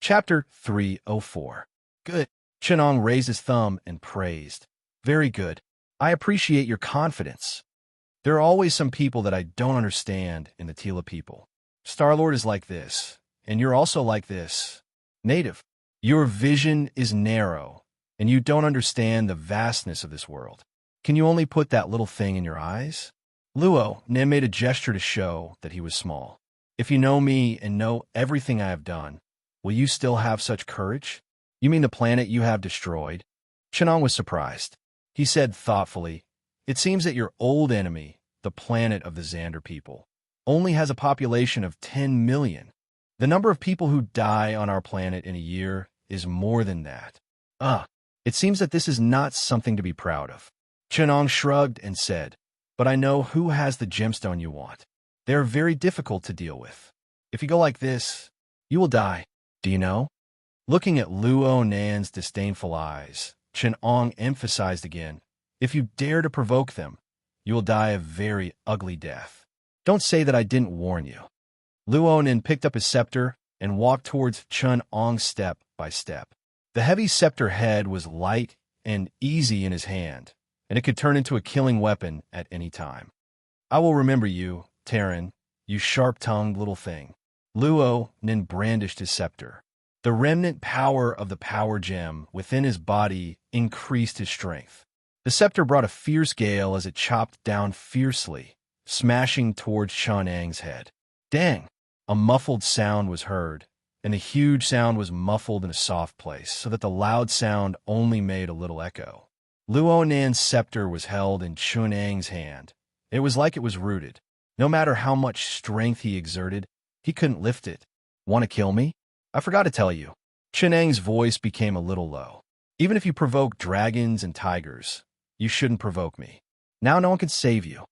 Chapter 304. Good. Chenong raised his thumb and praised. Very good. I appreciate your confidence. There are always some people that I don't understand in the Tila people. Star-Lord is like this, and you're also like this. Native, your vision is narrow, and you don't understand the vastness of this world. Can you only put that little thing in your eyes? Luo Nin made a gesture to show that he was small. If you know me and know everything I have done, will you still have such courage? You mean the planet you have destroyed? Chenong was surprised. He said thoughtfully, it seems that your old enemy, the planet of the Xander people, only has a population of 10 million. The number of people who die on our planet in a year is more than that. It seems that this is not something to be proud of. Chenong shrugged and said, but I know who has the gemstone you want. They are very difficult to deal with. If you go like this, you will die. Do you know? Looking at Luo Nan's disdainful eyes, Chenong emphasized again, if you dare to provoke them, you will die a very ugly death. Don't say that I didn't warn you. Luo Nan picked up his scepter and walked towards Chenong step by step. The heavy scepter head was light and easy in his hand, and it could turn into a killing weapon at any time. I will remember you, Terran, you sharp-tongued little thing. Luo Nan brandished his scepter. The remnant power of the power gem within his body increased his strength. The scepter brought a fierce gale as it chopped down fiercely, smashing towards Chenong's head. Dang! A muffled sound was heard, and the huge sound was muffled in a soft place, so that the loud sound only made a little echo. Luo Nan's scepter was held in Chenong's hand. It was like it was rooted. No matter how much strength he exerted, he couldn't lift it. Want to kill me? I forgot to tell you. Chenong's voice became a little low. Even if you provoke dragons and tigers, you shouldn't provoke me. Now no one can save you.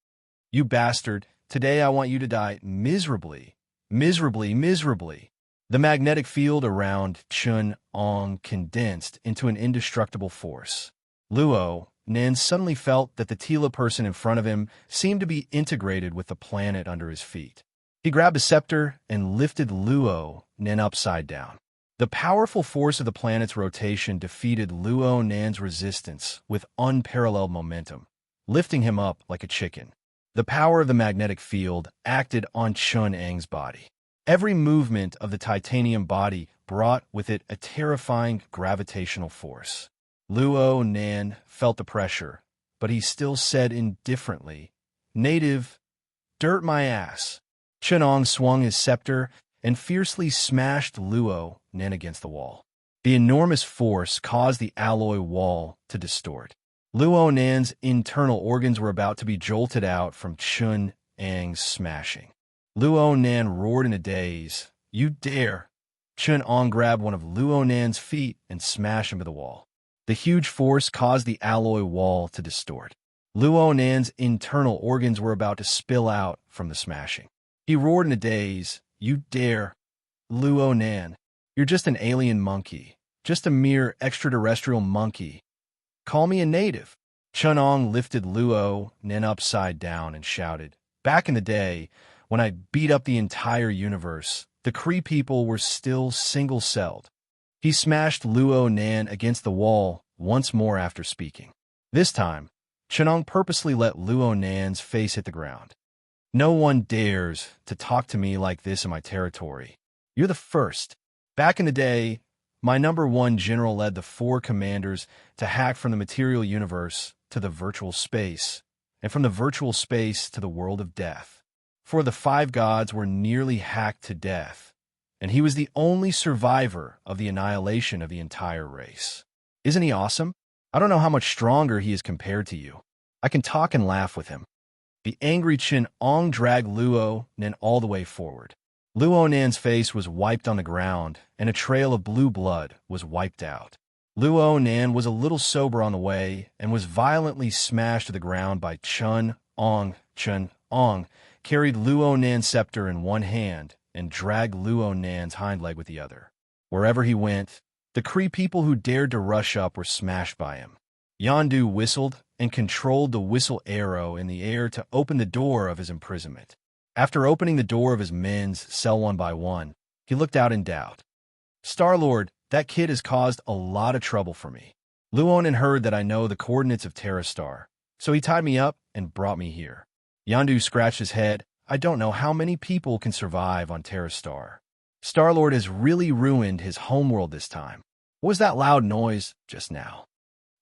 You bastard, today I want you to die miserably. Miserably, miserably. The magnetic field around Chenong condensed into an indestructible force. Luo Nan suddenly felt that the Tila person in front of him seemed to be integrated with the planet under his feet. He grabbed a scepter and lifted Luo Nan upside down. The powerful force of the planet's rotation defeated Luo Nan's resistance with unparalleled momentum, lifting him up like a chicken. The power of the magnetic field acted on Chenong's body. Every movement of the titanium body brought with it a terrifying gravitational force. Luo Nan felt the pressure, but he still said indifferently, Native, dirt my ass. Chenong swung his scepter and fiercely smashed Luo Nan against the wall. The enormous force caused the alloy wall to distort. Luo Nan's internal organs were about to be jolted out from Chenong's smashing. Luo Nan roared in a daze. You dare! Chenong grabbed one of Luo Nan's feet and smashed him to the wall. The huge force caused the alloy wall to distort. Luo Nan's internal organs were about to spill out from the smashing. He roared in a daze. You dare! Luo Nan, you're just an alien monkey. Just a mere extraterrestrial monkey. Call me a native. Chenong lifted Luo Nan upside down and shouted, back in the day, when I beat up the entire universe, the Kree people were still single-celled. He smashed Luo Nan against the wall once more after speaking. This time, Chenong purposely let Luo Nan's face hit the ground. No one dares to talk to me like this in my territory. You're the first. Back in the day, my #1 general led the 4 commanders to hack from the material universe to the virtual space, and from the virtual space to the world of death. 4 of the 5 gods were nearly hacked to death, and he was the only survivor of the annihilation of the entire race. Isn't he awesome? I don't know how much stronger he is compared to you. I can talk and laugh with him. The angry Chenong dragged Luo Nan all the way forward. Luo Nan's face was wiped on the ground, and a trail of blue blood was wiped out. Luo Nan was a little sober on the way and was violently smashed to the ground by Chenong. Chenong carried Luo Nan's scepter in one hand and dragged Luo Nan's hind leg with the other. Wherever he went, the Kree people who dared to rush up were smashed by him. Yondu whistled and controlled the whistle arrow in the air to open the door of his imprisonment. After opening the door of his men's cell one by one, he looked out in doubt. Star-Lord, that kid has caused a lot of trouble for me. Luonin heard that I know the coordinates of Terrastar, so he tied me up and brought me here. Yondu scratched his head. I don't know how many people can survive on Terrastar. Star-Lord has really ruined his homeworld this time. What was that loud noise just now?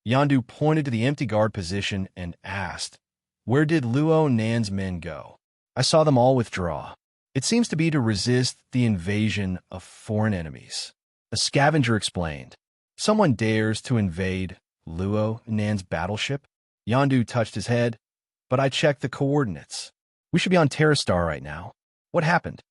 Yondu pointed to the empty guard position and asked, "Where did Luo Nan's men go?" "I saw them all withdraw. It seems to be to resist the invasion of foreign enemies." A scavenger explained. "Someone dares to invade Luo Nan's battleship?" Yondu touched his head. "But I checked the coordinates. We should be on Terrastar right now. What happened?"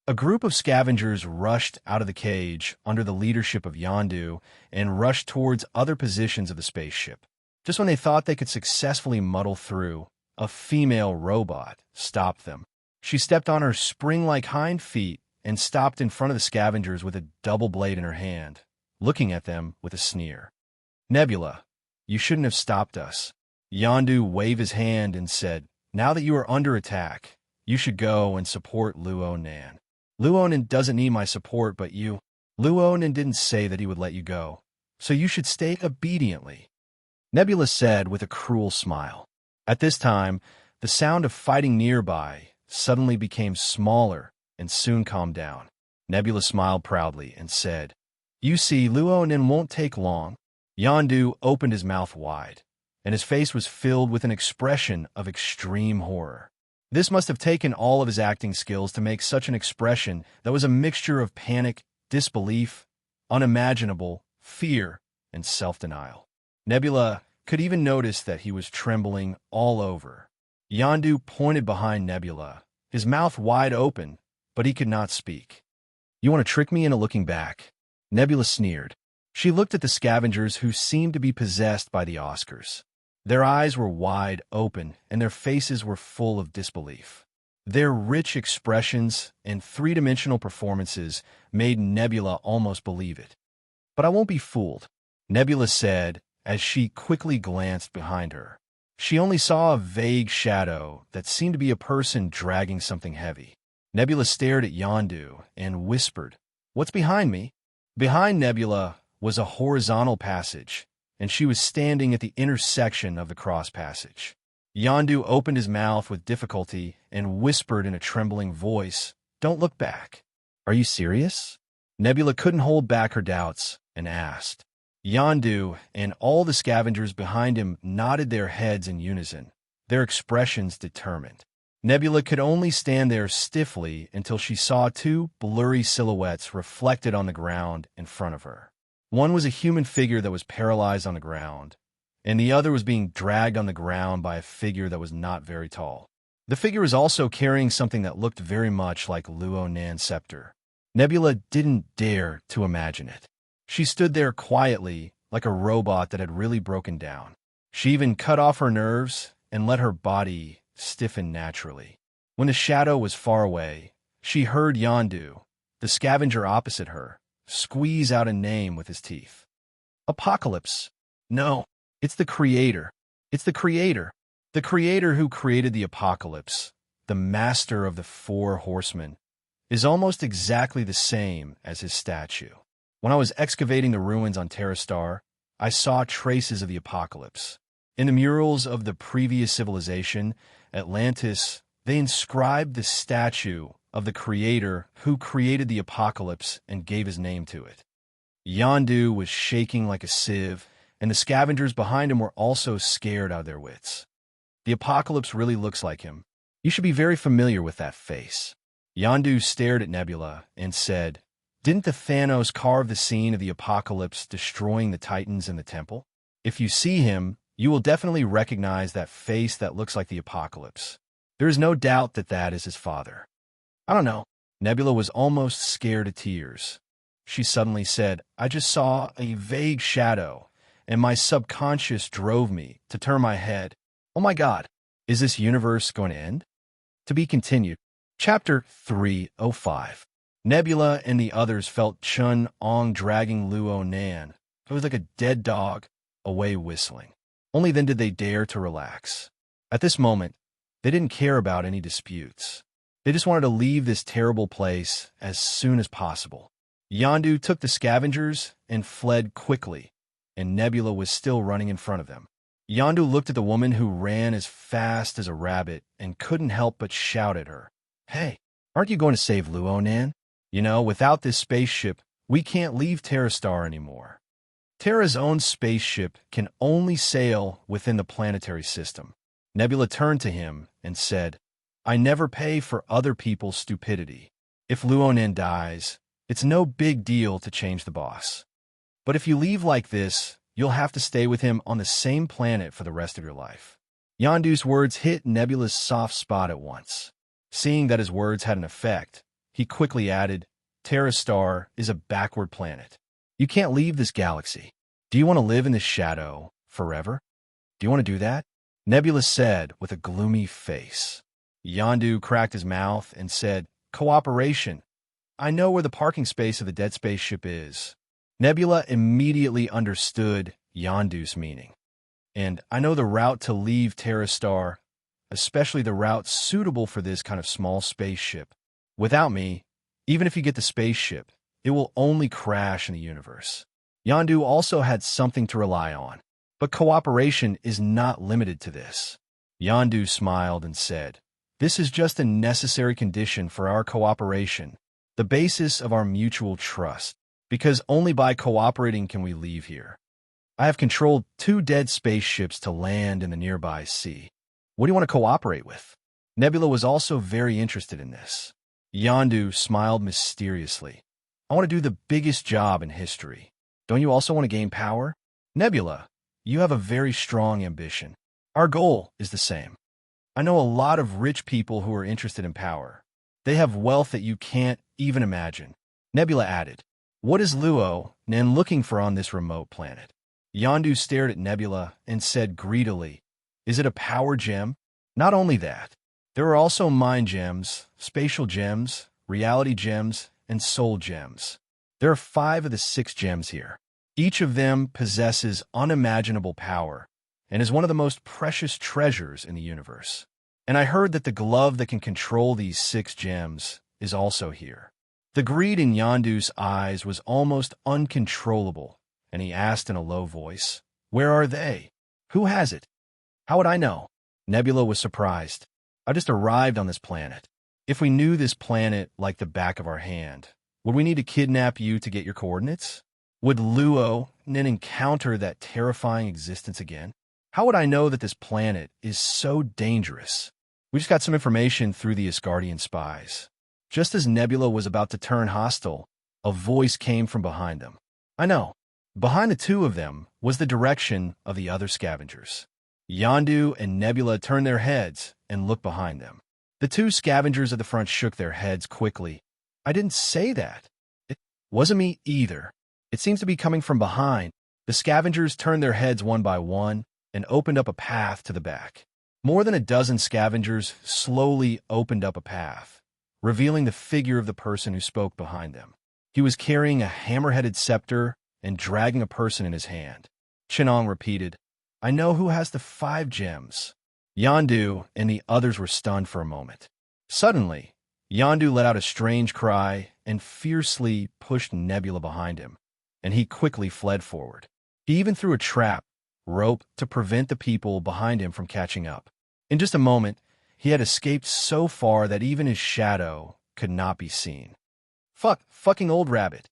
A group of scavengers rushed out of the cage under the leadership of Yondu and rushed towards other positions of the spaceship. Just when they thought they could successfully muddle through, a female robot stopped them. She stepped on her spring-like hind feet and stopped in front of the scavengers with a double blade in her hand, looking at them with a sneer. "Nebula, you shouldn't have stopped us." Yondu waved his hand and said, "Now that you are under attack, you should go and support Luo Nan." "Luonin doesn't need my support, but you." "Luonin didn't say that he would let you go, so you should stay obediently," Nebula said with a cruel smile. At this time, the sound of fighting nearby suddenly became smaller and soon calmed down. Nebula smiled proudly and said, "You see, Luonin won't take long." Yondu opened his mouth wide, and his face was filled with an expression of extreme horror. This must have taken all of his acting skills to make such an expression that was a mixture of panic, disbelief, unimaginable, fear, and self-denial. Nebula could even notice that he was trembling all over. Yondu pointed behind Nebula, his mouth wide open, but he could not speak. "You want to trick me into looking back?" Nebula sneered. She looked at the scavengers who seemed to be possessed by the Oscars. Their eyes were wide open, and their faces were full of disbelief. Their rich expressions and three-dimensional performances made Nebula almost believe it. "But I won't be fooled," Nebula said as she quickly glanced behind her. She only saw a vague shadow that seemed to be a person dragging something heavy. Nebula stared at Yondu and whispered, "What's behind me?" Behind Nebula was a horizontal passage, and she was standing at the intersection of the cross passage. Yondu opened his mouth with difficulty and whispered in a trembling voice, "Don't look back." "Are you serious?" Nebula couldn't hold back her doubts and asked. Yondu and all the scavengers behind him nodded their heads in unison, their expressions determined. Nebula could only stand there stiffly until she saw two blurry silhouettes reflected on the ground in front of her. One was a human figure that was paralyzed on the ground, and the other was being dragged on the ground by a figure that was not very tall. The figure was also carrying something that looked very much like Luo Nan's scepter. Nebula didn't dare to imagine it. She stood there quietly, like a robot that had really broken down. She even cut off her nerves and let her body stiffen naturally. When the shadow was far away, she heard Yondu, the scavenger opposite her, squeeze out a name with his teeth. "Apocalypse. No, it's the Creator. It's the Creator. The Creator who created the Apocalypse, the master of the four horsemen, is almost exactly the same as his statue. When I was excavating the ruins on Terrastar, I saw traces of the Apocalypse. In the murals of the previous civilization, Atlantis, they inscribed the statue of the Creator who created the Apocalypse and gave his name to it." Yondu was shaking like a sieve, and the scavengers behind him were also scared out of their wits. "The Apocalypse really looks like him. You should be very familiar with that face." Yondu stared at Nebula and said, "Didn't the Thanos carve the scene of the Apocalypse destroying the Titans in the temple? If you see him, you will definitely recognize that face that looks like the Apocalypse. There is no doubt that that is his father." "I don't know." Nebula was almost scared to tears. She suddenly said, "I just saw a vague shadow, and my subconscious drove me to turn my head. Oh my God, is this universe going to end?" To be continued. Chapter 305. Nebula and the others felt Chun-Ong dragging Luo Nan. It was like a dead dog, away whistling. Only then did they dare to relax. At this moment, they didn't care about any disputes. They just wanted to leave this terrible place as soon as possible. Yondu took the scavengers and fled quickly, and Nebula was still running in front of them. Yondu looked at the woman who ran as fast as a rabbit and couldn't help but shout at her. Hey, aren't you going to save Luonan? You know, without this spaceship, we can't leave Terrastar anymore. Terra's own spaceship can only sail within the planetary system. Nebula turned to him and said, I never pay for other people's stupidity. If Luonan dies, it's no big deal to change the boss. But if you leave like this, you'll have to stay with him on the same planet for the rest of your life. Yondu's words hit Nebula's soft spot at once. Seeing that his words had an effect, he quickly added, Terrastar is a backward planet. You can't leave this galaxy. Do you want to live in this shadow forever? Do you want to do that? Nebula said with a gloomy face. Yondu cracked his mouth and said, Cooperation. I know where the parking space of the dead spaceship is. Nebula immediately understood Yondu's meaning. And I know the route to leave Terrastar, especially the route suitable for this kind of small spaceship. Without me, even if you get the spaceship, it will only crash in the universe. Yondu also had something to rely on, but cooperation is not limited to this. Yondu smiled and said, This is just a necessary condition for our cooperation, the basis of our mutual trust, because only by cooperating can we leave here. I have controlled 2 dead spaceships to land in the nearby sea. What do you want to cooperate with? Nebula was also very interested in this. Yondu smiled mysteriously. I want to do the biggest job in history. Don't you also want to gain power? Nebula, you have a very strong ambition. Our goal is the same. I know a lot of rich people who are interested in power. They have wealth that you can't even imagine. Nebula added, What is Luonan looking for on this remote planet? Yondu stared at Nebula and said greedily, Is it a power gem? Not only that, there are also mind gems, spatial gems, reality gems, and soul gems. There are 5 of the 6 gems here. Each of them possesses unimaginable power and is one of the most precious treasures in the universe. And I heard that the glove that can control these 6 gems is also here. The greed in Yondu's eyes was almost uncontrollable, and he asked in a low voice, Where are they? Who has it? How would I know? Nebula was surprised. I just arrived on this planet. If we knew this planet like the back of our hand, would we need to kidnap you to get your coordinates? Would Luonan encounter that terrifying existence again? How would I know that this planet is so dangerous? We just got some information through the Asgardian spies. Just as Nebula was about to turn hostile, a voice came from behind them. I know. Behind the 2 of them was the direction of the other scavengers. Yondu and Nebula turned their heads and looked behind them. The 2 scavengers at the front shook their heads quickly. I didn't say that. It wasn't me either. It seems to be coming from behind. The scavengers turned their heads one by one and opened up a path to the back. More than a dozen scavengers slowly opened up a path, revealing the figure of the person who spoke behind them. He was carrying a hammer-headed scepter and dragging a person in his hand. Chinong repeated, I know who has the 5 gems. Yondu and the others were stunned for a moment. Suddenly, Yondu let out a strange cry and fiercely pushed Nebula behind him, and he quickly fled forward. He even threw a rope to prevent the people behind him from catching up. In just a moment, he had escaped so far that even his shadow could not be seen. Fucking old rabbit.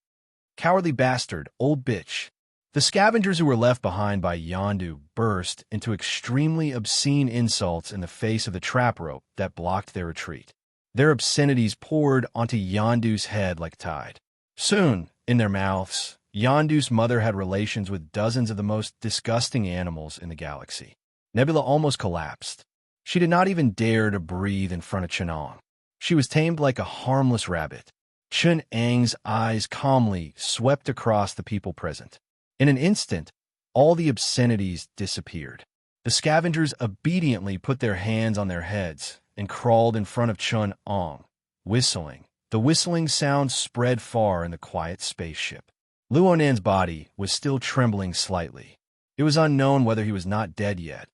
Cowardly bastard, old bitch. The scavengers who were left behind by Yondu burst into extremely obscene insults in the face of the trap rope that blocked their retreat. Their obscenities poured onto Yondu's head like tide. Soon, in their mouths, Yondu's mother had relations with dozens of the most disgusting animals in the galaxy. Nebula almost collapsed. She did not even dare to breathe in front of Chinong. She was tamed like a harmless rabbit. Chun-Ang's eyes calmly swept across the people present. In an instant, all the obscenities disappeared. The scavengers obediently put their hands on their heads and crawled in front of Chun-Ang, whistling. The whistling sound spread far in the quiet spaceship. Luonan's body was still trembling slightly. It was unknown whether he was not dead yet,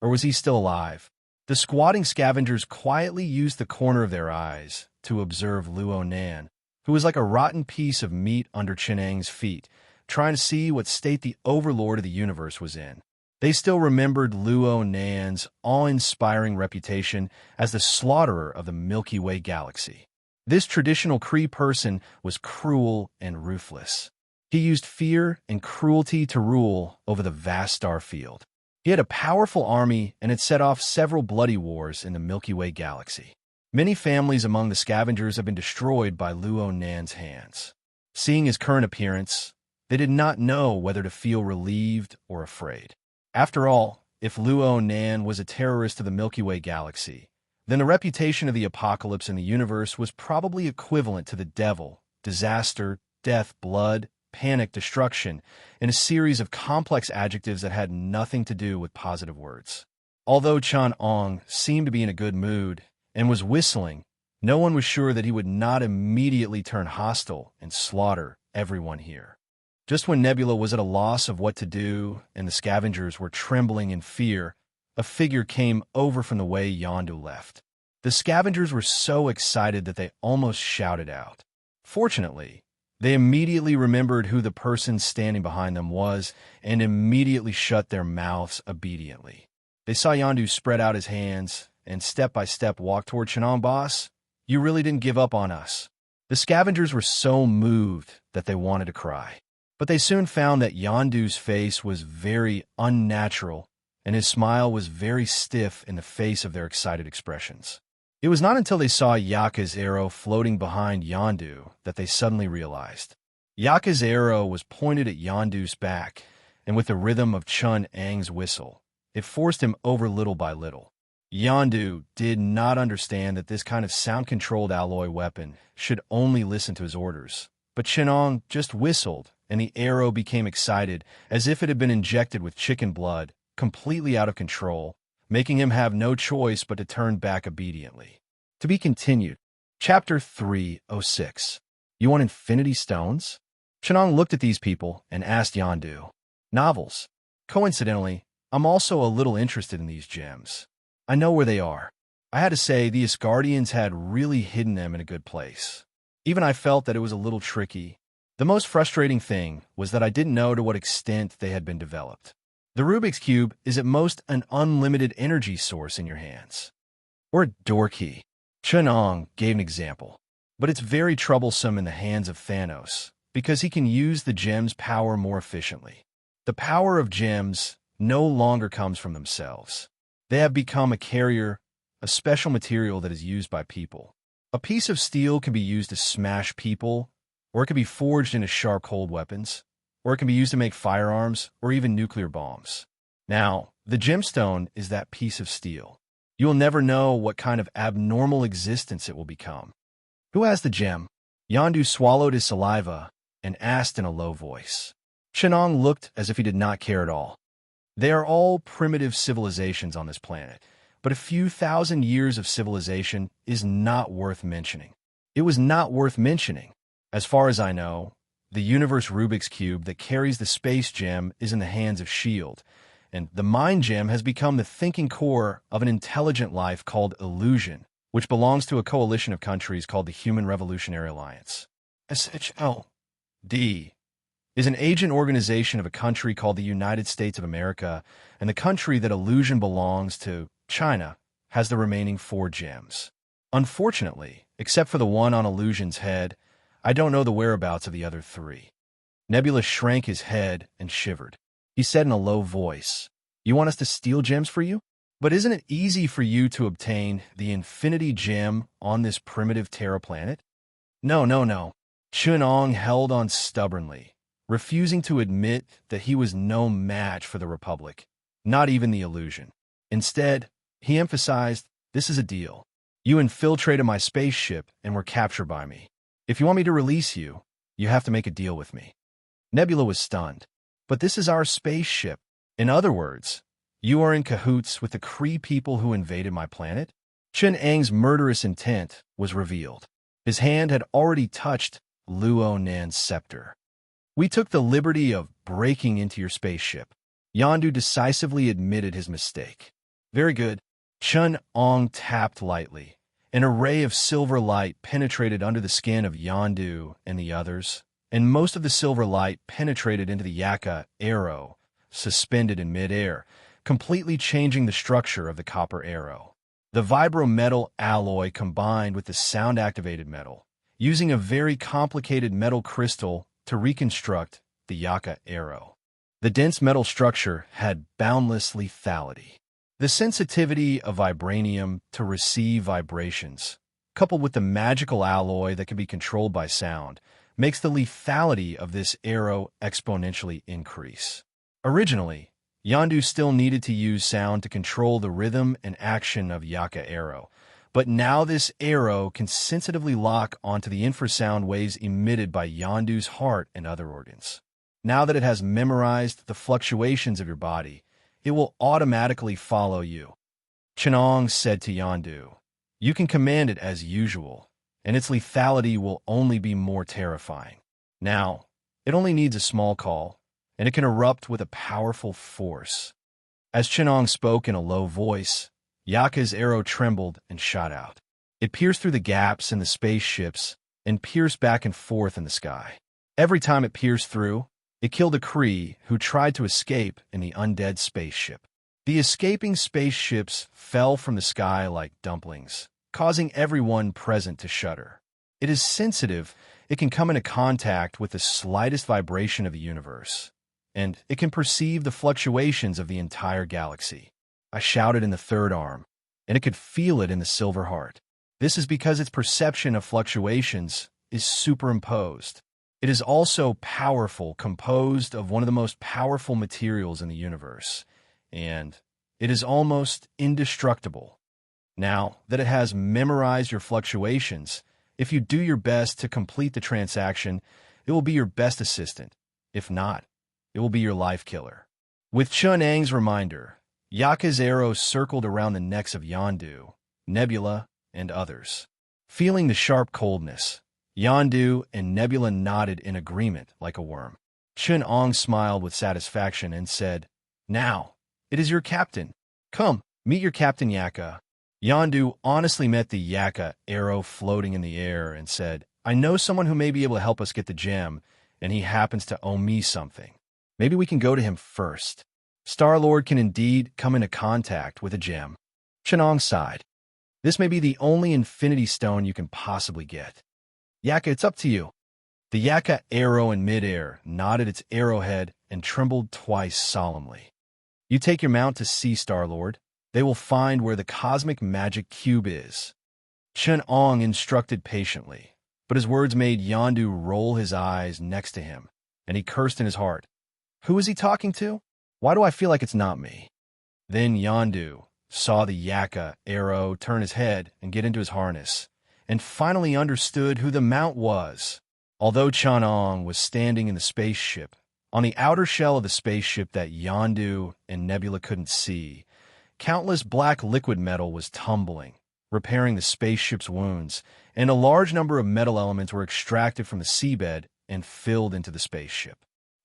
or was he still alive. The squatting scavengers quietly used the corner of their eyes to observe Luonan, who was like a rotten piece of meat under Chenang's feet, trying to see what state the overlord of the universe was in. They still remembered Luo Nan's awe-inspiring reputation as the slaughterer of the Milky Way galaxy. This traditional Kree person was cruel and ruthless. He used fear and cruelty to rule over the vast star field. He had a powerful army and had set off several bloody wars in the Milky Way galaxy. Many families among the scavengers have been destroyed by Luo Nan's hands. Seeing his current appearance, they did not know whether to feel relieved or afraid. After all, if Luo Nan was a terrorist of the Milky Way galaxy, then the reputation of the apocalypse in the universe was probably equivalent to the devil, disaster, death, blood, panic, destruction, and a series of complex adjectives that had nothing to do with positive words. Although Chan-ong seemed to be in a good mood and was whistling, no one was sure that he would not immediately turn hostile and slaughter everyone here. Just when Nebula was at a loss of what to do and the scavengers were trembling in fear, a figure came over from the way Yondu left. The scavengers were so excited that they almost shouted out. Fortunately, they immediately remembered who the person standing behind them was and immediately shut their mouths obediently. They saw Yondu spread out his hands and step by step walk toward Chenong. Boss, you really didn't give up on us. The scavengers were so moved that they wanted to cry. But they soon found that Yondu's face was very unnatural and his smile was very stiff in the face of their excited expressions. It was not until they saw Yaka's arrow floating behind Yondu that they suddenly realized. Yaka's arrow was pointed at Yondu's back, and with the rhythm of Chun-Ang's whistle, it forced him over little by little. Yondu did not understand that this kind of sound-controlled alloy weapon should only listen to his orders, but Chenong just whistled, and the arrow became excited as if it had been injected with chicken blood, completely out of control, making him have no choice but to turn back obediently. To be continued. Chapter 306. You want infinity stones? Chenong looked at these people and asked Yondu. Novels. Coincidentally, I'm also a little interested in these gems. I know where they are. I had to say, the Asgardians had really hidden them in a good place. Even I felt that it was a little tricky. The most frustrating thing was that I didn't know to what extent they had been developed. The Rubik's Cube is at most an unlimited energy source in your hands. Or a door key. Chenong gave an example. But it's very troublesome in the hands of Thanos, because he can use the gem's power more efficiently. The power of gems no longer comes from themselves. They have become a carrier, a special material that is used by people. A piece of steel can be used to smash people, or it can be forged into sharp cold weapons, or it can be used to make firearms or even nuclear bombs. Now, the gemstone is that piece of steel. You will never know what kind of abnormal existence it will become. Who has the gem? Yondu swallowed his saliva and asked in a low voice. Chenong looked as if he did not care at all. They are all primitive civilizations on this planet, but a few thousand years of civilization is not worth mentioning. It was not worth mentioning. As far as I know, the universe Rubik's Cube that carries the space gem is in the hands of S.H.I.E.L.D., and the mind gem has become the thinking core of an intelligent life called Illusion, which belongs to a coalition of countries called the Human Revolutionary Alliance. S.H.I.E.L.D. is an agent organization of a country called the United States of America, and the country that Illusion belongs to, China, has the remaining 4 gems. Unfortunately, except for the one on Illusion's head, I don't know the whereabouts of the other 3. Nebula shrank his head and shivered. He said in a low voice, You want us to steal gems for you? But isn't it easy for you to obtain the infinity gem on this primitive Terra planet? No. Chun-Ong held on stubbornly, refusing to admit that he was no match for the Republic, not even the Illusion. Instead, he emphasized, This is a deal. You infiltrated my spaceship and were captured by me. If you want me to release you, you have to make a deal with me. Nebula was stunned. But this is our spaceship. In other words, you are in cahoots with the Kree people who invaded my planet? Chun-Ang's murderous intent was revealed. His hand had already touched Luo Nan's scepter. We took the liberty of breaking into your spaceship. Yondu decisively admitted his mistake. Very good. Chun-Ong tapped lightly, An array of silver light penetrated under the skin of Yondu and the others, and most of the silver light penetrated into the Yaka arrow, suspended in midair, completely changing the structure of the copper arrow. The vibrometal alloy combined with the sound-activated metal, using a very complicated metal crystal to reconstruct the Yaka arrow. The dense metal structure had boundless lethality. The sensitivity of vibranium to receive vibrations, coupled with the magical alloy that can be controlled by sound, makes the lethality of this arrow exponentially increase. Originally, Yondu still needed to use sound to control the rhythm and action of Yaka arrow, but now this arrow can sensitively lock onto the infrasound waves emitted by Yondu's heart and other organs. Now that it has memorized the fluctuations of your body, it will automatically follow you. Chenong said to Yondu, "You can command it as usual, and its lethality will only be more terrifying. Now, it only needs a small call, and it can erupt with a powerful force." As Chenong spoke in a low voice, Yaka's arrow trembled and shot out. It pierced through the gaps in the spaceships and pierced back and forth in the sky. Every time it pierced through, it killed a Kree who tried to escape in the undead spaceship. The escaping spaceships fell from the sky like dumplings, causing everyone present to shudder. It is sensitive, it can come into contact with the slightest vibration of the universe, and it can perceive the fluctuations of the entire galaxy. I shouted in the third arm, and it could feel it in the silver heart. This is because its perception of fluctuations is superimposed. It is also powerful, composed of one of the most powerful materials in the universe, and it is almost indestructible. Now that it has memorized your fluctuations, if you do your best to complete the transaction, it will be your best assistant. If not, it will be your life killer. With Chunang's reminder, Yaka's arrow circled around the necks of Yondu, Nebula, and others. Feeling the sharp coldness, Yondu and Nebula nodded in agreement like a worm. Chunong smiled with satisfaction and said, "Now, it is your captain. Come, meet your captain Yaka." Yondu honestly met the Yaka arrow floating in the air and said, "I know someone who may be able to help us get the gem, and he happens to owe me something. Maybe we can go to him first. Star-Lord can indeed come into contact with a gem." Chenong sighed. "This may be the only infinity stone you can possibly get. Yaka, it's up to you." The Yaka arrow in midair nodded its arrowhead and trembled twice solemnly. "You take your mount to see Star-Lord. They will find where the cosmic magic cube is." Chen-Ong instructed patiently, but his words made Yondu roll his eyes next to him, and he cursed in his heart. Who is he talking to? Why do I feel like it's not me? Then Yondu saw the Yaka arrow turn his head and get into his harness, and finally understood who the mount was. Although Chen-Ong was standing in the spaceship, on the outer shell of the spaceship that Yondu and Nebula couldn't see, countless black liquid metal was tumbling, repairing the spaceship's wounds, and a large number of metal elements were extracted from the seabed and filled into the spaceship.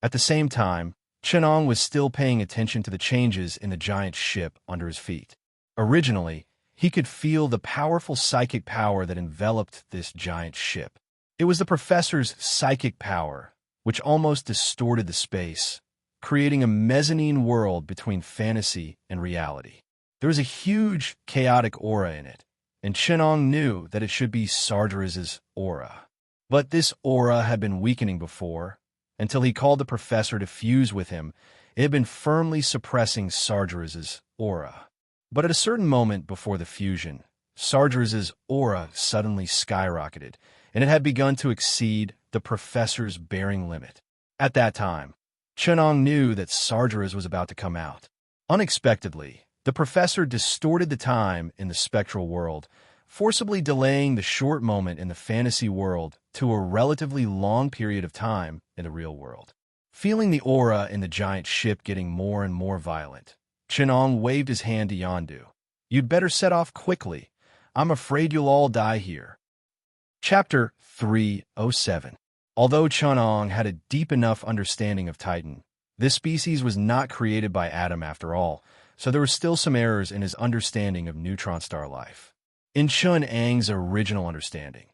At the same time, Chen-Ong was still paying attention to the changes in the giant ship under his feet. Originally, he could feel the powerful psychic power that enveloped this giant ship. It was the professor's psychic power, which almost distorted the space, creating a mezzanine world between fantasy and reality. There was a huge, chaotic aura in it, and Chen-Ong knew that it should be Sargeras' aura. But this aura had been weakening before. Until he called the professor to fuse with him, it had been firmly suppressing Sargeras' aura. But at a certain moment before the fusion, Sargeras' aura suddenly skyrocketed, and it had begun to exceed the professor's bearing limit. At that time, Chen-Ong knew that Sargeras was about to come out. Unexpectedly, the professor distorted the time in the spectral world, forcibly delaying the short moment in the fantasy world to a relatively long period of time in the real world. Feeling the aura in the giant ship getting more and more violent, Chen-Ong waved his hand to Yondu. "You'd better set off quickly. I'm afraid you'll all die here." Chapter 307. Although Chen-Ong had a deep enough understanding of Titan, this species was not created by Adam after all, so there were still some errors in his understanding of neutron star life. in Chun-Ang's original understanding.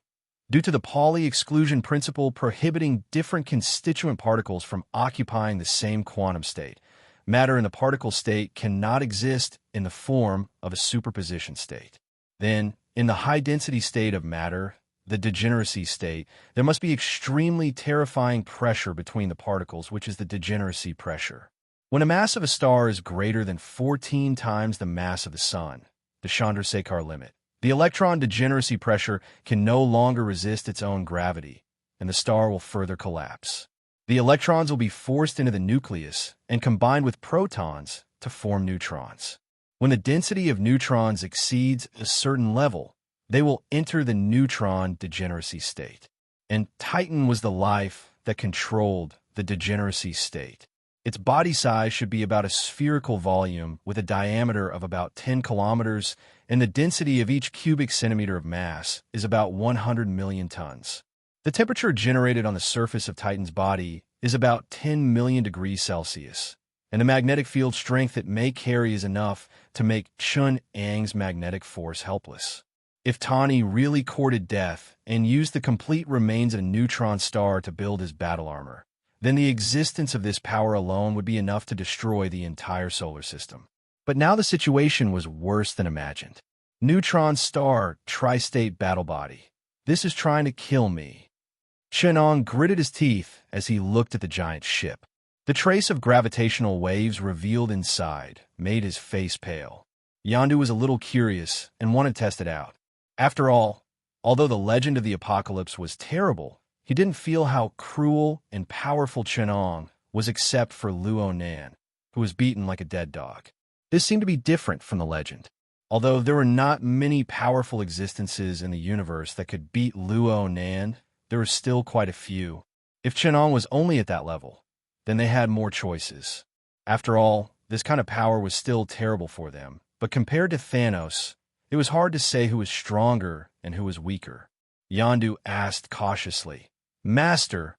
Due to the Pauli exclusion principle prohibiting different constituent particles from occupying the same quantum state, matter in the particle state cannot exist in the form of a superposition state. Then, in the high-density state of matter, the degeneracy state, there must be extremely terrifying pressure between the particles, which is the degeneracy pressure. When a mass of a star is greater than 14 times the mass of the Sun, the Chandrasekhar limit, the electron degeneracy pressure can no longer resist its own gravity, and the star will further collapse. The electrons will be forced into the nucleus and combined with protons to form neutrons. When the density of neutrons exceeds a certain level, they will enter the neutron degeneracy state. And Titan was the life that controlled the degeneracy state. Its body size should be about a spherical volume with a diameter of about 10 kilometers, and the density of each cubic centimeter of mass is about 100 million tons. The temperature generated on the surface of Titan's body is about 10 million degrees Celsius, and the magnetic field strength it may carry is enough to make Chun-Ang's magnetic force helpless. If Tani really courted death and used the complete remains of a neutron star to build his battle armor, then the existence of this power alone would be enough to destroy the entire solar system. But now the situation was worse than imagined. Neutron star, tri-state battle body. This is trying to kill me. Chun-Ang gritted his teeth as he looked at the giant ship. The trace of gravitational waves revealed inside made his face pale. Yandu was a little curious and wanted to test it out. After all, although the legend of the apocalypse was terrible, he didn't feel how cruel and powerful Chun-Ang was except for Luo Nan, who was beaten like a dead dog. This seemed to be different from the legend. Although there were not many powerful existences in the universe that could beat Luo Nan, there were still quite a few. If Chun-Ang was only at that level, then they had more choices. After all, this kind of power was still terrible for them, but compared to Thanos, it was hard to say who was stronger and who was weaker. Yandu asked cautiously, "Master,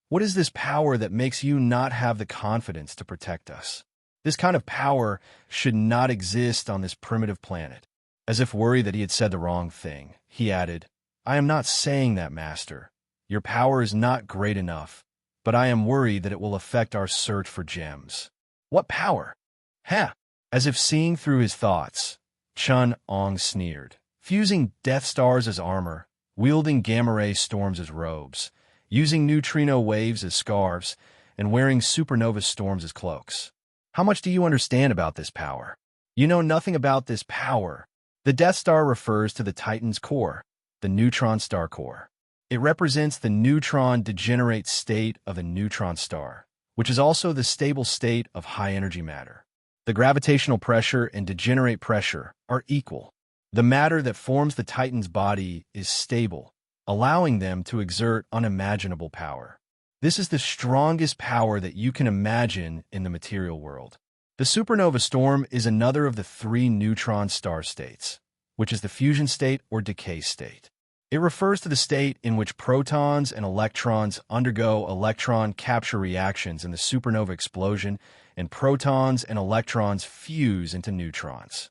what is this power that makes you not have the confidence to protect us? This kind of power should not exist on this primitive planet." As if worried that he had said the wrong thing, he added, "I am not saying that, Master. Your power is not great enough, but I am worried that it will affect our search for gems." "What power?" "Heh!" As if seeing through his thoughts, Chun-Ang sneered. "Fusing Death Stars as armor, wielding gamma-ray storms as robes, using neutrino waves as scarves, and wearing supernova storms as cloaks. How much do you understand about this power?" "You know nothing about this power." The Death Star refers to the Titan's core, the neutron star core. It represents the neutron degenerate state of a neutron star, which is also the stable state of high-energy matter. The gravitational pressure and degenerate pressure are equal. The matter that forms the Titan's body is stable, allowing them to exert unimaginable power. This is the strongest power that you can imagine in the material world. The supernova storm is another of the 3 neutron star states, which is the fusion state or decay state. It refers to the state in which protons and electrons undergo electron capture reactions in the supernova explosion, and protons and electrons fuse into neutrons.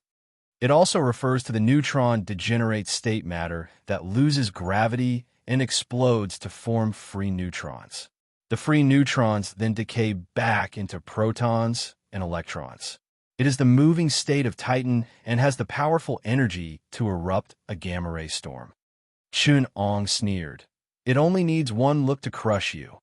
It also refers to the neutron degenerate state matter that loses gravity and explodes to form free neutrons. The free neutrons then decay back into protons and electrons. It is the moving state of Titan and has the powerful energy to erupt a gamma-ray storm. Chun-Ang sneered. "It only needs one look to crush you."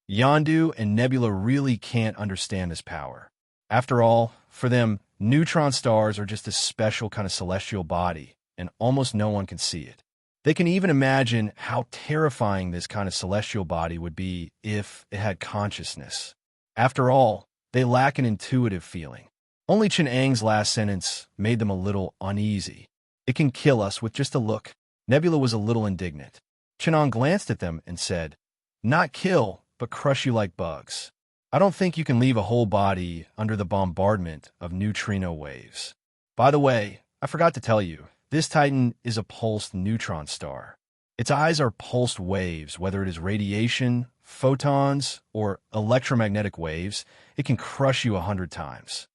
Yandu and Nebula really can't understand this power. After all, for them, neutron stars are just a special kind of celestial body, and almost no one can see it. They can even imagine how terrifying this kind of celestial body would be if it had consciousness. After all, they lack an intuitive feeling. Only Chun-Ang's last sentence made them a little uneasy. "It can kill us with just a look." Nebula was a little indignant. Chun-Ang glanced at them and said, "Not kill, but crush you like bugs. I don't think you can leave a whole body under the bombardment of neutrino waves. By the way, I forgot to tell you, this Titan is a pulsed neutron star. Its eyes are pulsed waves, whether it is radiation, photons, or electromagnetic waves. It can crush you 100 times.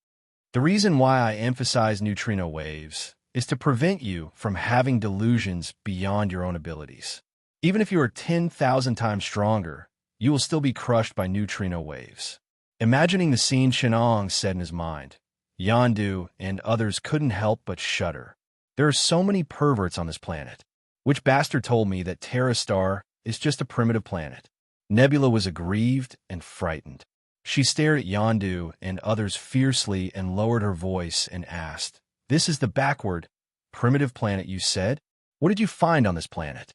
The reason why I emphasize neutrino waves is to prevent you from having delusions beyond your own abilities. Even if you are 10,000 times stronger, you will still be crushed by neutrino waves. Imagining the scene, Shenong said in his mind. Yondu and others couldn't help but shudder. There are so many perverts on this planet. Which bastard told me that Terra Star is just a primitive planet? Nebula was aggrieved and frightened. She stared at Yondu and others fiercely and lowered her voice and asked, "This is the backward, primitive planet you said? What did you find on this planet?"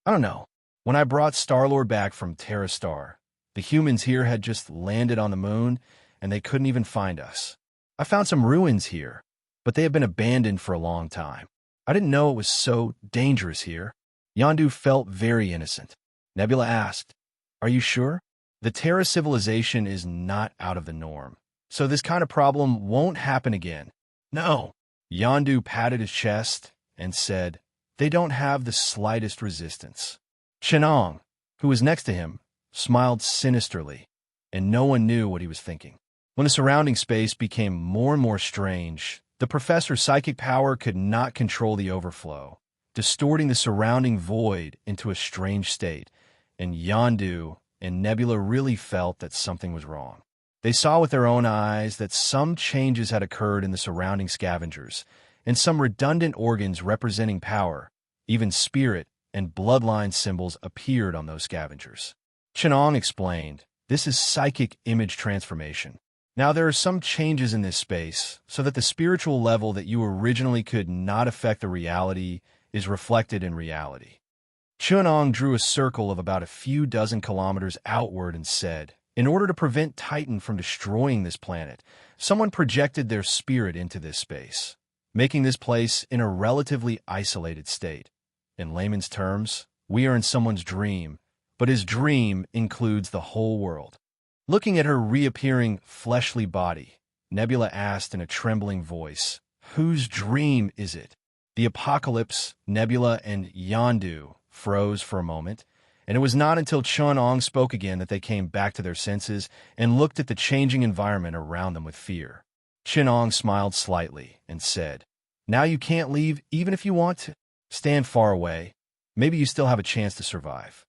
"I don't know. When I brought Star-Lord back from Terra Star, the humans here had just landed on the moon, and they couldn't even find us. I found some ruins here, but they have been abandoned for a long time. I didn't know it was so dangerous here." Yondu felt very innocent. Nebula asked, "Are you sure? The Terra civilization is not out of the norm, so this kind of problem won't happen again." "No." Yondu patted his chest and said, "They don't have the slightest resistance." Shenong, who was next to him, smiled sinisterly, and no one knew what he was thinking. When the surrounding space became more and more strange, the professor's psychic power could not control the overflow, distorting the surrounding void into a strange state, and Yondu and Nebula really felt that something was wrong. They saw with their own eyes that some changes had occurred in the surrounding scavengers, and some redundant organs representing power, even spirit and bloodline symbols appeared on those scavengers. Chenong explained, "This is psychic image transformation. Now there are some changes in this space, so that the spiritual level that you originally could not affect the reality is reflected in reality." Chenong drew a circle of about a few dozen kilometers outward and said, "In order to prevent Titan from destroying this planet, someone projected their spirit into this space, making this place in a relatively isolated state. In layman's terms, we are in someone's dream, but his dream includes the whole world." Looking at her reappearing fleshly body, Nebula asked in a trembling voice, "Whose dream is it?" The apocalypse, Nebula, and Yondu froze for a moment, and it was not until Chun-Ong spoke again that they came back to their senses and looked at the changing environment around them with fear. Chun-Ong smiled slightly and said, "Now you can't leave even if you want to. Stand far away. Maybe you still have a chance to survive."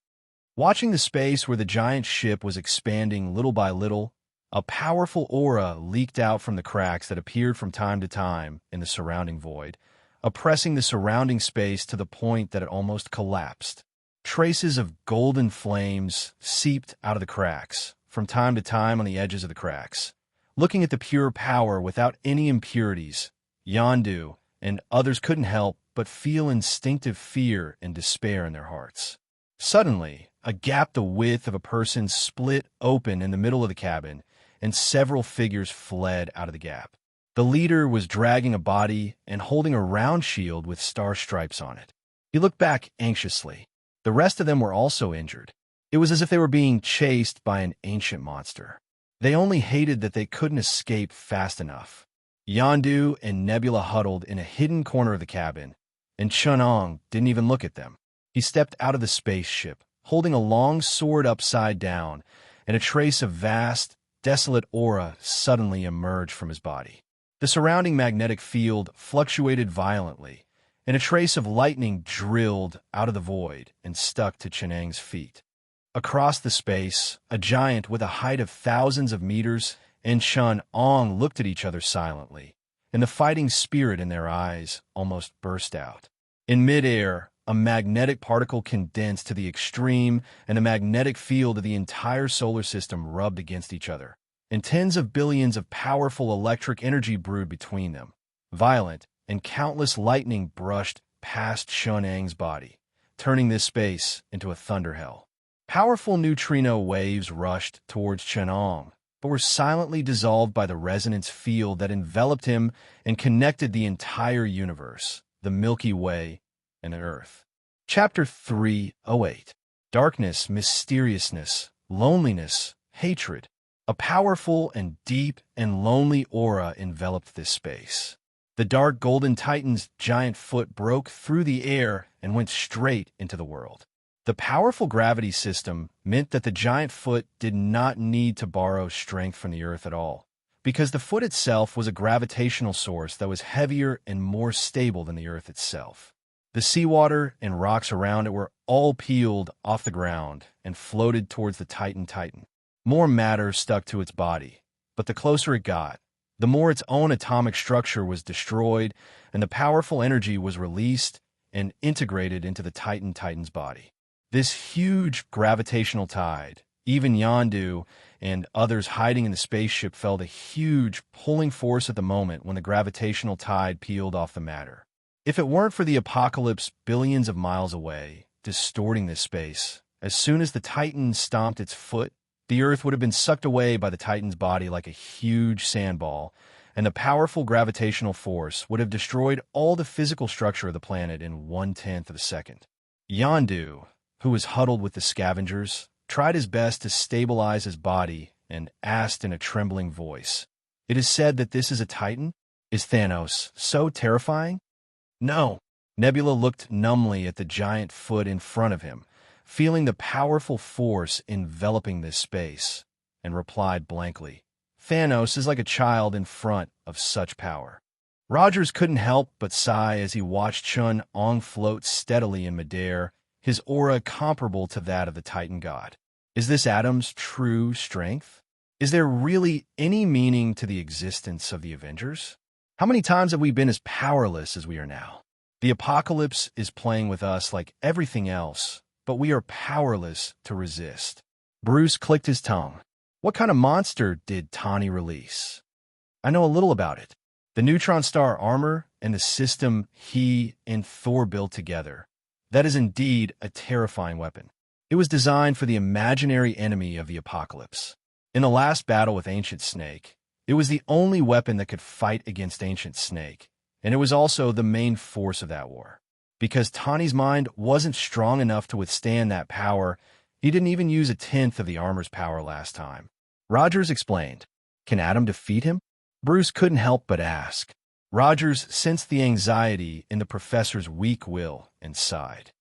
Watching the space where the giant ship was expanding little by little, a powerful aura leaked out from the cracks that appeared from time to time in the surrounding void, oppressing the surrounding space to the point that it almost collapsed. Traces of golden flames seeped out of the cracks, from time to time on the edges of the cracks. Looking at the pure power without any impurities, Yondu and others couldn't help but feel instinctive fear and despair in their hearts. Suddenly, a gap the width of a person split open in the middle of the cabin, and several figures fled out of the gap. The leader was dragging a body and holding a round shield with star stripes on it. He looked back anxiously. The rest of them were also injured. It was as if they were being chased by an ancient monster. They only hated that they couldn't escape fast enough. Yondu and Nebula huddled in a hidden corner of the cabin, and Chun-Ong didn't even look at them. He stepped out of the spaceship, holding a long sword upside down, and a trace of vast, desolate aura suddenly emerged from his body. The surrounding magnetic field fluctuated violently, and a trace of lightning drilled out of the void and stuck to Chenang's feet. Across the space, a giant with a height of thousands of meters and Chun-Ong looked at each other silently, and the fighting spirit in their eyes almost burst out. In midair, a magnetic particle condensed to the extreme, and the magnetic field of the entire solar system rubbed against each other, and tens of billions of powerful electric energy brewed between them. Violent and countless lightning brushed past Chun-Ang's body, turning this space into a thunder hell. Powerful neutrino waves rushed towards Chun-Ong, but were silently dissolved by the resonance field that enveloped him and connected the entire universe, the Milky Way, and Earth. Chapter 308. Darkness, mysteriousness, loneliness, hatred. A powerful and deep and lonely aura enveloped this space. The dark golden titan's giant foot broke through the air and went straight into the world. The powerful gravity system meant that the giant foot did not need to borrow strength from the earth at all, because the foot itself was a gravitational source that was heavier and more stable than the Earth itself. The seawater and rocks around it were all peeled off the ground and floated towards the Titan. More matter stuck to its body, but the closer it got, the more its own atomic structure was destroyed and the powerful energy was released and integrated into the Titan's body. This huge gravitational tide, even Yondu and others hiding in the spaceship felt a huge pulling force at the moment when the gravitational tide peeled off the matter. If it weren't for the apocalypse billions of miles away, distorting this space, as soon as the Titan stomped its foot, the Earth would have been sucked away by the Titan's body like a huge sandball, and the powerful gravitational force would have destroyed all the physical structure of the planet in 1/10 of a second. Yondu, who was huddled with the scavengers, tried his best to stabilize his body and asked in a trembling voice, "It is said that this is a Titan? Is Thanos so terrifying?" "No." Nebula looked numbly at the giant foot in front of him, feeling the powerful force enveloping this space, and replied blankly, "Thanos is like a child in front of such power." Rogers couldn't help but sigh as he watched Chun-Ong float steadily in midair, his aura comparable to that of the Titan god. Is this Adam's true strength? Is there really any meaning to the existence of the Avengers? How many times have we been as powerless as we are now? The apocalypse is playing with us like everything else, but we are powerless to resist. Bruce clicked his tongue. What kind of monster did Tani release? I know a little about it. The neutron star armor and the system he and Thor built together. That is indeed a terrifying weapon. It was designed for the imaginary enemy of the apocalypse. In the last battle with Ancient Snake, it was the only weapon that could fight against Ancient Snake, and it was also the main force of that war. Because Tani's mind wasn't strong enough to withstand that power, he didn't even use 1/10 of the armor's power last time. Rogers explained, "Can Adam defeat him?" Bruce couldn't help but ask. Rogers sensed the anxiety in the professor's weak will and sighed.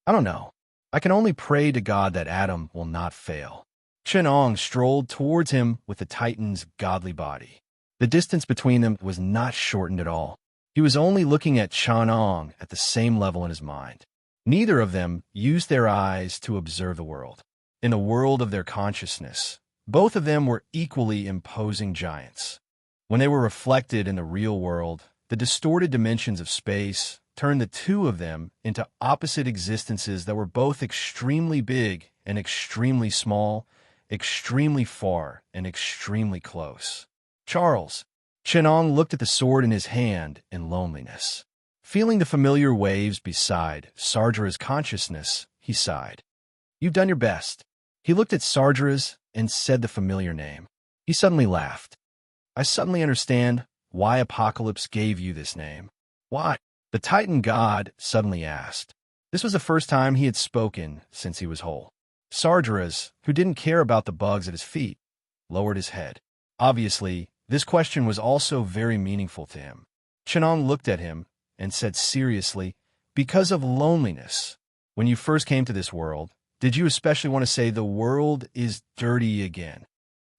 "I don't know. I can only pray to God that Adam will not fail." Chun-Ong strolled towards him with the Titan's godly body. The distance between them was not shortened at all. He was only looking at Chun-Ong at the same level in his mind. Neither of them used their eyes to observe the world. In the world of their consciousness, both of them were equally imposing giants. When they were reflected in the real world, the distorted dimensions of space turned the two of them into opposite existences that were both extremely big and extremely small, extremely far and extremely close. "Charles." Chun-Ong looked at the sword in his hand in loneliness. Feeling the familiar waves beside Sardra's consciousness, he sighed. "You've done your best." He looked at Sardra's and said the familiar name. He suddenly laughed. "I suddenly understand why Apocalypse gave you this name." "Why?" the Titan god suddenly asked. This was the first time he had spoken since he was whole. Sardra's, who didn't care about the bugs at his feet, lowered his head. Obviously, this question was also very meaningful to him. Chun-Ong looked at him and said seriously, "Because of loneliness. When you first came to this world, did you especially want to say the world is dirty again?"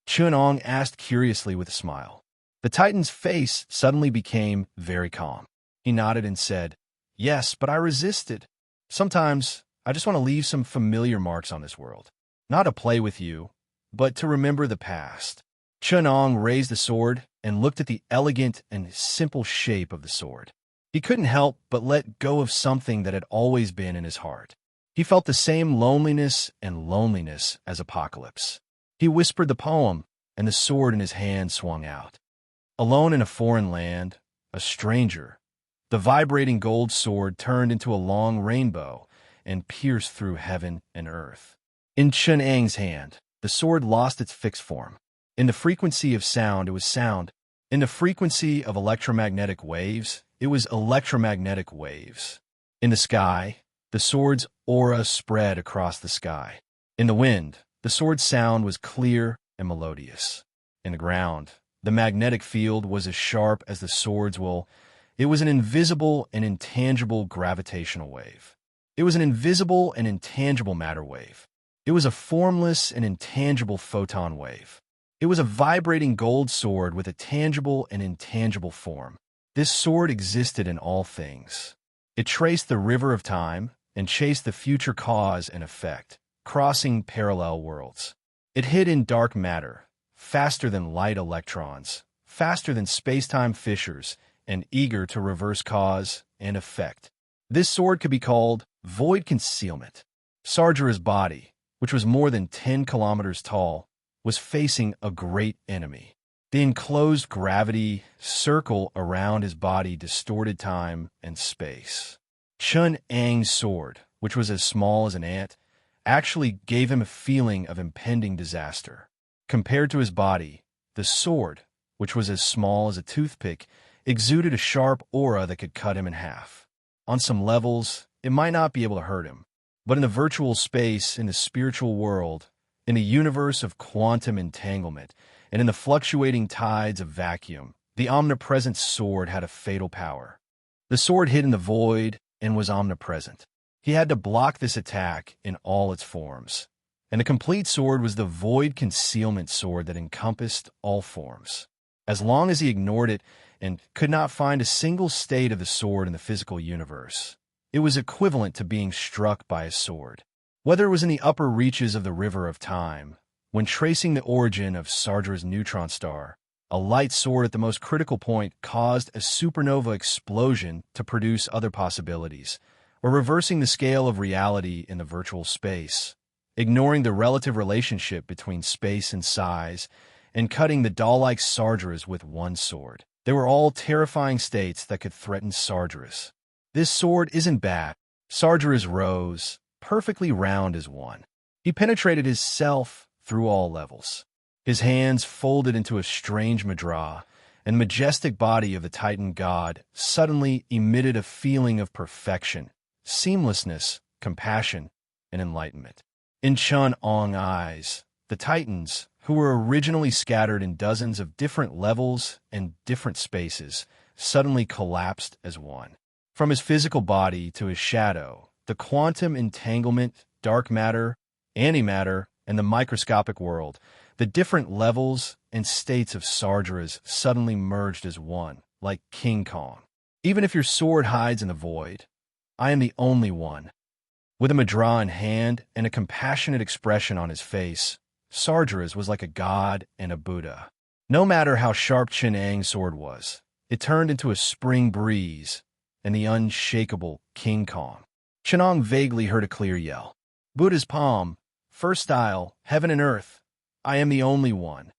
Chun-Ong asked curiously with a smile. The Titan's face suddenly became very calm. He nodded and said, "Yes, but I resisted. Sometimes I just want to leave some familiar marks on this world. Not to play with you, but to remember the past." Chun-Ong raised the sword and looked at the elegant and simple shape of the sword. He couldn't help but let go of something that had always been in his heart. He felt the same loneliness as Apocalypse. He whispered the poem, and the sword in his hand swung out. Alone in a foreign land, a stranger, the vibrating gold sword turned into a long rainbow and pierced through heaven and earth. In Chun-Ang's hand, the sword lost its fixed form. In the frequency of sound, it was sound. In the frequency of electromagnetic waves, it was electromagnetic waves. In the sky, the sword's aura spread across the sky. In the wind, the sword's sound was clear and melodious. In the ground, the magnetic field was as sharp as the sword's will. It was an invisible and intangible gravitational wave. It was an invisible and intangible matter wave. It was a formless and intangible photon wave. It was a vibrating gold sword with a tangible and intangible form. This sword existed in all things. It traced the river of time and chased the future cause and effect, crossing parallel worlds. It hid in dark matter, faster than light electrons, faster than space-time fissures, and eager to reverse cause and effect. This sword could be called void concealment. Sargera's body, which was more than 10 kilometers tall, was facing a great enemy. The enclosed gravity circle around his body distorted time and space. Chun Ang's sword, which was as small as an ant, actually gave him a feeling of impending disaster. Compared to his body, the sword, which was as small as a toothpick, exuded a sharp aura that could cut him in half. On some levels, it might not be able to hurt him, but in the virtual space, in the spiritual world, in the universe of quantum entanglement, and in the fluctuating tides of vacuum, the omnipresent sword had a fatal power. The sword hid in the void and was omnipresent. He had to block this attack in all its forms. And the complete sword was the void concealment sword that encompassed all forms. As long as he ignored it and could not find a single state of the sword in the physical universe, it was equivalent to being struck by a sword. Whether it was in the upper reaches of the river of time, when tracing the origin of Sargera's neutron star, a light sword at the most critical point caused a supernova explosion to produce other possibilities, or reversing the scale of reality in the virtual space, ignoring the relative relationship between space and size, and cutting the doll-like Sargeras with one sword. They were all terrifying states that could threaten Sargeras. This sword isn't bad. Sargeras rose, perfectly round as one. He penetrated his self through all levels. His hands folded into a strange mudra, and the majestic body of the Titan god suddenly emitted a feeling of perfection, seamlessness, compassion, and enlightenment. In Chun Ong's eyes, the Titans, who were originally scattered in dozens of different levels and different spaces, suddenly collapsed as one. From his physical body to his shadow, the quantum entanglement, dark matter, antimatter, and the microscopic world, the different levels and states of Sargeras suddenly merged as one, like King Kong. Even if your sword hides in the void, I am the only one. With a mudra in hand and a compassionate expression on his face, Sargeras was like a god and a Buddha. No matter how sharp Chun Ang's sword was, it turned into a spring breeze and the unshakable King Kong. Chun Ang vaguely heard a clear yell. Buddha's palm, first style, heaven and earth. I am the only one.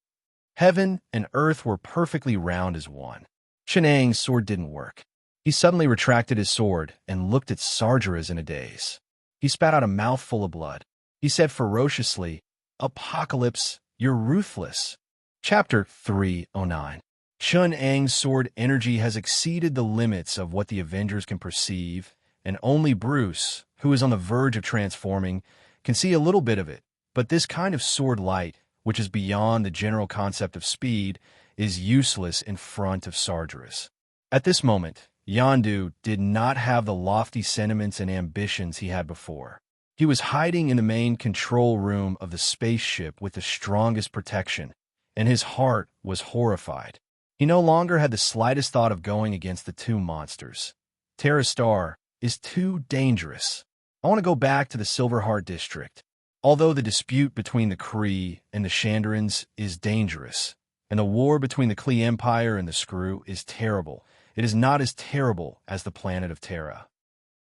Heaven and earth were perfectly round as one. Chun Ang's sword didn't work. He suddenly retracted his sword and looked at Sargeras in a daze. He spat out a mouthful of blood. He said ferociously, Apocalypse, you're ruthless. Chapter 309. Chun Ang's sword energy has exceeded the limits of what the Avengers can perceive, and only Bruce, who is on the verge of transforming, can see a little bit of it. But this kind of sword light, which is beyond the general concept of speed, is useless in front of Sargeras. At this moment, Yondu did not have the lofty sentiments and ambitions he had before. He was hiding in the main control room of the spaceship with the strongest protection, and his heart was horrified. He no longer had the slightest thought of going against the two monsters. Terra Star is too dangerous. I want to go back to the Silverheart District. Although the dispute between the Kree and the Shandarans is dangerous, and the war between the Kree Empire and the Skrull is terrible, it is not as terrible as the planet of Terra.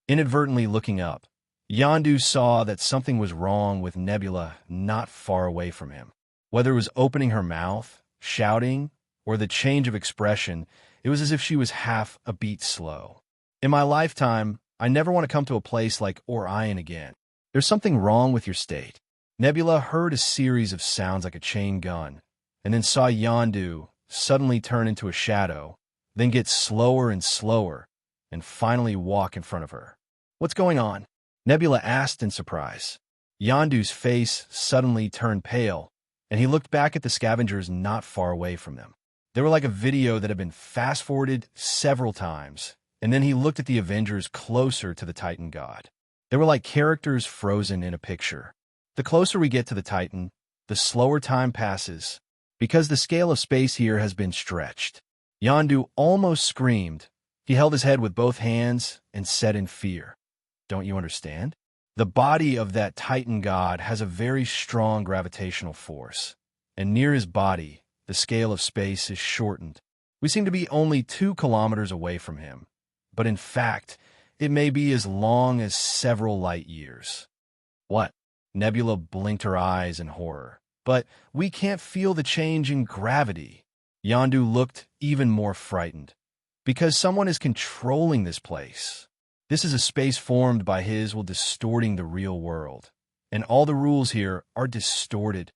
Inadvertently looking up, Yondu saw that something was wrong with Nebula not far away from him. Whether it was opening her mouth, shouting, or the change of expression, it was as if she was half a beat slow. In my lifetime, I never want to come to a place like Orion again. There's something wrong with your state. Nebula heard a series of sounds like a chain gun, and then saw Yondu suddenly turn into a shadow, then get slower and slower, and finally walk in front of her. What's going on? Nebula asked in surprise. Yondu's face suddenly turned pale, and he looked back at the scavengers not far away from them. They were like a video that had been fast-forwarded several times, and then he looked at the Avengers closer to the Titan God. They were like characters frozen in a picture. The closer we get to the Titan, the slower time passes, because the scale of space here has been stretched. Yondu almost screamed. He held his head with both hands and said in fear, "Don't you understand? The body of that Titan god has a very strong gravitational force, and near his body, the scale of space is shortened. We seem to be only 2 kilometers away from him, but in fact, it may be as long as several light years." "What?" Nebula blinked her eyes in horror. "But we can't feel the change in gravity." Yondu looked even more frightened. "Because someone is controlling this place. This is a space formed by his will distorting the real world, and all the rules here are distorted.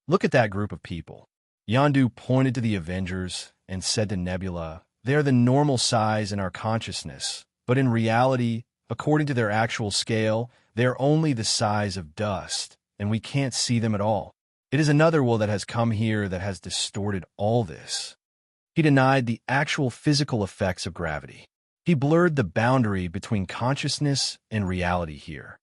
Look at that group of people." Yondu pointed to the Avengers and said to Nebula, "They are the normal size in our consciousness, but in reality, according to their actual scale, they are only the size of dust, and we can't see them at all. It is another will that has come here that has distorted all this." He denied the actual physical effects of gravity. He blurred the boundary between consciousness and reality here.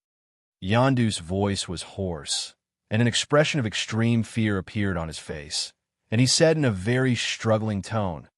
Yondu's voice was hoarse, and an expression of extreme fear appeared on his face, and he said in a very struggling tone,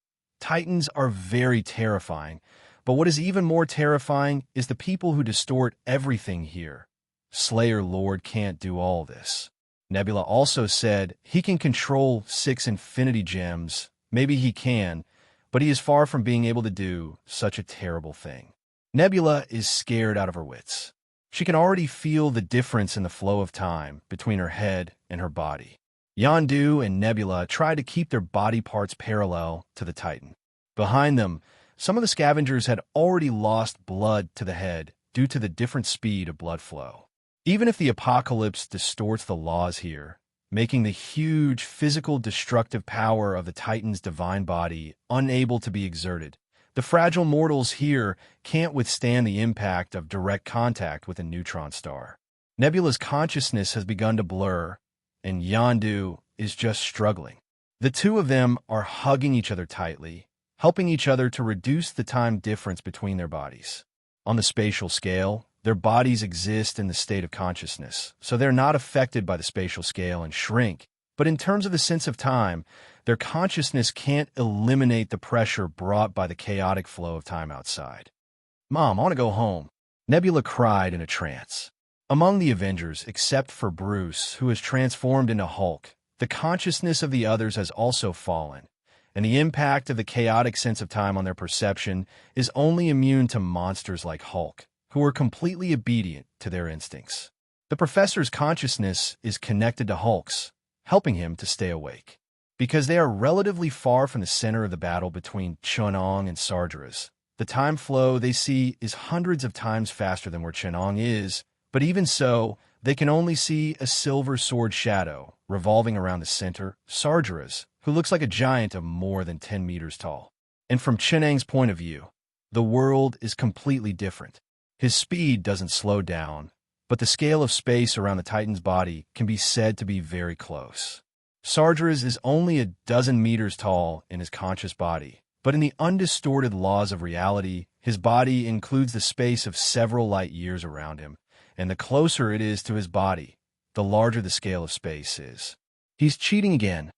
"Titans are very terrifying, but what is even more terrifying is the people who distort everything here. Slayer Lord can't do all this." Nebula also said, "He can control 6 infinity gems. Maybe he can, but he is far from being able to do such a terrible thing." Nebula is scared out of her wits. She can already feel the difference in the flow of time between her head and her body. Yondu and Nebula try to keep their body parts parallel to the Titan. Behind them, some of the scavengers had already lost blood to the head due to the different speed of blood flow. Even if the apocalypse distorts the laws here, making the huge physical destructive power of the Titan's divine body unable to be exerted, the fragile mortals here can't withstand the impact of direct contact with a neutron star. Nebula's consciousness has begun to blur, and Yondu is just struggling. The two of them are hugging each other tightly, helping each other to reduce the time difference between their bodies. On the spatial scale, their bodies exist in the state of consciousness, so they're not affected by the spatial scale and shrink. But in terms of the sense of time, their consciousness can't eliminate the pressure brought by the chaotic flow of time outside. "Mom, I want to go home," Nebula cried in a trance. Among the Avengers, except for Bruce, who has transformed into Hulk, the consciousness of the others has also fallen, and the impact of the chaotic sense of time on their perception is only immune to monsters like Hulk, who are completely obedient to their instincts. The professor's consciousness is connected to Hulk's, helping him to stay awake. Because they are relatively far from the center of the battle between Chunong and Sargeras, the time flow they see is hundreds of times faster than where Chunong is, but even so, they can only see a silver sword shadow revolving around the center, Sargeras, who looks like a giant of more than 10 meters tall. And from Chunong's point of view, the world is completely different. His speed doesn't slow down, but the scale of space around the Titan's body can be said to be very close. Sargeras is only a dozen meters tall in his conscious body, but in the undistorted laws of reality, his body includes the space of several light years around him, and the closer it is to his body, the larger the scale of space is. He's cheating again.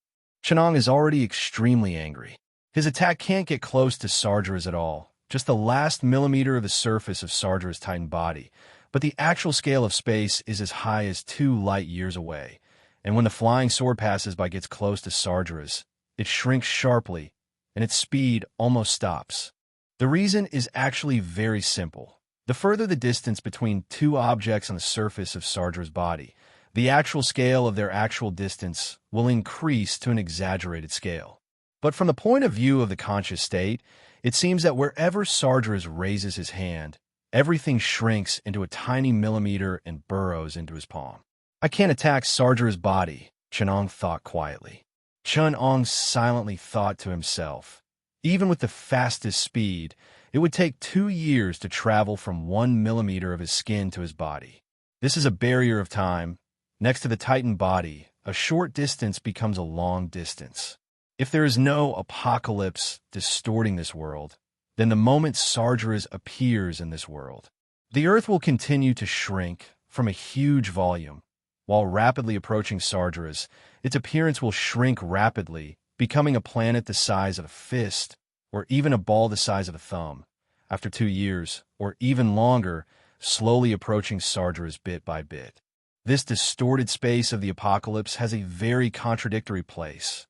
Chunong is already extremely angry. His attack can't get close to Sargeras at all, just the last millimeter of the surface of Sargeras' Titan body, but the actual scale of space is as high as 2 light years away, and when the flying sword passes by gets close to Sargeras, it shrinks sharply, and its speed almost stops. The reason is actually very simple. The further the distance between 2 objects on the surface of Sargeras' body, the actual scale of their actual distance will increase to an exaggerated scale. But from the point of view of the conscious state, it seems that wherever Sargeras raises his hand, everything shrinks into a tiny millimeter and burrows into his palm. "I can't attack Sargeras' body," Chunong thought quietly. Chunong silently thought to himself, even with the fastest speed, it would take 2 years to travel from 1 millimeter of his skin to his body. This is a barrier of time. Next to the Titan body, a short distance becomes a long distance. If there is no apocalypse distorting this world, then the moment Sargeras appears in this world, the Earth will continue to shrink from a huge volume, while rapidly approaching Sargeras, its appearance will shrink rapidly, becoming a planet the size of a fist, or even a ball the size of a thumb, after 2 years, or even longer, slowly approaching Sargeras bit by bit. This distorted space of the apocalypse has a very contradictory place.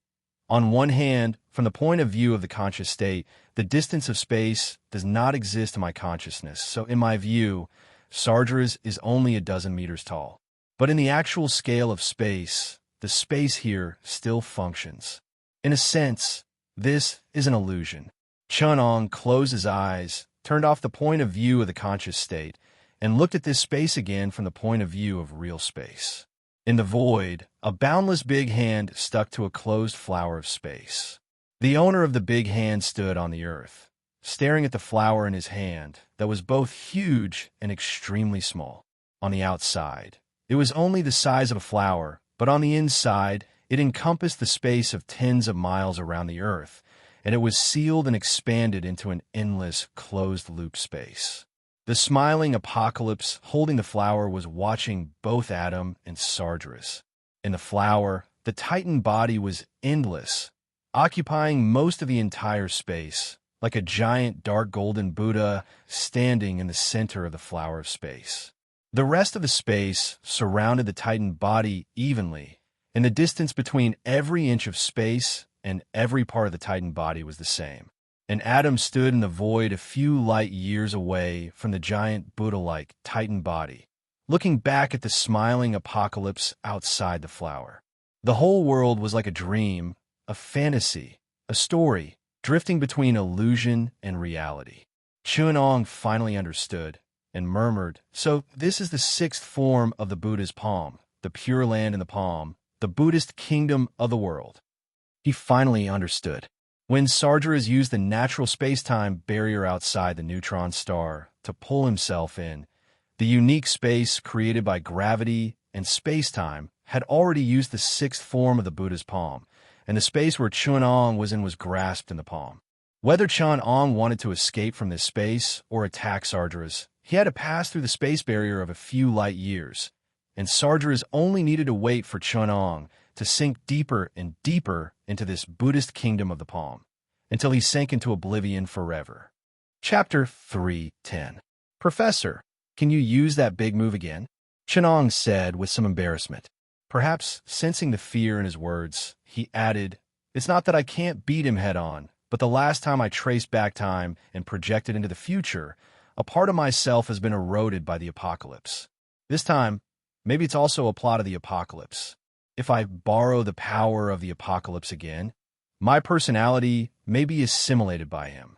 On one hand, from the point of view of the conscious state, the distance of space does not exist in my consciousness, so in my view, Sargeras is only a dozen meters tall. But in the actual scale of space, the space here still functions. In a sense, this is an illusion. Chunong closed his eyes, turned off the point of view of the conscious state, and looked at this space again from the point of view of real space. In the void, a boundless big hand stuck to a closed flower of space. The owner of the big hand stood on the earth, staring at the flower in his hand that was both huge and extremely small. On the outside, it was only the size of a flower, but on the inside, it encompassed the space of tens of miles around the earth, and it was sealed and expanded into an endless, closed-loop space. The smiling apocalypse holding the flower was watching both Adam and Sargeras. In the flower, the Titan body was endless, occupying most of the entire space, like a giant dark golden Buddha standing in the center of the flower of space. The rest of the space surrounded the Titan body evenly, and the distance between every inch of space and every part of the Titan body was the same. And Adam stood in the void a few light years away from the giant Buddha-like Titan body, looking back at the smiling apocalypse outside the flower. The whole world was like a dream, a fantasy, a story, drifting between illusion and reality. Chunong finally understood and murmured, "So this is the 6th form of the Buddha's palm, the Pure Land in the palm, the Buddhist kingdom of the world." He finally understood. When Sargeras used the natural space-time barrier outside the neutron star to pull himself in, the unique space created by gravity and space-time had already used the 6th form of the Buddha's palm, and the space where Chunong was in was grasped in the palm. Whether Chunong wanted to escape from this space or attack Sargeras, he had to pass through the space barrier of a few light years, and Sargeras only needed to wait for Chunong to sink deeper and deeper into this Buddhist kingdom of the palm, until he sank into oblivion forever. Chapter 3:10. "Professor, can you use that big move again?" Chunong said with some embarrassment. Perhaps sensing the fear in his words, he added, "It's not that I can't beat him head-on, but the last time I traced back time and projected into the future, a part of myself has been eroded by the apocalypse. This time, maybe it's also a plot of the apocalypse. If I borrow the power of the apocalypse again, my personality may be assimilated by him.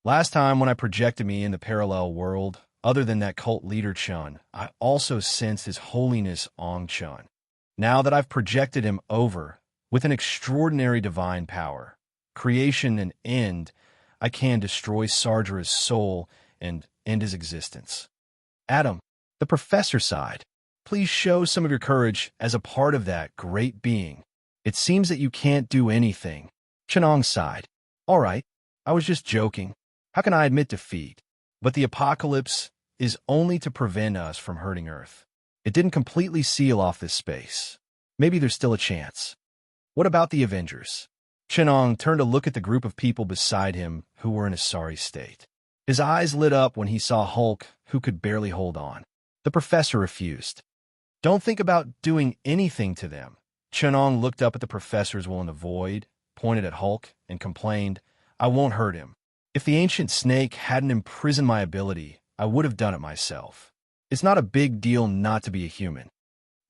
Last time when I projected me in the parallel world, other than that cult leader Chun, I also sensed his holiness Ong Chun. Now that I've projected him over, with an extraordinary divine power, creation and end, I can destroy Sargeras' soul and end his existence." "Adam," the professor sighed, "please show some of your courage as a part of that great being. It seems that you can't do anything." Chunong sighed. "All right, I was just joking. How can I admit defeat? But the apocalypse is only to prevent us from hurting Earth. It didn't completely seal off this space. Maybe there's still a chance. What about the Avengers?" Chunong turned to look at the group of people beside him who were in a sorry state. His eyes lit up when he saw Hulk, who could barely hold on. The professor refused. "Don't think about doing anything to them." Chunong looked up at the professors while in the void, pointed at Hulk, and complained, "I won't hurt him. If the ancient snake hadn't imprisoned my ability, I would have done it myself. It's not a big deal not to be a human.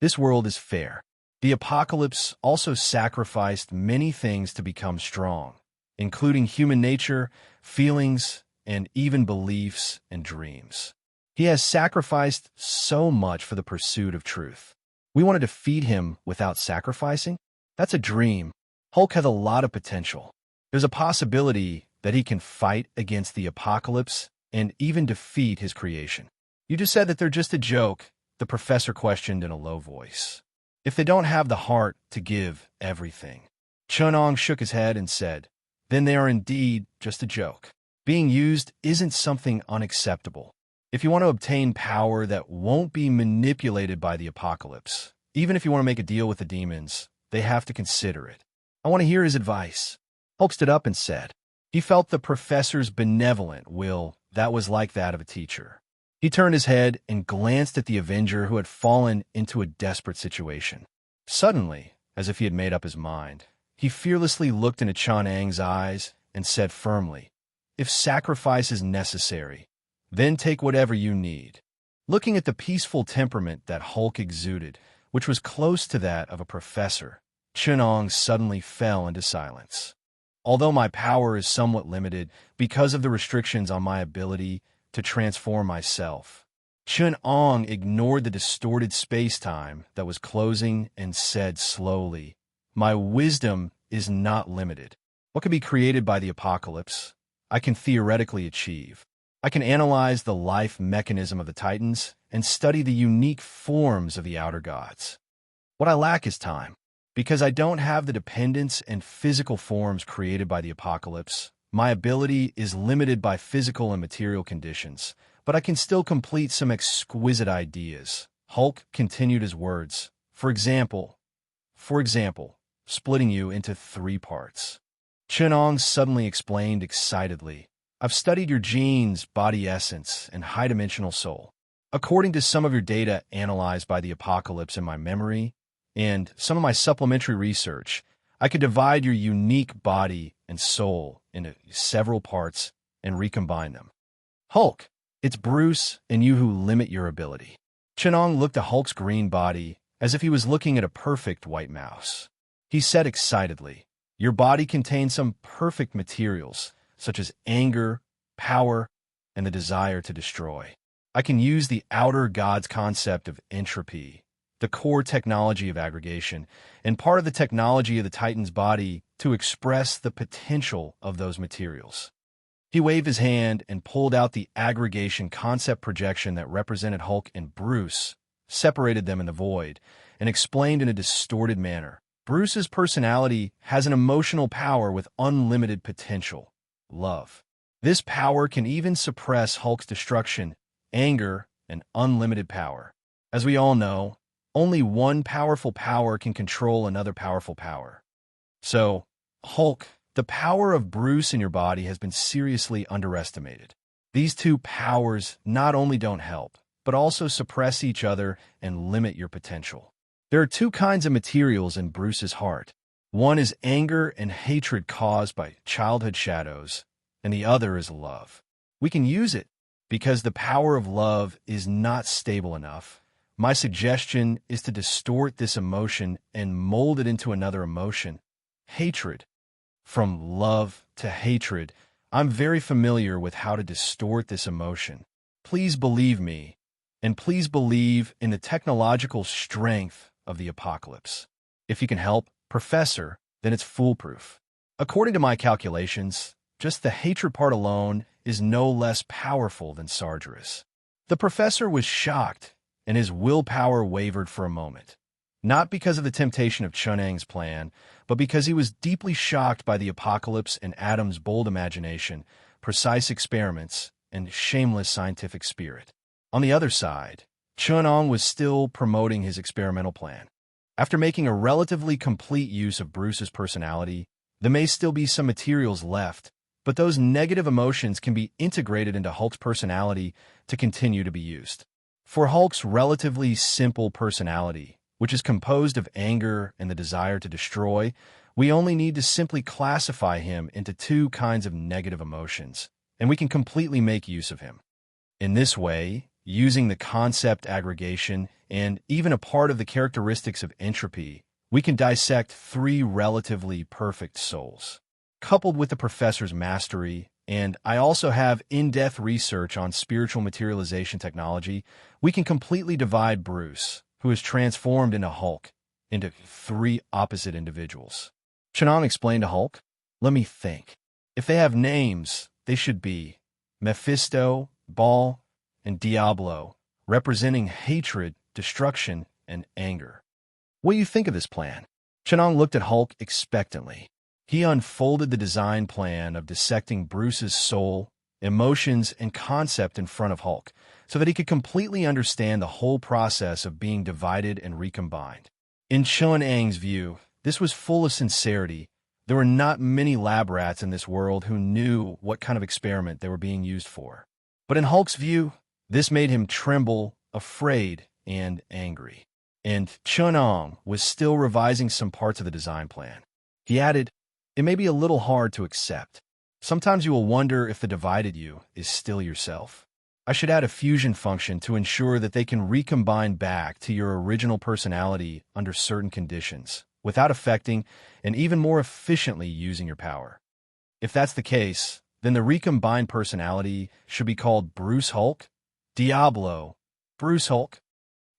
This world is fair." The apocalypse also sacrificed many things to become strong, including human nature, feelings, and even beliefs and dreams. He has sacrificed so much for the pursuit of truth. We want to defeat him without sacrificing? That's a dream. Hulk has a lot of potential. There's a possibility that he can fight against the apocalypse and even defeat his creation. "You just said that they're just a joke," the professor questioned in a low voice. "If they don't have the heart to give everything." Chunong shook his head and said, "Then they are indeed just a joke. Being used isn't something unacceptable. If you want to obtain power that won't be manipulated by the apocalypse, even if you want to make a deal with the demons, they have to consider it. I want to hear his advice. Hulk stood up and said. He felt the professor's benevolent will that was like that of a teacher. He turned his head and glanced at the Avenger who had fallen into a desperate situation. Suddenly, as if he had made up his mind, he fearlessly looked into Chunang's eyes and said firmly, "If sacrifice is necessary, then take whatever you need." Looking at the peaceful temperament that Hulk exuded, which was close to that of a professor, Chunang suddenly fell into silence. Although my power is somewhat limited because of the restrictions on my ability to transform myself, Chunang ignored the distorted space-time that was closing and said slowly, "My wisdom is not limited. What can be created by the apocalypse, I can theoretically achieve. I can analyze the life mechanism of the Titans and study the unique forms of the outer gods. What I lack is time. Because I don't have the dependence and physical forms created by the apocalypse, my ability is limited by physical and material conditions, but I can still complete some exquisite ideas." Hulk continued his words. For example, splitting you into 3 parts. Chunang suddenly explained excitedly, "I've studied your genes, body essence, and high-dimensional soul. According to some of your data analyzed by the apocalypse in my memory, and some of my supplementary research, I could divide your unique body and soul into several parts and recombine them." Hulk, it's Bruce and you who limit your ability. Chunang looked at Hulk's green body as if he was looking at a perfect white mouse. He said excitedly, "Your body contains some perfect materials, such as anger, power, and the desire to destroy. I can use the outer god's concept of entropy, the core technology of aggregation, and part of the technology of the Titan's body to express the potential of those materials." He waved his hand and pulled out the aggregation concept projection that represented Hulk and Bruce, separated them in the void, and explained in a distorted manner. Bruce's personality has an emotional power with unlimited potential, love. This power can even suppress Hulk's destruction, anger, and unlimited power. As we all know, only one powerful power can control another powerful power. So, Hulk, the power of Bruce in your body has been seriously underestimated. These 2 powers not only don't help, but also suppress each other and limit your potential. There are 2 kinds of materials in Bruce's heart. One is anger and hatred caused by childhood shadows, and the other is love. We can use it because the power of love is not stable enough. My suggestion is to distort this emotion and mold it into another emotion, hatred. From love to hatred, I'm very familiar with how to distort this emotion. Please believe me, and please believe in the technological strength of the apocalypse. If you can help, Professor, then it's foolproof. According to my calculations, just the hatred part alone is no less powerful than Sargeras. The professor was shocked, and his willpower wavered for a moment. Not because of the temptation of Chunang's plan, but because he was deeply shocked by the apocalypse and Adam's bold imagination, precise experiments, and shameless scientific spirit. On the other side, Chunang was still promoting his experimental plan. After making a relatively complete use of Bruce's personality, there may still be some materials left, but those negative emotions can be integrated into Hulk's personality to continue to be used. For Hulk's relatively simple personality, which is composed of anger and the desire to destroy, we only need to simply classify him into 2 kinds of negative emotions, and we can completely make use of him. In this way, using the concept aggregation and even a part of the characteristics of entropy, we can dissect 3 relatively perfect souls. Coupled with the professor's mastery, and I also have in-depth research on spiritual materialization technology, we can completely divide Bruce, who is transformed into Hulk, into 3 opposite individuals. Chunang explained to Hulk, "Let me think. If they have names, they should be Mephisto, Baal, and Diablo, representing hatred, destruction, and anger. What do you think of this plan?" Chunang looked at Hulk expectantly. He unfolded the design plan of dissecting Bruce's soul, emotions, and concept in front of Hulk, so that he could completely understand the whole process of being divided and recombined. In Chunang's view, This was full of sincerity. There were not many lab rats in this world who knew what kind of experiment they were being used for. But in Hulk's view, this made him tremble, afraid, and angry. And Chunong was still revising some parts of the design plan. He added, "It may be a little hard to accept. Sometimes you will wonder if the divided you is still yourself. I should add a fusion function to ensure that they can recombine back to your original personality under certain conditions, without affecting and even more efficiently using your power. If that's the case, then the recombined personality should be called Bruce Hulk, Diablo, Bruce Hulk."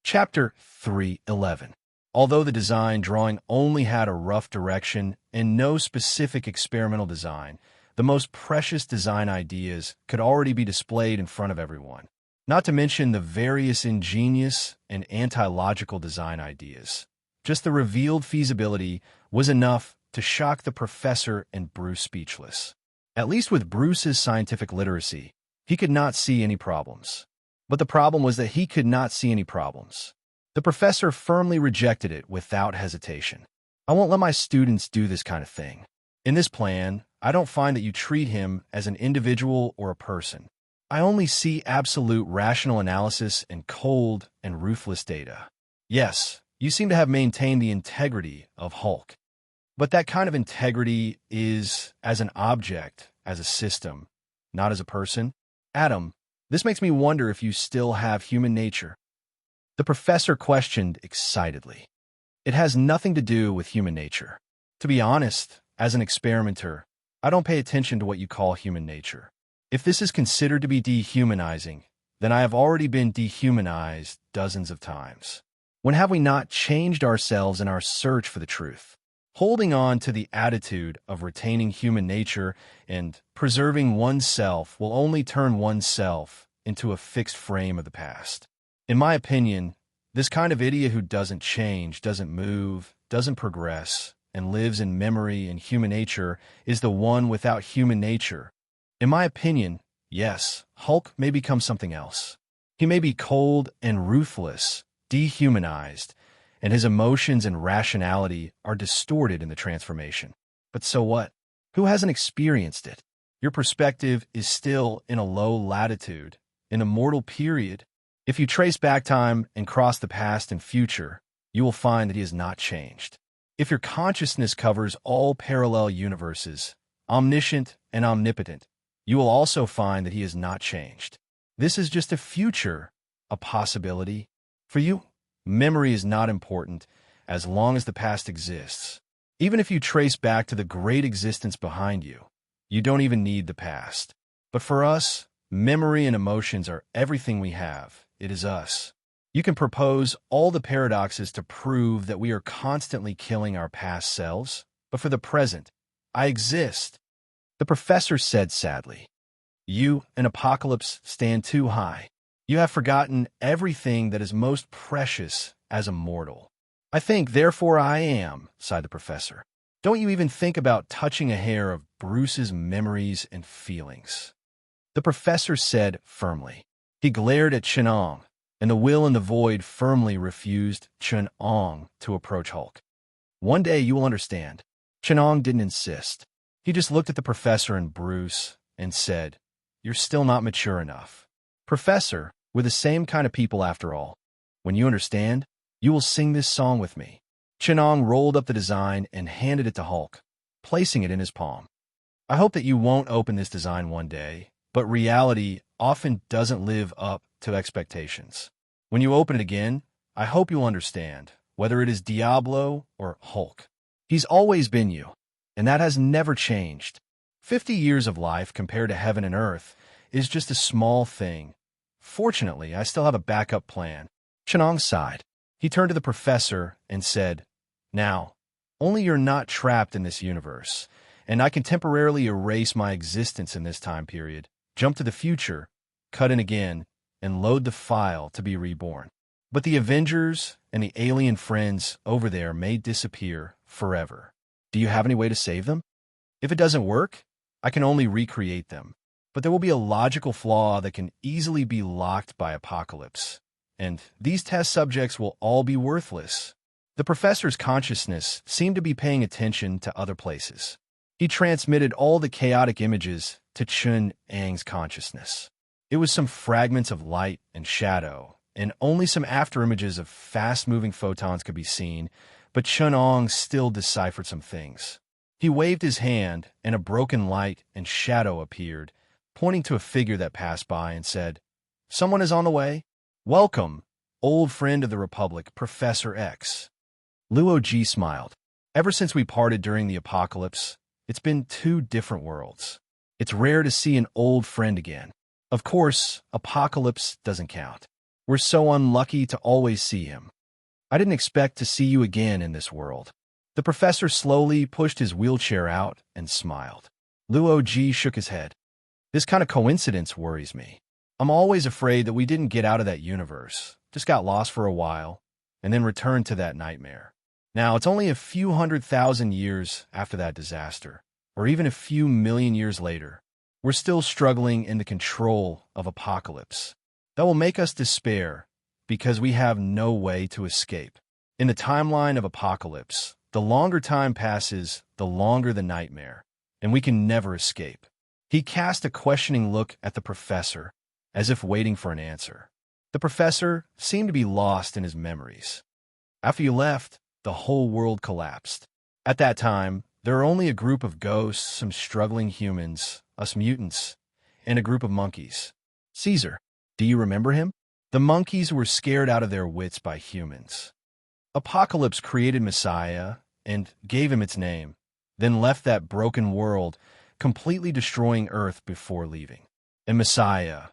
Chapter 3:11. Although the design drawing only had a rough direction and no specific experimental design, the most precious design ideas could already be displayed in front of everyone, not to mention the various ingenious and anti-logical design ideas. Just the revealed feasibility was enough to shock the professor and Bruce speechless. At least with Bruce's scientific literacy, he could not see any problems. But the problem was that he could not see any problems. The professor firmly rejected it without hesitation. "I won't let my students do this kind of thing. In this plan, I don't find that you treat him as an individual or a person. I only see absolute rational analysis and cold and ruthless data. Yes, you seem to have maintained the integrity of Hulk. But that kind of integrity is as an object, as a system, not as a person. Adam, this makes me wonder if you still have human nature." The professor questioned excitedly. "It has nothing to do with human nature. To be honest, as an experimenter, I don't pay attention to what you call human nature. If this is considered to be dehumanizing, then I have already been dehumanized dozens of times. When have we not changed ourselves in our search for the truth? Holding on to the attitude of retaining human nature and preserving oneself will only turn oneself into a fixed frame of the past. In my opinion, this kind of idiot who doesn't change, doesn't move, doesn't progress, and lives in memory and human nature is the one without human nature. In my opinion, yes, Hulk may become something else. He may be cold and ruthless, dehumanized, and his emotions and rationality are distorted in the transformation. But so what? Who hasn't experienced it? Your perspective is still in a low latitude, in a mortal period. If you trace back time and cross the past and future, you will find that he has not changed. If your consciousness covers all parallel universes, omniscient and omnipotent, you will also find that he has not changed. This is just a future, a possibility. For you, memory is not important as long as the past exists. Even if you trace back to the great existence behind you, you don't even need the past. But for us, memory and emotions are everything we have. It is us. You can propose all the paradoxes to prove that we are constantly killing our past selves, but for the present, I exist." The professor said sadly, "You and Apocalypse stand too high. You have forgotten everything that is most precious as a mortal." "I think, therefore I am," sighed the professor. "Don't you even think about touching a hair of Bruce's memories and feelings." The professor said firmly. He glared at Chunong, and the will in the void firmly refused Chunong to approach Hulk. "One day you will understand." Chunong didn't insist. He just looked at the professor and Bruce and said, "You're still not mature enough. Professor, we're the same kind of people after all. When you understand, you will sing this song with me." Chunong rolled up the design and handed it to Hulk, placing it in his palm. "I hope that you won't open this design one day, but reality often doesn't live up to expectations. When you open it again, I hope you'll understand, whether it is Diablo or Hulk. He's always been you, and that has never changed. 50 years of life compared to heaven and earth is just a small thing. Fortunately, I still have a backup plan." Chunong sighed. He turned to the professor and said, "Now, only you're not trapped in this universe, and I can temporarily erase my existence in this time period, jump to the future, cut in again, and load the file to be reborn. But the Avengers and the alien friends over there may disappear forever. Do you have any way to save them? If it doesn't work, I can only recreate them. But there will be a logical flaw that can easily be locked by Apocalypse. And these test subjects will all be worthless. The professor's consciousness seemed to be paying attention to other places. He transmitted all the chaotic images to Chun Ang's consciousness. It was some fragments of light and shadow, and only some afterimages of fast-moving photons could be seen, but Chun Ang still deciphered some things. He waved his hand, and a broken light and shadow appeared, pointing to a figure that passed by and said, "Someone is on the way. Welcome, old friend of the Republic, Professor X." Luo Ji smiled. Ever since we parted during the apocalypse, it's been two different worlds. It's rare to see an old friend again. Of course, apocalypse doesn't count. We're so unlucky to always see him. I didn't expect to see you again in this world. The professor slowly pushed his wheelchair out and smiled. Luo Ji shook his head. This kind of coincidence worries me. I'm always afraid that we didn't get out of that universe, just got lost for a while, and then returned to that nightmare. Now, it's only a few 100,000 years after that disaster, or even a few million years later. We're still struggling in the control of apocalypse. That will make us despair, because we have no way to escape. In the timeline of apocalypse, the longer time passes, the longer the nightmare, and we can never escape. He cast a questioning look at the professor, as if waiting for an answer. The professor seemed to be lost in his memories. After you left, the whole world collapsed. At that time, there were only a group of ghosts, some struggling humans, us mutants, and a group of monkeys. Caesar, do you remember him? The monkeys were scared out of their wits by humans. Apocalypse created Messiah and gave him its name, then left that broken world, completely destroying Earth before leaving. And Messiah,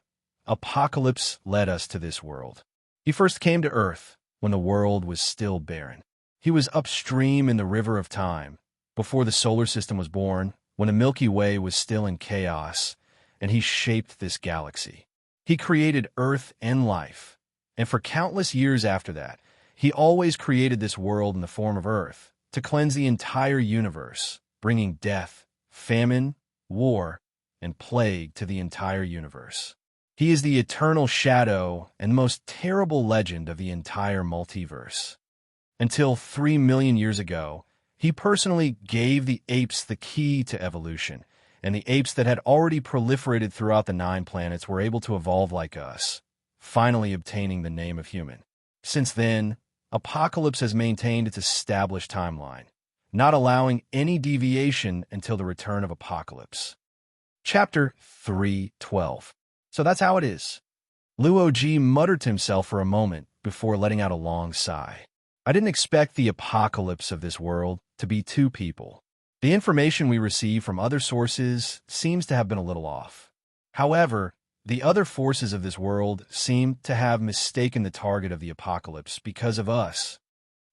Apocalypse led us to this world. He first came to Earth when the world was still barren. He was upstream in the river of time, before the solar system was born, when the Milky Way was still in chaos, and he shaped this galaxy. He created Earth and life, and for countless years after that, he always created this world in the form of Earth to cleanse the entire universe, bringing death, famine, war, and plague to the entire universe. He is the eternal shadow and most terrible legend of the entire multiverse. Until 3 million years ago, he personally gave the apes the key to evolution, and the apes that had already proliferated throughout the 9 planets were able to evolve like us, finally obtaining the name of human. Since then, Apocalypse has maintained its established timeline, not allowing any deviation until the return of Apocalypse. Chapter 3:12. So that's how it is. Luo Ji muttered to himself for a moment before letting out a long sigh. I didn't expect the apocalypse of this world to be 2 people. The information we receive from other sources seems to have been a little off. However, the other forces of this world seem to have mistaken the target of the apocalypse because of us.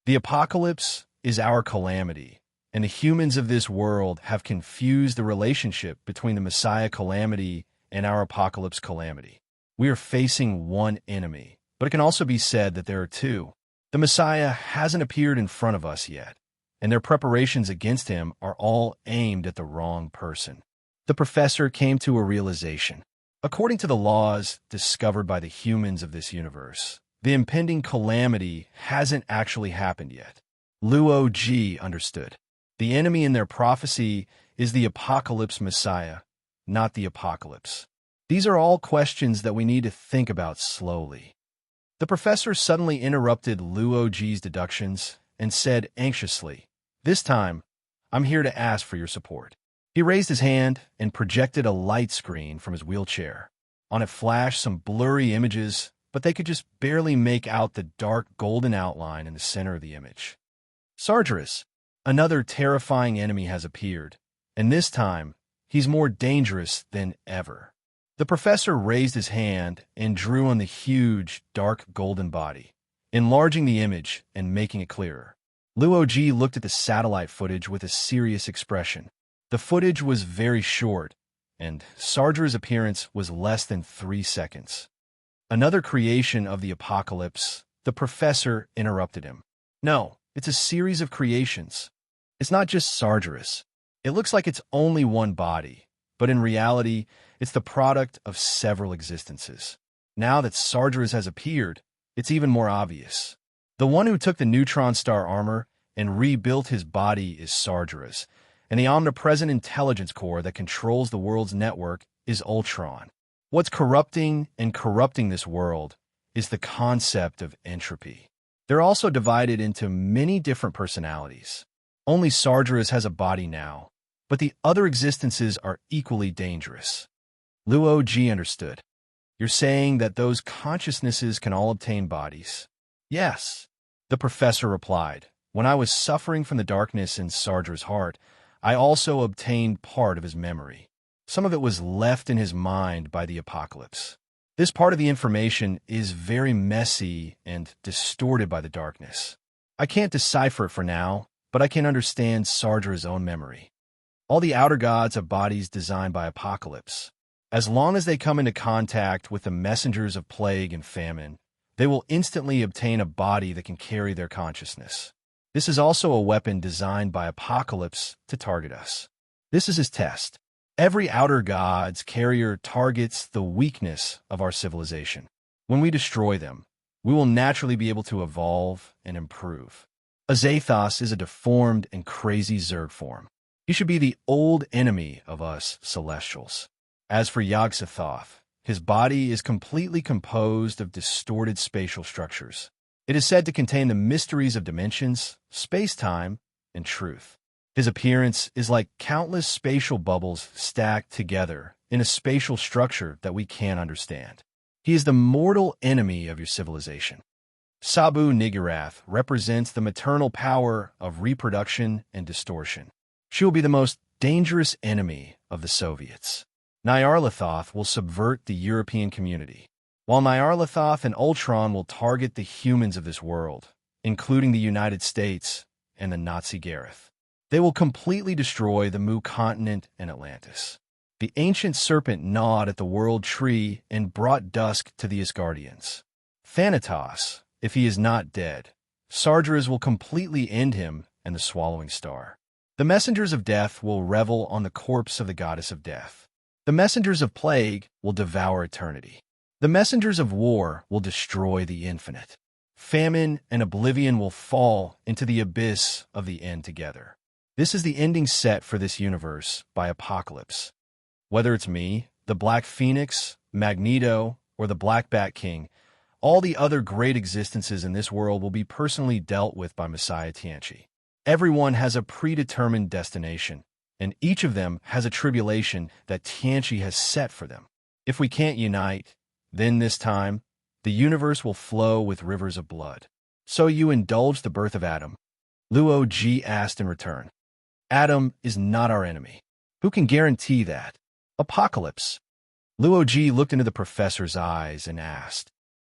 The apocalypse is our calamity, and the humans of this world have confused the relationship between the Messiah calamity and our apocalypse calamity. We are facing one enemy, but it can also be said that there are 2. The Messiah hasn't appeared in front of us yet, and their preparations against him are all aimed at the wrong person. The professor came to a realization. According to the laws discovered by the humans of this universe, the impending calamity hasn't actually happened yet. Luo Ji understood. The enemy in their prophecy is the apocalypse Messiah, not the apocalypse. These are all questions that we need to think about slowly. The professor suddenly interrupted Luo Ji's deductions and said anxiously, "This time, I'm here to ask for your support." He raised his hand and projected a light screen from his wheelchair. On it flashed some blurry images, but they could just barely make out the dark golden outline in the center of the image. Sargeras, another terrifying enemy, has appeared, and this time, he's more dangerous than ever. The professor raised his hand and drew on the huge, dark golden body, enlarging the image and making it clearer. Luo Ji looked at the satellite footage with a serious expression. The footage was very short, and Sarger's appearance was less than 3 seconds. Another creation of the apocalypse, the professor interrupted him. No, it's a series of creations. It's not just Sargeras. It looks like it's only one body, but in reality, it's the product of several existences. Now that Sargeras has appeared, it's even more obvious. The one who took the neutron star armor and rebuilt his body is Sargeras, and the omnipresent intelligence core that controls the world's network is Ultron. What's corrupting this world is the concept of entropy. They're also divided into many different personalities. Only Sargeras has a body now, but the other existences are equally dangerous. Luo Ji understood. You're saying that those consciousnesses can all obtain bodies? Yes, the professor replied. When I was suffering from the darkness in Sargeras' heart, I also obtained part of his memory. Some of it was left in his mind by the apocalypse. This part of the information is very messy and distorted by the darkness. I can't decipher it for now, but I can understand Sargeras' own memory. All the outer gods have bodies designed by apocalypse. As long as they come into contact with the messengers of plague and famine, they will instantly obtain a body that can carry their consciousness. This is also a weapon designed by apocalypse to target us. This is his test. Every outer god's carrier targets the weakness of our civilization. When we destroy them, we will naturally be able to evolve and improve. Azathos is a deformed and crazy Zerg form. He should be the old enemy of us Celestials. As for Yog-Sothoth, his body is completely composed of distorted spatial structures. It is said to contain the mysteries of dimensions, space-time, and truth. His appearance is like countless spatial bubbles stacked together in a spatial structure that we can't understand. He is the mortal enemy of your civilization. Sabu Nigirath represents the maternal power of reproduction and distortion. She will be the most dangerous enemy of the Soviets. Nyarlathotha will subvert the European community, while Nyarlathotha and Ultron will target the humans of this world, including the United States and the Nazi Gareth. They will completely destroy the Mu continent and Atlantis. The ancient serpent gnawed at the world tree and brought dusk to the Asgardians. Thanatos, if he is not dead, Sargeras will completely end him and the swallowing star. The messengers of death will revel on the corpse of the goddess of death. The messengers of plague will devour eternity. The messengers of war will destroy the infinite. Famine and oblivion will fall into the abyss of the end together. This is the ending set for this universe by Apocalypse. Whether it's me, the Black Phoenix, Magneto, or the Black Bat King, all the other great existences in this world will be personally dealt with by Messiah Tianchi. Everyone has a predetermined destination, and each of them has a tribulation that Tianchi has set for them. If we can't unite, then this time, the universe will flow with rivers of blood. So you indulge the birth of Adam? Luo Ji asked in return. Adam is not our enemy. Who can guarantee that? Apocalypse. Luo Ji looked into the professor's eyes and asked.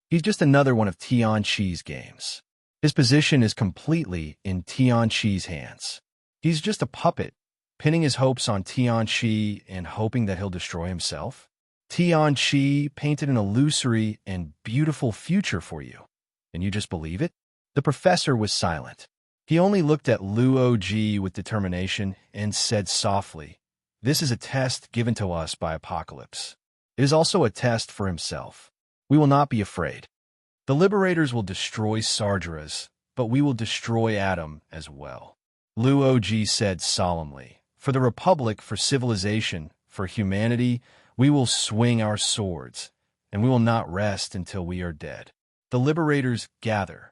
He's just another one of Tianqi's games. His position is completely in Tianqi's hands. He's just a puppet, pinning his hopes on Tianqi and hoping that he'll destroy himself. Tianqi painted an illusory and beautiful future for you, and you just believe it? The professor was silent. He only looked at Luo Ji with determination and said softly, "This is a test given to us by Apocalypse. It is also a test for himself. We will not be afraid. The liberators will destroy Sargeras, but we will destroy Adam as well." Luo Ji said solemnly, "For the Republic, for civilization, for humanity, we will swing our swords, and we will not rest until we are dead. The liberators gather."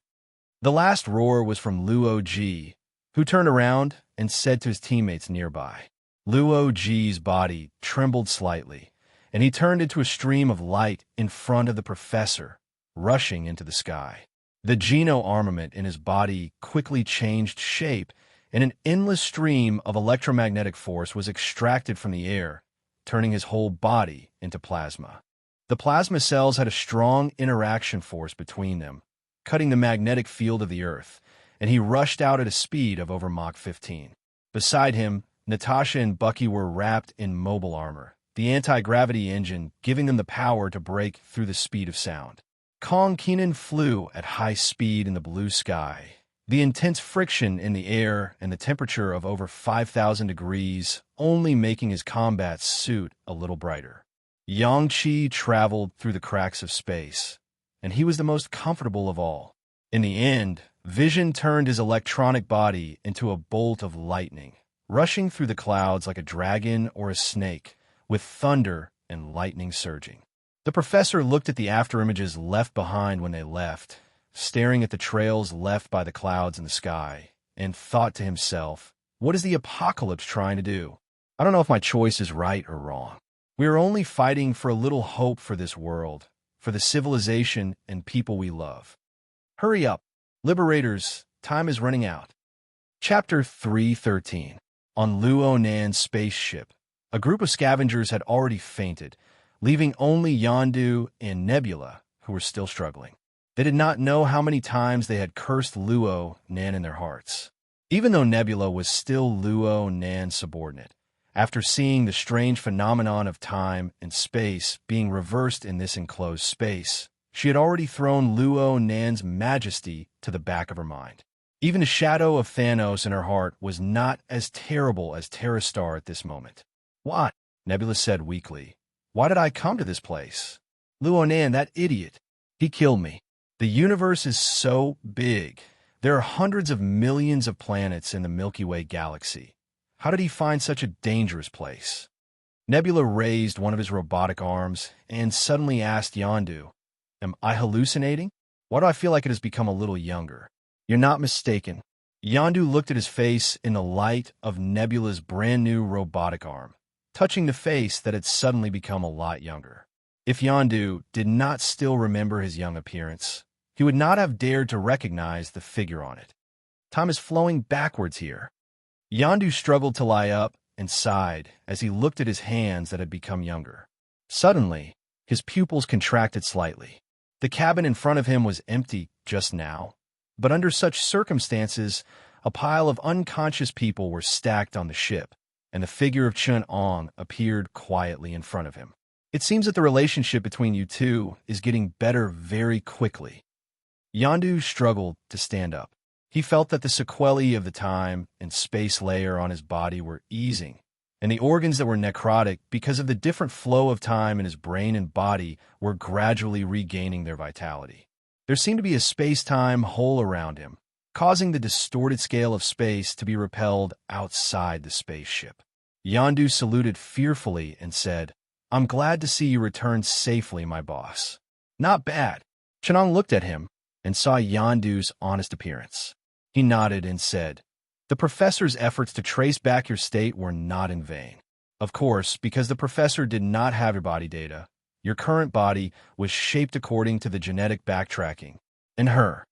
The last roar was from Luo Ji, who turned around and said to his teammates nearby. Luo Ji's body trembled slightly, and he turned into a stream of light in front of the professor, rushing into the sky. The Geno armament in his body quickly changed shape, and an endless stream of electromagnetic force was extracted from the air, turning his whole body into plasma. The plasma cells had a strong interaction force between them, cutting the magnetic field of the Earth, and he rushed out at a speed of over Mach 15. Beside him, Natasha and Bucky were wrapped in mobile armor, the anti-gravity engine giving them the power to break through the speed of sound. Kong Kenan flew at high speed in the blue sky, the intense friction in the air and the temperature of over 5,000 degrees only making his combat suit a little brighter. Yang Qi traveled through the cracks of space, and he was the most comfortable of all. In the end, Vision turned his electronic body into a bolt of lightning, rushing through the clouds like a dragon or a snake, with thunder and lightning surging. The professor looked at the afterimages left behind when they left, staring at the trails left by the clouds in the sky, and thought to himself, what is the apocalypse trying to do? I don't know if my choice is right or wrong. We are only fighting for a little hope for this world, for the civilization and people we love. Hurry up, liberators, time is running out. Chapter 313. On Luo Nan's spaceship, a group of scavengers had already fainted, leaving only Yondu and Nebula, who were still struggling. They did not know how many times they had cursed Luo Nan in their hearts. Even though Nebula was still Luo Nan's subordinate, after seeing the strange phenomenon of time and space being reversed in this enclosed space, she had already thrown Luo Nan's majesty to the back of her mind. Even the shadow of Thanos in her heart was not as terrible as Terrastar at this moment. What? Nebula said weakly. Why did I come to this place? Luo Nan, that idiot. He killed me. The universe is so big. There are hundreds of millions of planets in the Milky Way galaxy. How did he find such a dangerous place? Nebula raised one of his robotic arms and suddenly asked Yondu, am I hallucinating? Why do I feel like it has become a little younger? You're not mistaken. Yondu looked at his face in the light of Nebula's brand new robotic arm, touching the face that had suddenly become a lot younger. If Yondu did not still remember his young appearance, he would not have dared to recognize the figure on it. Time is flowing backwards here. Yondu struggled to lie up and sighed as he looked at his hands that had become younger. Suddenly, his pupils contracted slightly. The cabin in front of him was empty just now, but under such circumstances, a pile of unconscious people were stacked on the ship, and the figure of Chun-Ong appeared quietly in front of him. It seems that the relationship between you two is getting better very quickly. Yondu struggled to stand up. He felt that the sequelae of the time and space layer on his body were easing, and the organs that were necrotic because of the different flow of time in his brain and body were gradually regaining their vitality. There seemed to be a space-time hole around him, causing the distorted scale of space to be repelled outside the spaceship. Yondu saluted fearfully and said, I'm glad to see you return safely, my boss. Not bad. Chun-Ong looked at him and saw Yondu's honest appearance. He nodded and said, the professor's efforts to trace back your state were not in vain. Of course, because the professor did not have your body data, your current body was shaped according to the genetic backtracking. And her.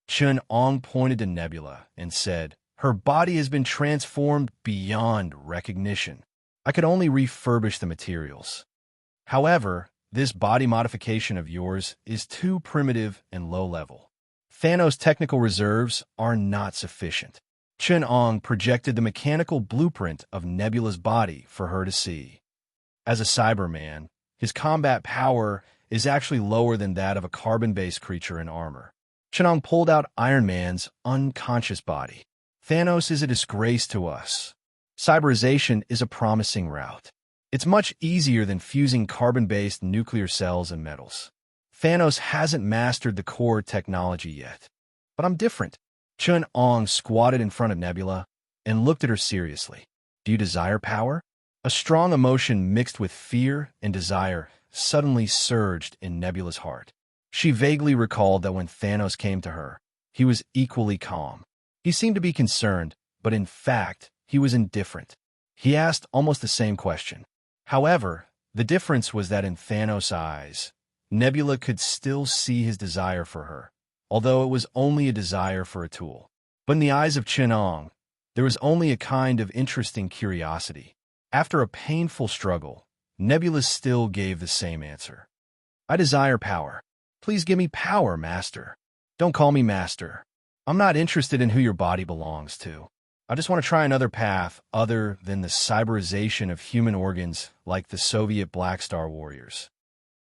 Chun-Ong pointed to Nebula and said, her body has been transformed beyond recognition. I could only refurbish the materials. However, this body modification of yours is too primitive and low-level. Thanos' technical reserves are not sufficient. Chun-Ong projected the mechanical blueprint of Nebula's body for her to see. As a Cyberman, his combat power is actually lower than that of a carbon-based creature in armor. Chun-Ong pulled out Iron Man's unconscious body. Thanos is a disgrace to us. Cyberization is a promising route. It's much easier than fusing carbon-based nuclear cells and metals. Thanos hasn't mastered the core technology yet. But I'm different. Chun-Ong squatted in front of Nebula and looked at her seriously. Do you desire power? A strong emotion mixed with fear and desire suddenly surged in Nebula's heart. She vaguely recalled that when Thanos came to her, he was equally calm. He seemed to be concerned, but in fact, he was indifferent. He asked almost the same question. However, the difference was that in Thanos' eyes, Nebula could still see his desire for her, although it was only a desire for a tool. But in the eyes of Chun-Ong, there was only a kind of interesting curiosity. After a painful struggle, Nebula still gave the same answer. I desire power. Please give me power, Master. Don't call me Master. I'm not interested in who your body belongs to. I just want to try another path other than the cyberization of human organs like the Soviet Black Star Warriors.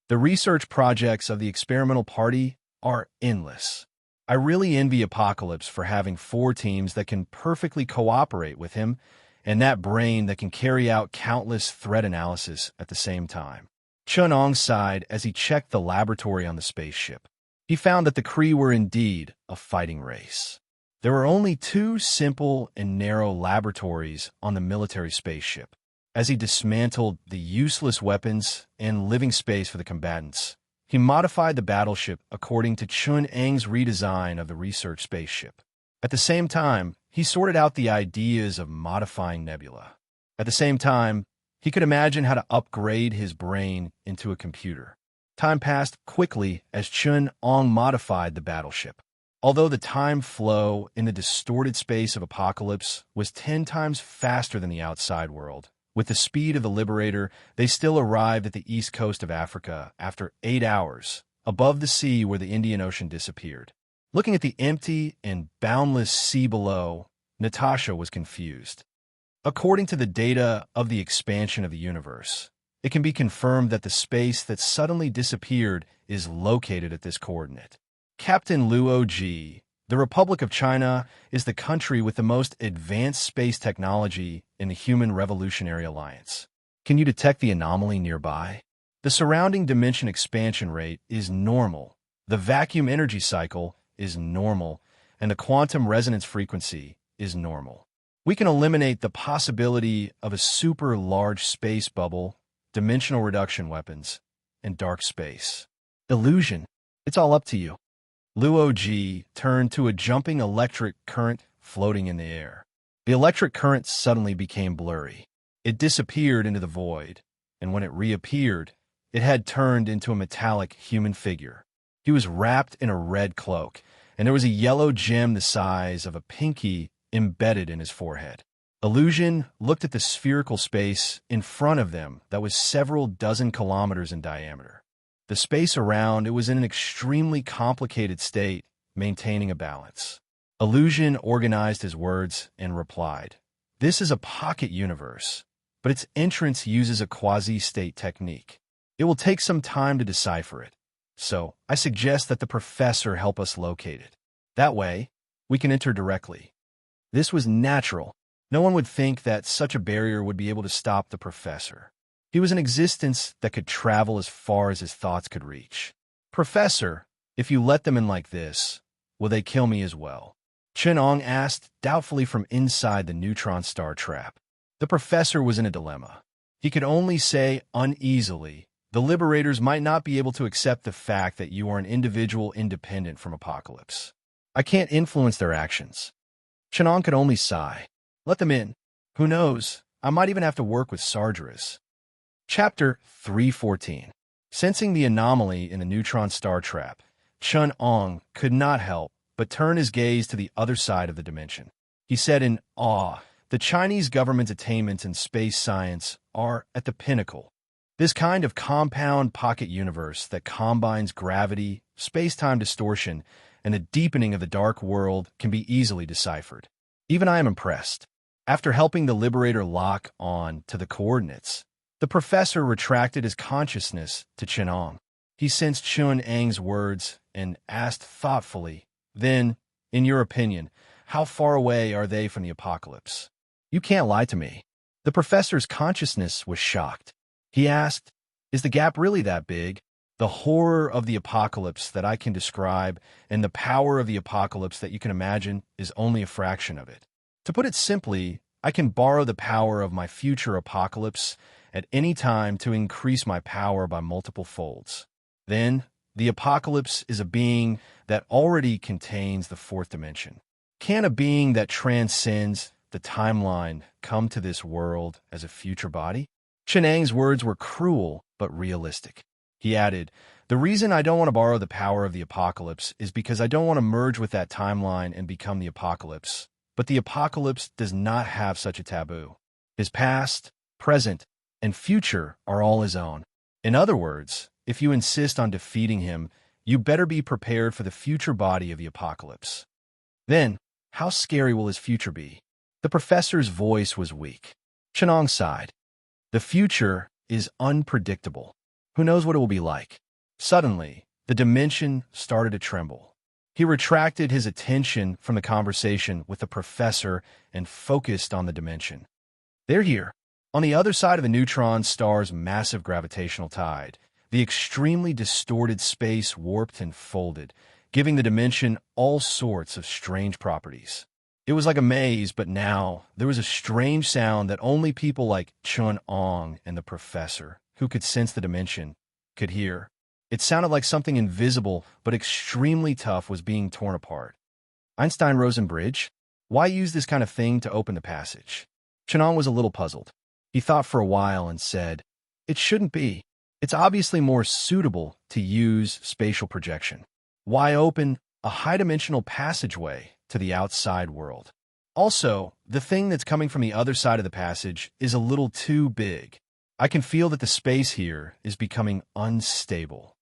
The research projects of the experimental party are endless. I really envy Apocalypse for having 4 teams that can perfectly cooperate with him and that brain that can carry out countless threat analysis at the same time. Chun-Ong sighed as he checked the laboratory on the spaceship. He found that the Kree were indeed a fighting race. There were only two simple and narrow laboratories on the military spaceship. As he dismantled the useless weapons and living space for the combatants, he modified the battleship according to Chun-Ang's redesign of the research spaceship. At the same time, he sorted out the ideas of modifying Nebula. At the same time, he could imagine how to upgrade his brain into a computer. Time passed quickly as Chun-Ang modified the battleship. Although the time flow in the distorted space of Apocalypse was 10 times faster than the outside world, with the speed of the Liberator, they still arrived at the east coast of Africa after 8 hours, above the sea where the Indian Ocean disappeared. Looking at the empty and boundless sea below, Natasha was confused. According to the data of the expansion of the universe, it can be confirmed that the space that suddenly disappeared is located at this coordinate. Captain Luo Ji, the Republic of China is the country with the most advanced space technology in the Human Revolutionary Alliance. Can you detect the anomaly nearby? The surrounding dimension expansion rate is normal, the vacuum energy cycle is normal, and the quantum resonance frequency is normal. We can eliminate the possibility of a super large space bubble, dimensional reduction weapons, and dark space. Illusion. It's all up to you. Luo Ji turned to a jumping electric current floating in the air. The electric current suddenly became blurry. It disappeared into the void, and when it reappeared, it had turned into a metallic human figure. He was wrapped in a red cloak, and there was a yellow gem the size of a pinky embedded in his forehead. Illusion looked at the spherical space in front of them that was several dozen kilometers in diameter. The space around it was in an extremely complicated state, maintaining a balance. Illusion organized his words and replied, "This is a pocket universe, but its entrance uses a quasi-state technique. It will take some time to decipher it, so I suggest that the professor help us locate it. That way, we can enter directly." This was natural. No one would think that such a barrier would be able to stop the professor. He was an existence that could travel as far as his thoughts could reach. "Professor, if you let them in like this, will they kill me as well?" Chun-Ang asked doubtfully from inside the neutron star trap. The professor was in a dilemma. He could only say uneasily, "The Liberators might not be able to accept the fact that you are an individual independent from Apocalypse. I can't influence their actions." Chun-Ang could only sigh. "Let them in. Who knows, I might even have to work with Sargeras." Chapter 314. Sensing the anomaly in the neutron star trap, Chun-Ang could not help but turn his gaze to the other side of the dimension. He said in awe, "The Chinese government's attainments in space science are at the pinnacle. This kind of compound pocket universe that combines gravity, space-time distortion, and the deepening of the dark world can be easily deciphered. Even I am impressed." After helping the Liberator lock on to the coordinates, the professor retracted his consciousness to Chun-Ang. He sensed Chun-Ang's words and asked thoughtfully, "Then, in your opinion, how far away are they from the Apocalypse?" "You can't lie to me." The professor's consciousness was shocked. He asked, "Is the gap really that big?" "The horror of the Apocalypse that I can describe and the power of the Apocalypse that you can imagine is only a fraction of it. To put it simply, I can borrow the power of my future Apocalypse at any time to increase my power by multiple folds. Then, the Apocalypse is a being that already contains the fourth dimension. Can a being that transcends the timeline come to this world as a future body?" Chun-Ang's words were cruel but realistic. He added, "The reason I don't want to borrow the power of the Apocalypse is because I don't want to merge with that timeline and become the Apocalypse. But the Apocalypse does not have such a taboo. His past, present, and future are all his own. In other words, if you insist on defeating him, you better be prepared for the future body of the Apocalypse." "Then, how scary will his future be?" The professor's voice was weak. Chun-Ang sighed. "The future is unpredictable. Who knows what it will be like?" Suddenly, the dimension started to tremble. He retracted his attention from the conversation with the professor and focused on the dimension. "They're here. On the other side of the neutron star's massive gravitational tide, The extremely distorted space warped and folded, giving the dimension all sorts of strange properties. It was like a maze, but now there was a strange sound that only people like Chun-Ong and the professor, who could sense the dimension, could hear. It sounded like something invisible but extremely tough was being torn apart. Einstein-Rosen bridge? Why use this kind of thing to open the passage? Chun-Ong was a little puzzled. He thought for a while and said, "It shouldn't be. It's obviously more suitable to use spatial projection. Why open a high-dimensional passageway to the outside world? Also, the thing that's coming from the other side of the passage is a little too big. I can feel that the space here is becoming unstable."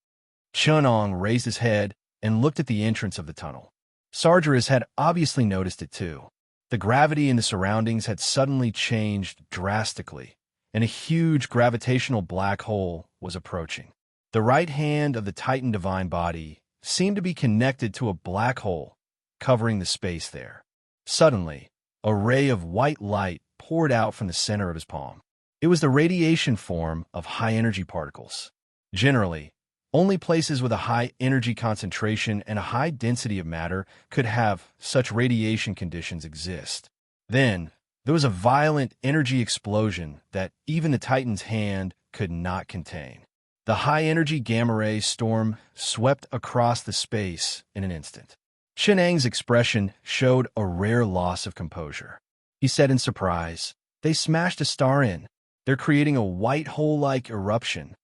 Chun-Ong raised his head and looked at the entrance of the tunnel. Sargeras had obviously noticed it too. The gravity in the surroundings had suddenly changed drastically, and a huge gravitational black hole was approaching. The right hand of the Titan divine body seemed to be connected to a black hole, covering the space there. Suddenly, a ray of white light poured out from the center of his palm. It was the radiation form of high-energy particles. Generally, only places with a high energy concentration and a high density of matter could have such radiation conditions exist. Then, there was a violent energy explosion that even the Titan's hand could not contain. The high-energy gamma-ray storm swept across the space in an instant. Chun-Ang's expression showed a rare loss of composure. He said in surprise, "They smashed a star in. They're creating a white hole-like eruption."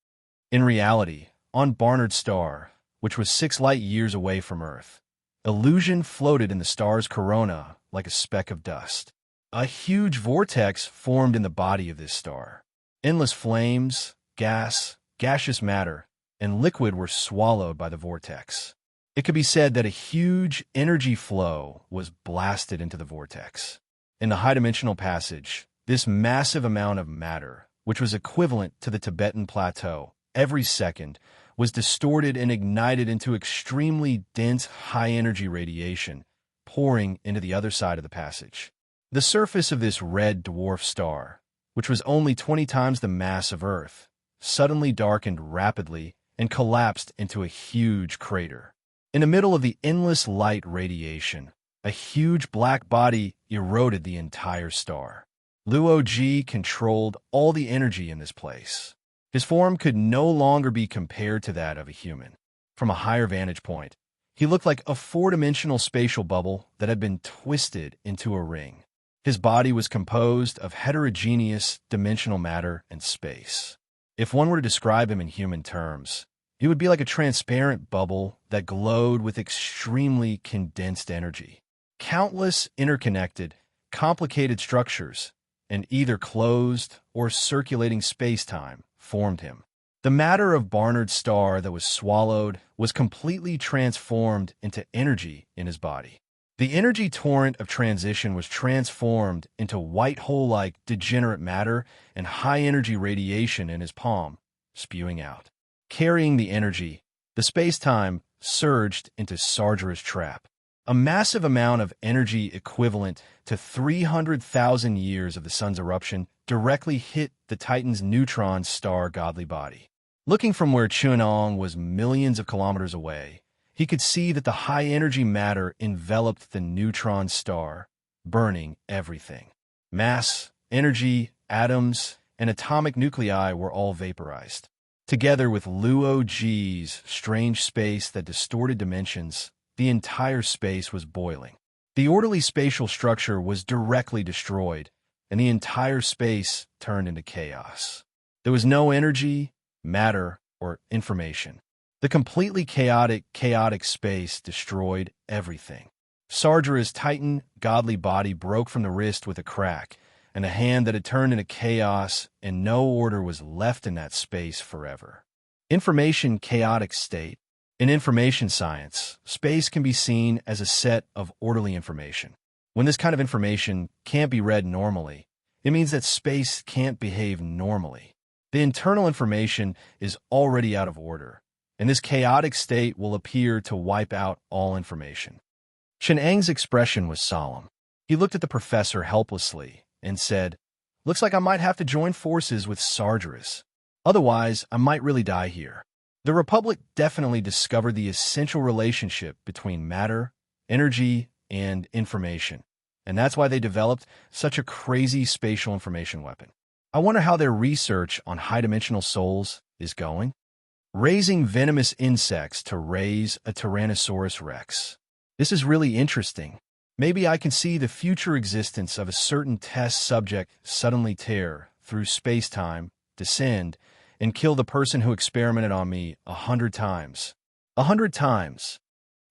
In reality, on Barnard's star, which was 6 light-years away from Earth, illusion floated in the star's corona like a speck of dust. A huge vortex formed in the body of this star. Endless flames, gas, gaseous matter, and liquid were swallowed by the vortex. It could be said that a huge energy flow was blasted into the vortex. In the high-dimensional passage, this massive amount of matter, which was equivalent to the Tibetan Plateau, every second, was distorted and ignited into extremely dense high-energy radiation, pouring into the other side of the passage. The surface of this red dwarf star, which was only 20 times the mass of Earth, suddenly darkened rapidly and collapsed into a huge crater. In the middle of the endless light radiation, a huge black body eroded the entire star. Luo Ji controlled all the energy in this place. His form could no longer be compared to that of a human. From a higher vantage point, he looked like a 4-dimensional spatial bubble that had been twisted into a ring. His body was composed of heterogeneous dimensional matter and space. If one were to describe him in human terms, it would be like a transparent bubble that glowed with extremely condensed energy. Countless interconnected, complicated structures, and either closed or circulating space-time formed him. The matter of Barnard's star that was swallowed was completely transformed into energy in his body. The energy torrent of transition was transformed into white hole-like degenerate matter and high-energy radiation in his palm, spewing out. Carrying the energy, the space-time surged into Sargeras' trap. A massive amount of energy equivalent to 300,000 years of the sun's eruption directly hit the Titan's neutron star godly body. Looking from where Chun-Ong was millions of kilometers away, he could see that the high-energy matter enveloped the neutron star, burning everything. Mass, energy, atoms, and atomic nuclei were all vaporized. Together with Luo Ji's strange space that distorted dimensions, the entire space was boiling. The orderly spatial structure was directly destroyed, and the entire space turned into chaos. There was no energy, matter, or information. The completely chaotic space destroyed everything. Sargeras' Titan godly body broke from the wrist with a crack, and a hand that had turned into chaos, and no order was left in that space forever. Information chaotic state. In information science, space can be seen as a set of orderly information. When this kind of information can't be read normally, it means that space can't behave normally. The internal information is already out of order, and this chaotic state will appear to wipe out all information. Chun-Ang's expression was solemn. He looked at the professor helplessly and said, "Looks like I might have to join forces with Sargeras. Otherwise, I might really die here." The Republic definitely discovered the essential relationship between matter, energy, and information. And that's why they developed such a crazy spatial information weapon. I wonder how their research on high-dimensional souls is going. Raising venomous insects to raise a Tyrannosaurus Rex. This is really interesting. Maybe I can see the future existence of a certain test subject suddenly tear through space-time, descend, and kill the person who experimented on me 100 times. 100 times.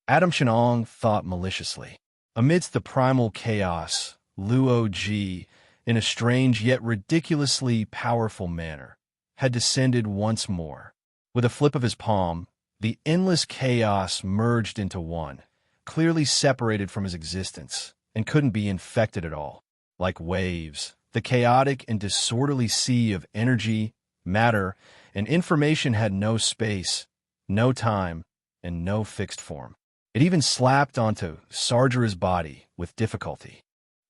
Adam Chenong thought maliciously. Amidst the primal chaos, Luo Ji, in a strange yet ridiculously powerful manner, had descended once more. With a flip of his palm, the endless chaos merged into one, clearly separated from his existence, and couldn't be infected at all. Like waves, the chaotic and disorderly sea of energy, matter, and information had no space, no time, and no fixed form. It even slapped onto Sargera's body with difficulty.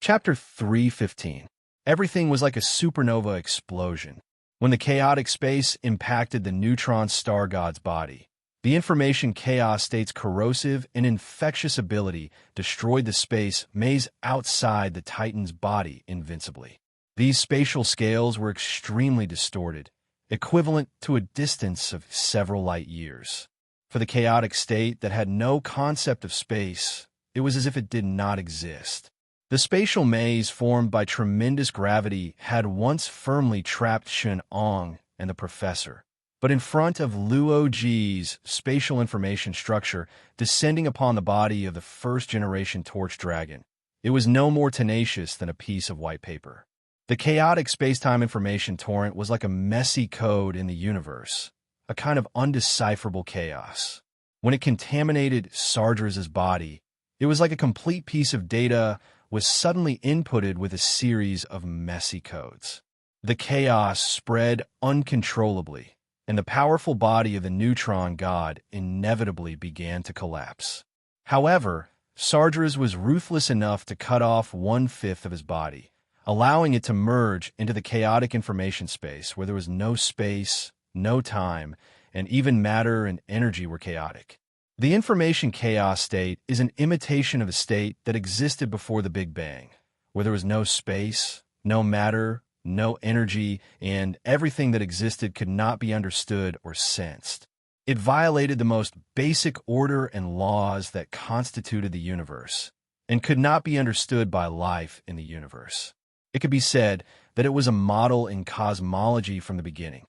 Chapter 3:15. Everything was like a supernova explosion. When the chaotic space impacted the neutron star god's body, the information chaos state's corrosive and infectious ability destroyed the space maze outside the Titan's body invincibly. These spatial scales were extremely distorted, equivalent to a distance of several light years. For the chaotic state that had no concept of space, it was as if it did not exist. The spatial maze formed by tremendous gravity had once firmly trapped Shen-Ong and the professor. But in front of Luo Ji's spatial information structure descending upon the body of the first-generation Torch Dragon, it was no more tenacious than a piece of white paper. The chaotic space-time information torrent was like a messy code in the universe, a kind of undecipherable chaos. When it contaminated Sargera's body, it was like a complete piece of data was suddenly inputted with a series of messy codes. The chaos spread uncontrollably, and the powerful body of the neutron god inevitably began to collapse. However, Sargera's was ruthless enough to cut off 1/5 of his body, allowing it to merge into the chaotic information space where there was no space, no time, and even matter and energy were chaotic. The information chaos state is an imitation of a state that existed before the Big Bang, where there was no space, no matter, no energy, and everything that existed could not be understood or sensed. It violated the most basic order and laws that constituted the universe, and could not be understood by life in the universe. It could be said that it was a model in cosmology from the beginning.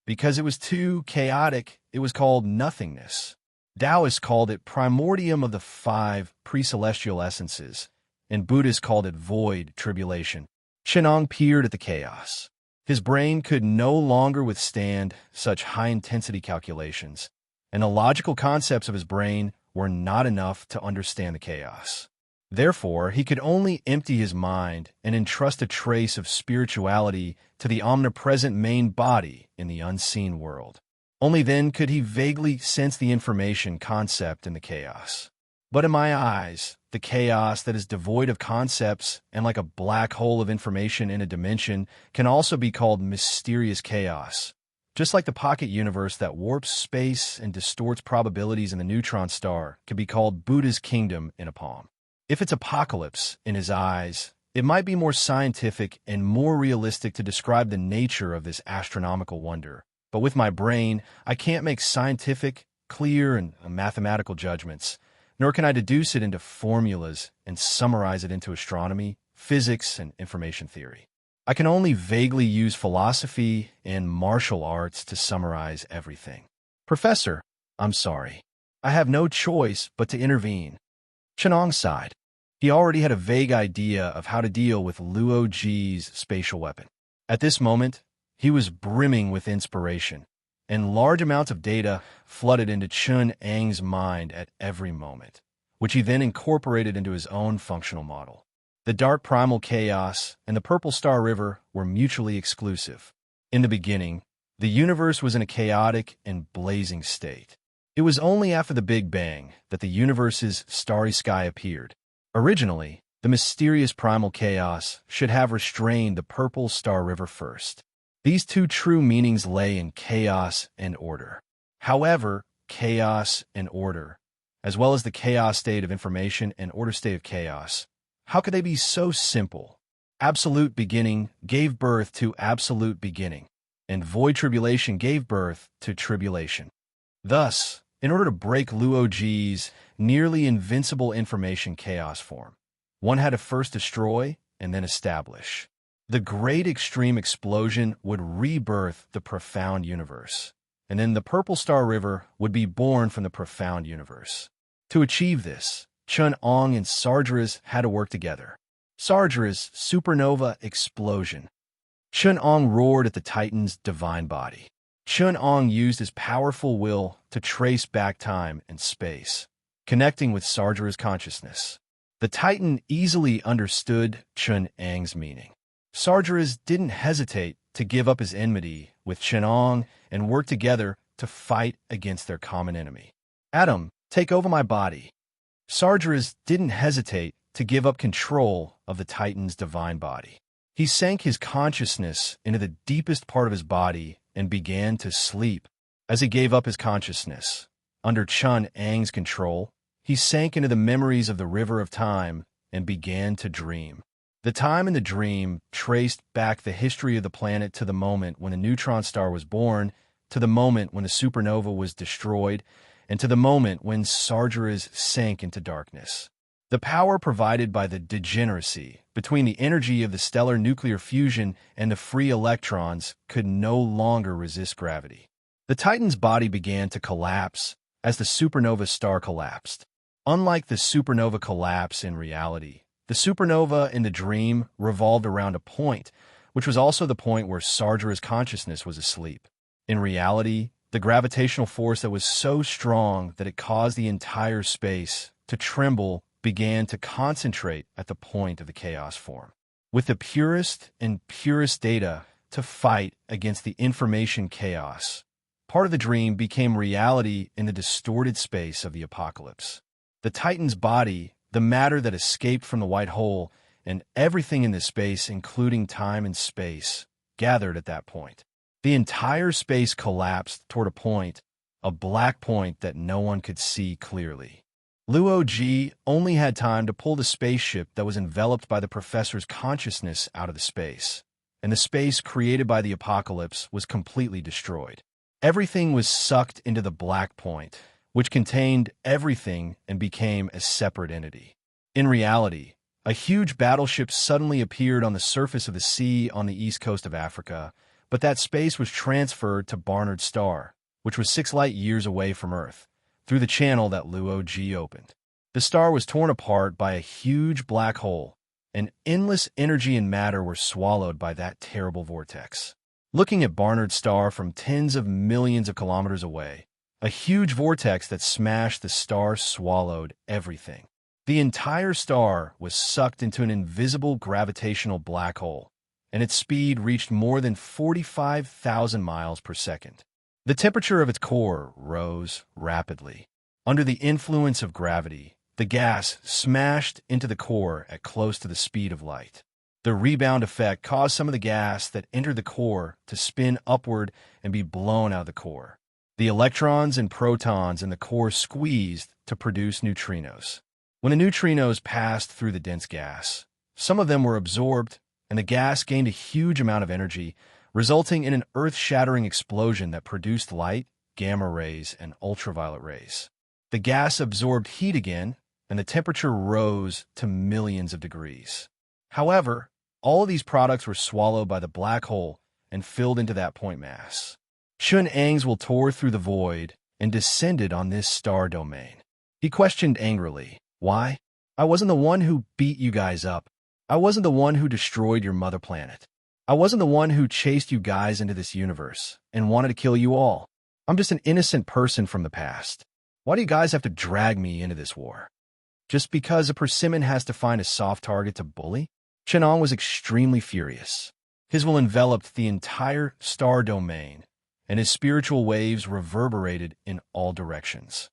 Because it was too chaotic, it was called nothingness. Taoists called it primordium of the 5 pre-celestial essences, and Buddhists called it void tribulation. Chenong peered at the chaos. His brain could no longer withstand such high-intensity calculations, and the logical concepts of his brain were not enough to understand the chaos. Therefore, he could only empty his mind and entrust a trace of spirituality to the omnipresent main body in the unseen world. Only then could he vaguely sense the information concept in the chaos. But in my eyes, the chaos that is devoid of concepts and like a black hole of information in a dimension can also be called mysterious chaos. Just like the pocket universe that warps space and distorts probabilities in the neutron star can be called Buddha's kingdom in a palm. If it's apocalypse in his eyes, it might be more scientific and more realistic to describe the nature of this astronomical wonder. But with my brain, I can't make scientific, clear, and mathematical judgments, nor can I deduce it into formulas and summarize it into astronomy, physics, and information theory. I can only vaguely use philosophy and martial arts to summarize everything. Professor, I'm sorry. I have no choice but to intervene. Chenong sighed. He already had a vague idea of how to deal with Luo Ji's spatial weapon. At this moment, he was brimming with inspiration, and large amounts of data flooded into Chun Ang's mind at every moment, which he then incorporated into his own functional model. The dark primal chaos and the purple star river were mutually exclusive. In the beginning, the universe was in a chaotic and blazing state. It was only after the Big Bang that the universe's starry sky appeared. Originally, the mysterious primal chaos should have restrained the purple star river first. These two true meanings lay in chaos and order. However, chaos and order, as well as the chaos state of information and order state of chaos, how could they be so simple? Absolute beginning gave birth to absolute beginning, and void tribulation gave birth to tribulation. Thus, in order to break Luoji's nearly invincible information chaos form, one had to first destroy and then establish. The great extreme explosion would rebirth the profound universe, and then the Purple Star River would be born from the profound universe. To achieve this, Chun-Ong and Sargeras had to work together. Sargeras' supernova explosion. Chun-Ong roared at the Titan's divine body. Chun-Ong used his powerful will to trace back time and space, connecting with Sargeras' consciousness. The Titan easily understood Chun-Ang's meaning. Sargeras didn't hesitate to give up his enmity with Chun-Ong and work together to fight against their common enemy. Adam, take over my body. Sargeras didn't hesitate to give up control of the Titan's divine body. He sank his consciousness into the deepest part of his body and began to sleep. As he gave up his consciousness, under Chun-Ang's control, he sank into the memories of the river of time and began to dream. The time in the dream traced back the history of the planet to the moment when the neutron star was born, to the moment when the supernova was destroyed, and to the moment when Sargeras sank into darkness. The power provided by the degeneracy between the energy of the stellar nuclear fusion and the free electrons could no longer resist gravity. The Titan's body began to collapse as the supernova star collapsed. Unlike the supernova collapse in reality, the supernova in the dream revolved around a point, which was also the point where Sargeras' consciousness was asleep. In reality, the gravitational force that was so strong that it caused the entire space to tremble began to concentrate at the point of the chaos form. With the purest and purest data to fight against the information chaos, part of the dream became reality in the distorted space of the apocalypse. The Titan's body, the matter that escaped from the white hole, and everything in this space, including time and space, gathered at that point. The entire space collapsed toward a black point that no one could see clearly. Luo-Ji only had time to pull the spaceship that was enveloped by the professor's consciousness out of the space, and the space created by the apocalypse was completely destroyed. Everything was sucked into the black point, which contained everything and became a separate entity. In reality, a huge battleship suddenly appeared on the surface of the sea on the east coast of Africa, but that space was transferred to Barnard Star, which was 6 light years away from Earth, through the channel that Luo-Ji opened. The star was torn apart by a huge black hole, and endless energy and matter were swallowed by that terrible vortex. Looking at Barnard Star from tens of millions of kilometers away, a huge vortex that smashed the star swallowed everything. The entire star was sucked into an invisible gravitational black hole, and its speed reached more than 45,000 miles per second. The temperature of its core rose rapidly. Under the influence of gravity, the gas smashed into the core at close to the speed of light. The rebound effect caused some of the gas that entered the core to spin upward and be blown out of the core. The electrons and protons in the core squeezed to produce neutrinos. When the neutrinos passed through the dense gas, some of them were absorbed, and the gas gained a huge amount of energy, resulting in an earth-shattering explosion that produced light, gamma rays, and ultraviolet rays. The gas absorbed heat again, and the temperature rose to millions of degrees. However, all of these products were swallowed by the black hole and filled into that point mass. Chun-Ang's will tore through the void and descended on this star domain. He questioned angrily, "Why? I wasn't the one who beat you guys up. I wasn't the one who destroyed your mother planet. I wasn't the one who chased you guys into this universe and wanted to kill you all. I'm just an innocent person from the past. Why do you guys have to drag me into this war? Just because a persimmon has to find a soft target to bully?" Chun-Ong was extremely furious. His will enveloped the entire star domain, and his spiritual waves reverberated in all directions.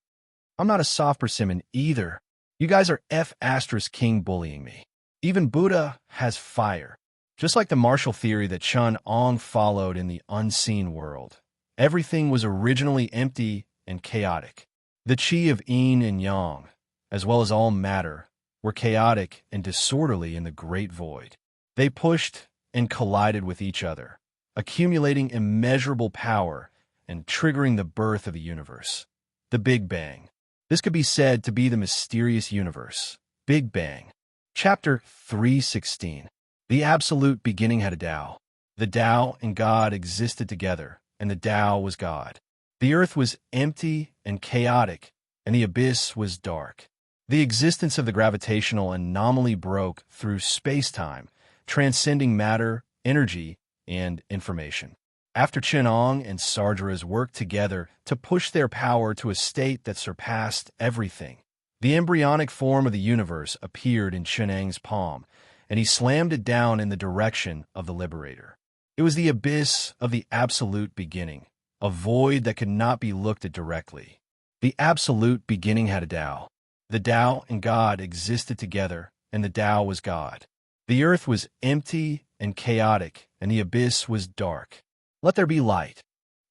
"I'm not a soft persimmon either. You guys are F***king bullying me. Even Buddha has fire. Just like the martial theory that Chun-Ong followed in the unseen world. Everything was originally empty and chaotic. The chi of yin and yang, as well as all matter, were chaotic and disorderly in the great void. They pushed and collided with each other, accumulating immeasurable power and triggering the birth of the universe. The Big Bang. This could be said to be the mysterious universe. Big Bang. Chapter 3:16. The absolute beginning had a Tao. The Tao and God existed together, and the Tao was God. The earth was empty and chaotic, and the abyss was dark. The existence of the gravitational anomaly broke through space-time, transcending matter, energy, and information. After Chenong and Sardra's worked together to push their power to a state that surpassed everything, the embryonic form of the universe appeared in Cheneng's palm, and he slammed it down in the direction of the liberator. It was the abyss of the absolute beginning, a void that could not be looked at directly. The absolute beginning had a Tao. The Tao and God existed together, and the Tao was God. The earth was empty and chaotic, and the abyss was dark. Let there be light.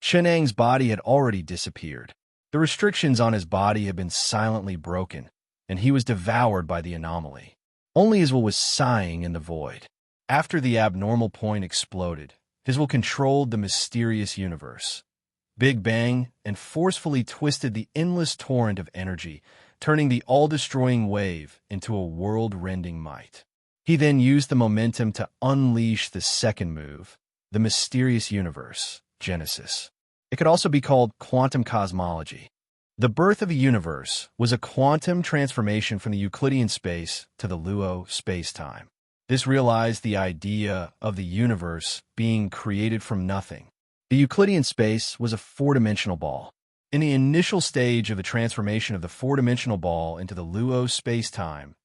Cheneng's body had already disappeared. The restrictions on his body had been silently broken, and he was devoured by the anomaly. Only his will was sighing in the void. After the abnormal point exploded, his will controlled the mysterious universe. Big Bang and forcefully twisted the endless torrent of energy, turning the all-destroying wave into a world-rending might. He then used the momentum to unleash the second move, the mysterious universe, Genesis. It could also be called quantum cosmology. The birth of a universe was a quantum transformation from the Euclidean space to the Luo space-time. This realized the idea of the universe being created from nothing. The Euclidean space was a four-dimensional ball. In the initial stage of the transformation of the four-dimensional ball into the Luo space-time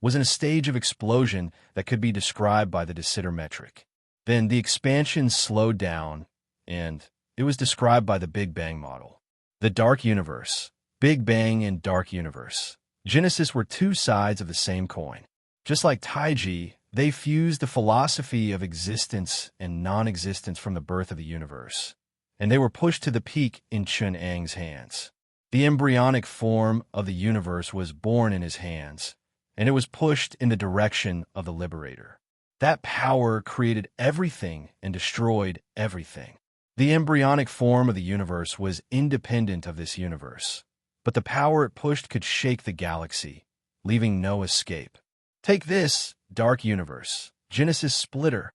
was in a stage of explosion that could be described by the de Sitter metric. Then the expansion slowed down, and it was described by the Big Bang model. The dark universe. Big Bang and dark universe. Genesis were two sides of the same coin. Just like Taiji, they fused the philosophy of existence and non-existence from the birth of the universe, and they were pushed to the peak in Chun'ang's hands. The embryonic form of the universe was born in his hands, and it was pushed in the direction of the liberator. That power created everything and destroyed everything. The embryonic form of the universe was independent of this universe, but the power it pushed could shake the galaxy, leaving no escape. Take this, dark universe, Genesis splitter.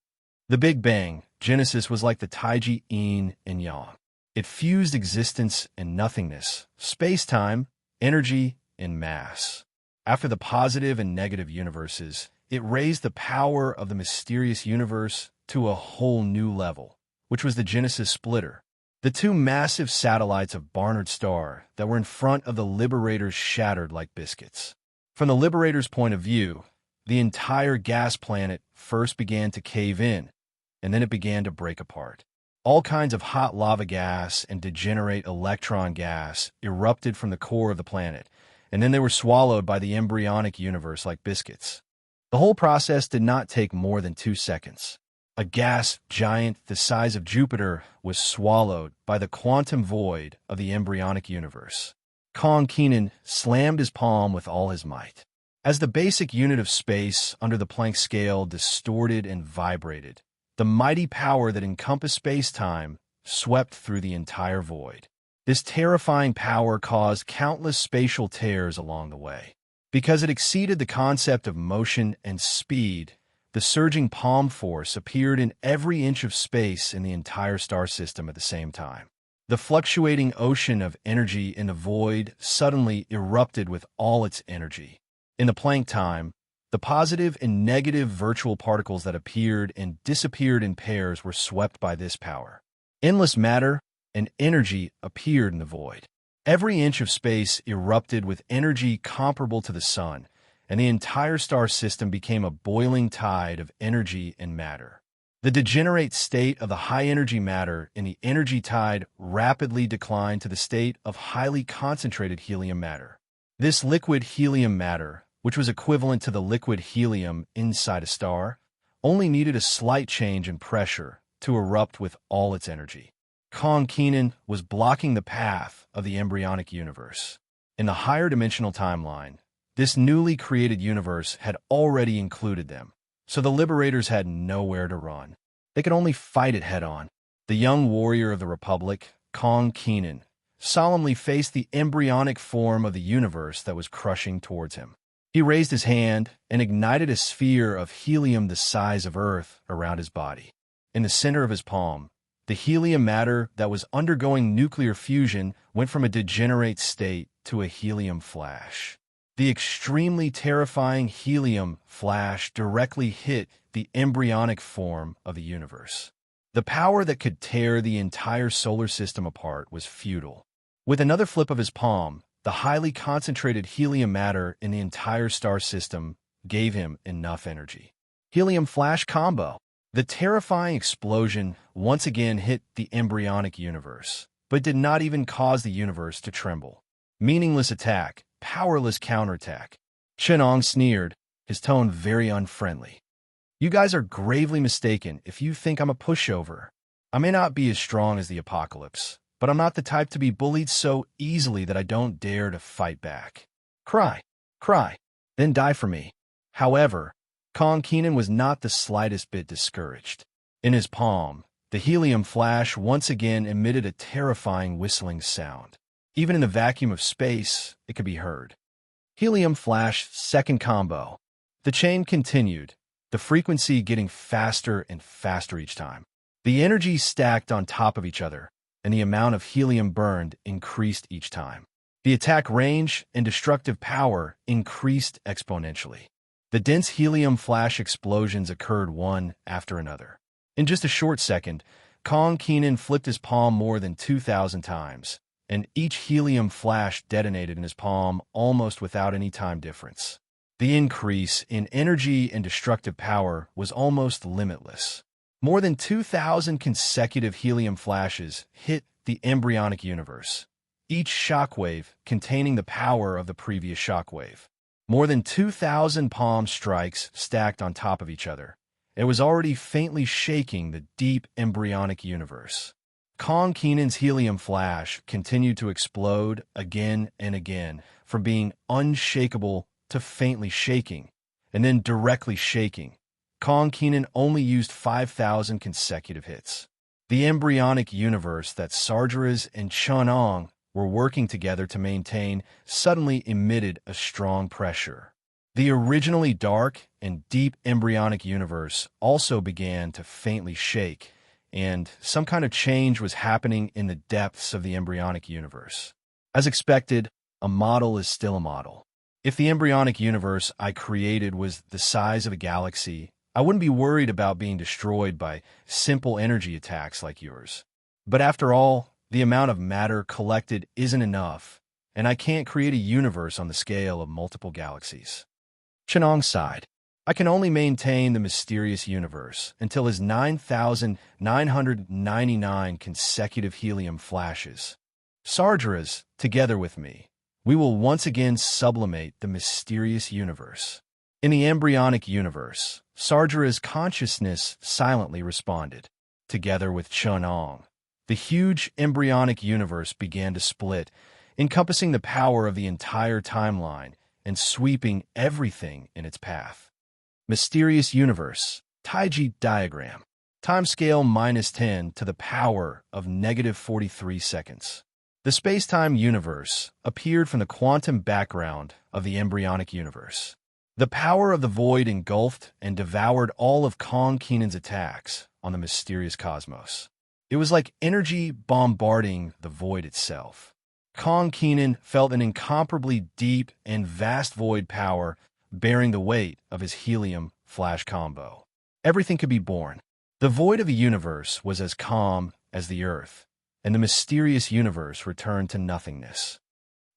The Big Bang, Genesis was like the Taiji yin and yang. It fused existence and nothingness, space-time, energy, and mass. After the positive and negative universes, it raised the power of the mysterious universe to a whole new level, which was the Genesis splitter. The two massive satellites of Barnard's star that were in front of the Liberators shattered like biscuits. From the Liberator's point of view, the entire gas planet first began to cave in, and then it began to break apart. All kinds of hot lava gas and degenerate electron gas erupted from the core of the planet, and then they were swallowed by the embryonic universe like biscuits. The whole process did not take more than 2 seconds. A gas giant the size of Jupiter was swallowed by the quantum void of the embryonic universe. Kong Keenan slammed his palm with all his might. As the basic unit of space under the Planck scale distorted and vibrated, the mighty power that encompassed space-time swept through the entire void. This terrifying power caused countless spatial tears along the way. Because it exceeded the concept of motion and speed, the surging palm force appeared in every inch of space in the entire star system at the same time. The fluctuating ocean of energy in the void suddenly erupted with all its energy. In the Planck time, the positive and negative virtual particles that appeared and disappeared in pairs were swept by this power. Endless matter and energy appeared in the void. Every inch of space erupted with energy comparable to the sun, and the entire star system became a boiling tide of energy and matter. The degenerate state of the high-energy matter in the energy tide rapidly declined to the state of highly concentrated helium matter. This liquid helium matter, which was equivalent to the liquid helium inside a star, only needed a slight change in pressure to erupt with all its energy. Kong Keenan was blocking the path of the embryonic universe. In the higher dimensional timeline, this newly created universe had already included them, so the Liberators had nowhere to run. They could only fight it head-on. The young warrior of the Republic, Kong Keenan, solemnly faced the embryonic form of the universe that was crushing towards him. He raised his hand and ignited a sphere of helium the size of Earth around his body. In the center of his palm, the helium matter that was undergoing nuclear fusion went from a degenerate state to a helium flash. The extremely terrifying helium flash directly hit the embryonic form of the universe. The power that could tear the entire solar system apart was futile. With another flip of his palm, the highly concentrated helium matter in the entire star system gave him enough energy. Helium flash combo. The terrifying explosion once again hit the embryonic universe, but did not even cause the universe to tremble. Meaningless attack, powerless counterattack. Chenong sneered, his tone very unfriendly. You guys are gravely mistaken if you think I'm a pushover. I may not be as strong as the Apocalypse, but I'm not the type to be bullied so easily that I don't dare to fight back. Cry, then die for me. However, Kong Keenan was not the slightest bit discouraged. In his palm, the helium flash once again emitted a terrifying whistling sound. Even in the vacuum of space, it could be heard. Helium flash second combo. The chain continued, the frequency getting faster and faster each time. The energy stacked on top of each other, and the amount of helium burned increased each time. The attack range and destructive power increased exponentially. The dense helium flash explosions occurred one after another. In just a short second, Kong Keenan flipped his palm more than 2,000 times, and each helium flash detonated in his palm almost without any time difference. The increase in energy and destructive power was almost limitless. More than 2,000 consecutive helium flashes hit the embryonic universe, each shockwave containing the power of the previous shockwave. More than 2,000 palm strikes stacked on top of each other. It was already faintly shaking the deep embryonic universe. Kong Keenan's helium flash continued to explode again and again, from being unshakable to faintly shaking, and then directly shaking. Kong Keenan only used 5,000 consecutive hits. The embryonic universe that Sargeras and Chenong were working together to maintain suddenly emitted a strong pressure. The originally dark and deep embryonic universe also began to faintly shake, and some kind of change was happening in the depths of the embryonic universe. As expected, a model is still a model. If the embryonic universe I created was the size of a galaxy, I wouldn't be worried about being destroyed by simple energy attacks like yours. But after all, the amount of matter collected isn't enough, and I can't create a universe on the scale of multiple galaxies. Chenong sighed. I can only maintain the mysterious universe until his 9,999 consecutive helium flashes. Sargeras, together with me, we will once again sublimate the mysterious universe. In the embryonic universe, Sargeras' consciousness silently responded. Together with Chenong, the huge embryonic universe began to split, encompassing the power of the entire timeline and sweeping everything in its path. Mysterious universe, Taiji diagram. Timescale -10 to the power of -43 seconds. The space-time universe appeared from the quantum background of the embryonic universe. The power of the void engulfed and devoured all of Kong Keenan's attacks on the mysterious cosmos. It was like energy bombarding the void itself. Kong Keenan felt an incomparably deep and vast void power bearing the weight of his helium flash combo. Everything could be born. The void of the universe was as calm as the earth, and the mysterious universe returned to nothingness.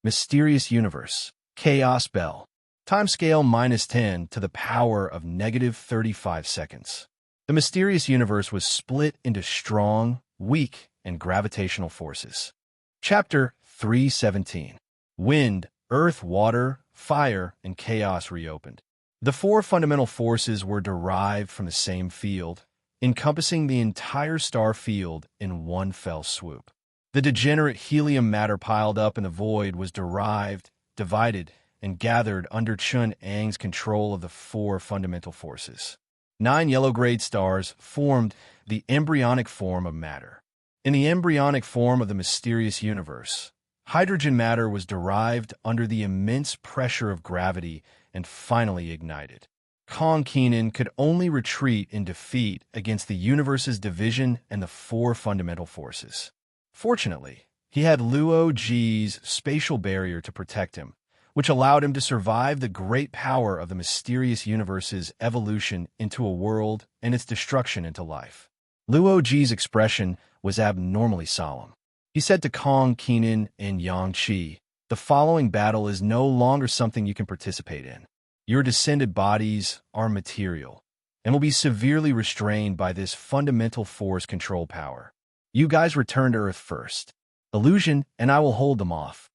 Mysterious universe, chaos bell. Timescale -10 to the power of -35 seconds. The mysterious universe was split into strong, weak, and gravitational forces. Chapter 317. Wind, earth, water, fire, and chaos reopened. The four fundamental forces were derived from the same field, encompassing the entire star field in one fell swoop. The degenerate helium matter piled up in the void was divided, and gathered under Chun-Ang's control of the four fundamental forces. 9 yellow-grade stars formed the embryonic form of matter. In the embryonic form of the mysterious universe, hydrogen matter was derived under the immense pressure of gravity and finally ignited. Kong Kenan could only retreat in defeat against the universe's division and the four fundamental forces. Fortunately, he had Luo Ji's spatial barrier to protect him, which allowed him to survive the great power of the mysterious universe's evolution into a world and its destruction into life. Luo Ji's expression was abnormally solemn. He said to Kong Kenan and Yang Qi, "The following battle is no longer something you can participate in. Your descended bodies are material and will be severely restrained by this fundamental force control power. You guys return to Earth first. Illusion and I will hold them off."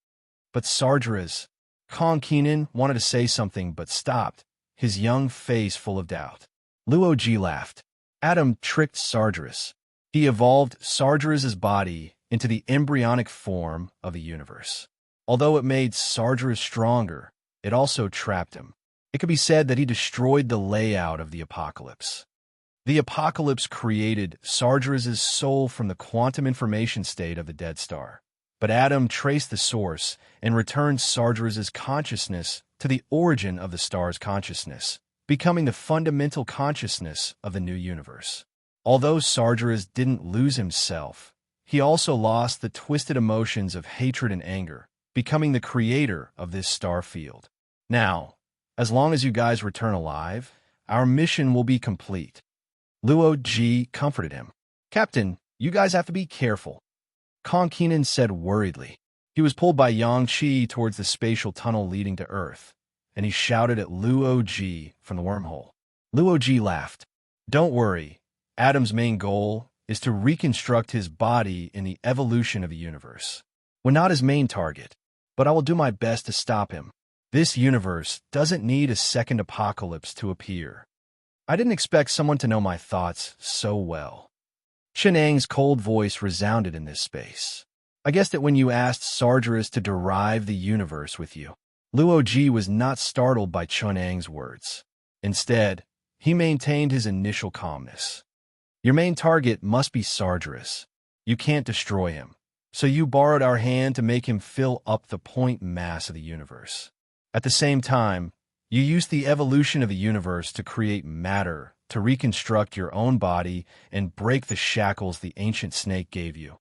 "But Sargeras," Kong Kenan wanted to say something but stopped, his young face full of doubt. Luo Ji laughed. Adam tricked Sargeras. He evolved Sargeras' body into the embryonic form of the universe. Although it made Sargeras stronger, it also trapped him. It could be said that he destroyed the layout of the apocalypse. The apocalypse created Sargeras' soul from the quantum information state of the dead star. But Adam traced the source and returned Sargeras' consciousness to the origin of the star's consciousness, becoming the fundamental consciousness of the new universe. Although Sargeras didn't lose himself, he also lost the twisted emotions of hatred and anger, becoming the creator of this star field. Now, as long as you guys return alive, our mission will be complete. Luo Ji comforted him. "Captain, you guys have to be careful," Kong Kenan said worriedly. He was pulled by Yang Qi towards the spatial tunnel leading to Earth, and he shouted at Luo Ji from the wormhole. Luo Ji laughed. "Don't worry. Adam's main goal is to reconstruct his body in the evolution of the universe. We're not his main target, but I will do my best to stop him. This universe doesn't need a second apocalypse to appear." I didn't expect someone to know my thoughts so well. Chun-Ang's cold voice resounded in this space. "I guessed it when you asked Sargeras to derive the universe with you." Luo Ji was not startled by Chun-Ang's words. Instead, he maintained his initial calmness. "Your main target must be Sargeras. You can't destroy him, so you borrowed our hand to make him fill up the point mass of the universe. At the same time, you used the evolution of the universe to create matter, to reconstruct your own body and break the shackles the ancient snake gave you.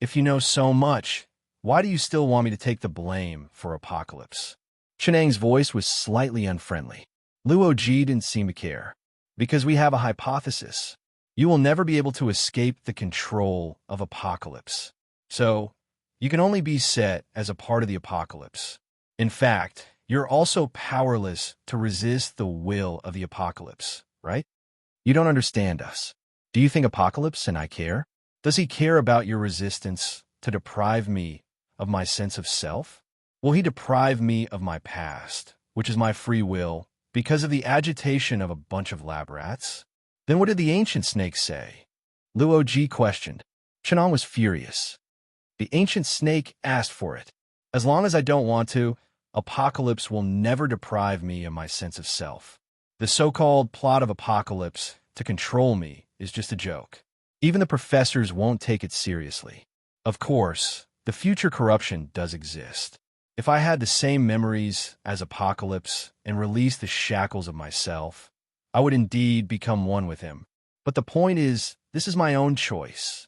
If you know so much, why do you still want me to take the blame for Apocalypse?" Chun-Ang's voice was slightly unfriendly. Luo Ji didn't seem to care. "Because we have a hypothesis. You will never be able to escape the control of Apocalypse. So, you can only be set as a part of the Apocalypse. In fact, you're also powerless to resist the will of the Apocalypse, right? You don't understand us. Do you think Apocalypse and I care? Does he care about your resistance to deprive me of my sense of self? Will he deprive me of my past, which is my free will, because of the agitation of a bunch of lab rats? Then what did the ancient snake say?" Luo Ji questioned. Chun-Ang was furious. "The ancient snake asked for it. As long as I don't want to, Apocalypse will never deprive me of my sense of self. The so-called plot of Apocalypse to control me is just a joke. Even the professors won't take it seriously. Of course, the future corruption does exist. If I had the same memories as Apocalypse and released the shackles of myself, I would indeed become one with him. But the point is, this is my own choice.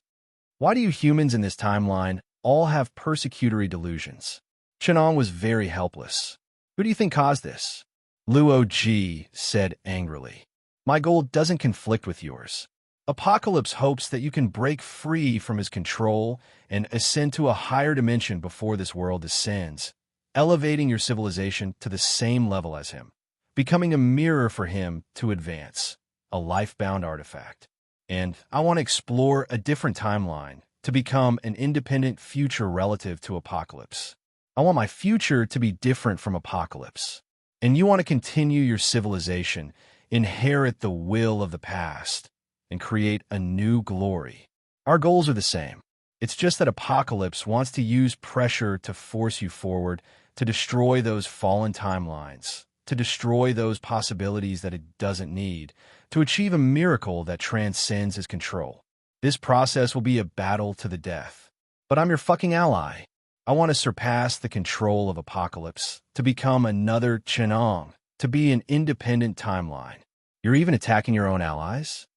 Why do you humans in this timeline all have persecutory delusions?" Chun-Ang was very helpless. "Who do you think caused this?" Luo Ji said angrily. "My goal doesn't conflict with yours. Apocalypse hopes that you can break free from his control and ascend to a higher dimension before this world descends, elevating your civilization to the same level as him, becoming a mirror for him to advance, a life-bound artifact. And I want to explore a different timeline to become an independent future relative to Apocalypse. I want my future to be different from Apocalypse. And you want to continue your civilization, inherit the will of the past, and create a new glory. Our goals are the same. It's just that Apocalypse wants to use pressure to force you forward, to destroy those fallen timelines, to destroy those possibilities that it doesn't need, to achieve a miracle that transcends his control. This process will be a battle to the death. But I'm your fucking ally. I want to surpass the control of Apocalypse, to become another Chenong, to be an independent timeline. You're even attacking your own allies?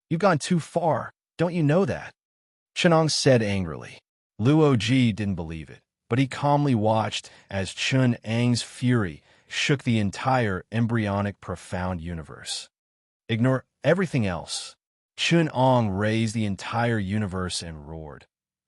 You've gone too far. Don't you know that? Chenong said angrily. Luo Ji didn't believe it, but he calmly watched as Chun Ang's fury shook the entire embryonic profound universe. Ignore everything else. Chun Ang raised the entire universe and roared.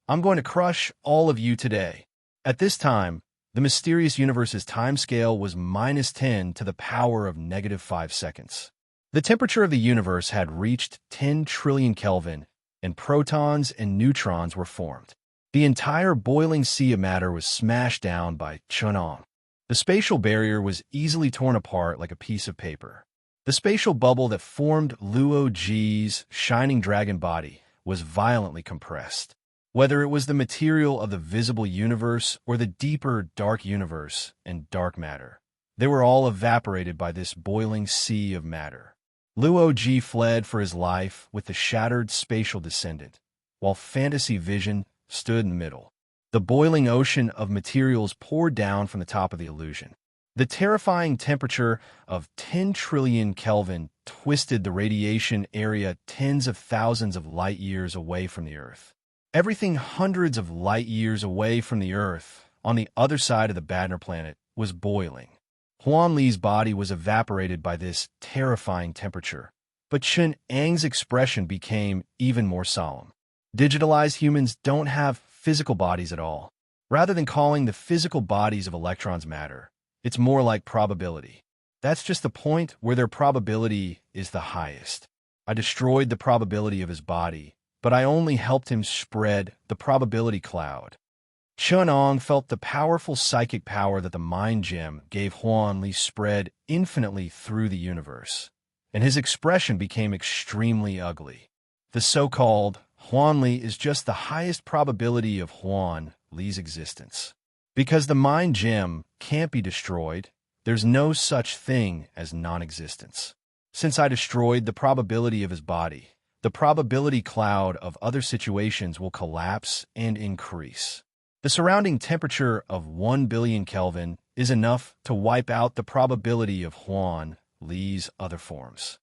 I'm going to crush all of you today. At this time, the mysterious universe's timescale was -10 to the power of -5 seconds. The temperature of the universe had reached 10 trillion Kelvin, and protons and neutrons were formed. The entire boiling sea of matter was smashed down by Chunong. The spatial barrier was easily torn apart like a piece of paper. The spatial bubble that formed Luo Ji's shining dragon body was violently compressed. Whether it was the material of the visible universe or the deeper dark universe and dark matter, they were all evaporated by this boiling sea of matter. Luo Ji fled for his life with the shattered spatial descendant, while Fantasy Vision stood in the middle. The boiling ocean of materials poured down from the top of the illusion. The terrifying temperature of 10 trillion Kelvin twisted the radiation area tens of thousands of light years away from the Earth. Everything hundreds of light years away from the Earth, on the other side of the Badner planet, was boiling. Huan Li's body was evaporated by this terrifying temperature, but Chun Ang's expression became even more solemn. Digitalized humans don't have physical bodies at all. Rather than calling the physical bodies of electrons matter, it's more like probability. That's just the point where their probability is the highest. I destroyed the probability of his body, but I only helped him spread the probability cloud. Chun Ang felt the powerful psychic power that the mind gem gave Huan Li spread infinitely through the universe, and his expression became extremely ugly. The so-called Huan Li is just the highest probability of Huan Li's existence. Because the mind gem can't be destroyed, there's no such thing as non-existence. Since I destroyed the probability of his body, the probability cloud of other situations will collapse and increase. The surrounding temperature of 1 billion Kelvin is enough to wipe out the probability of Huan Li's other forms.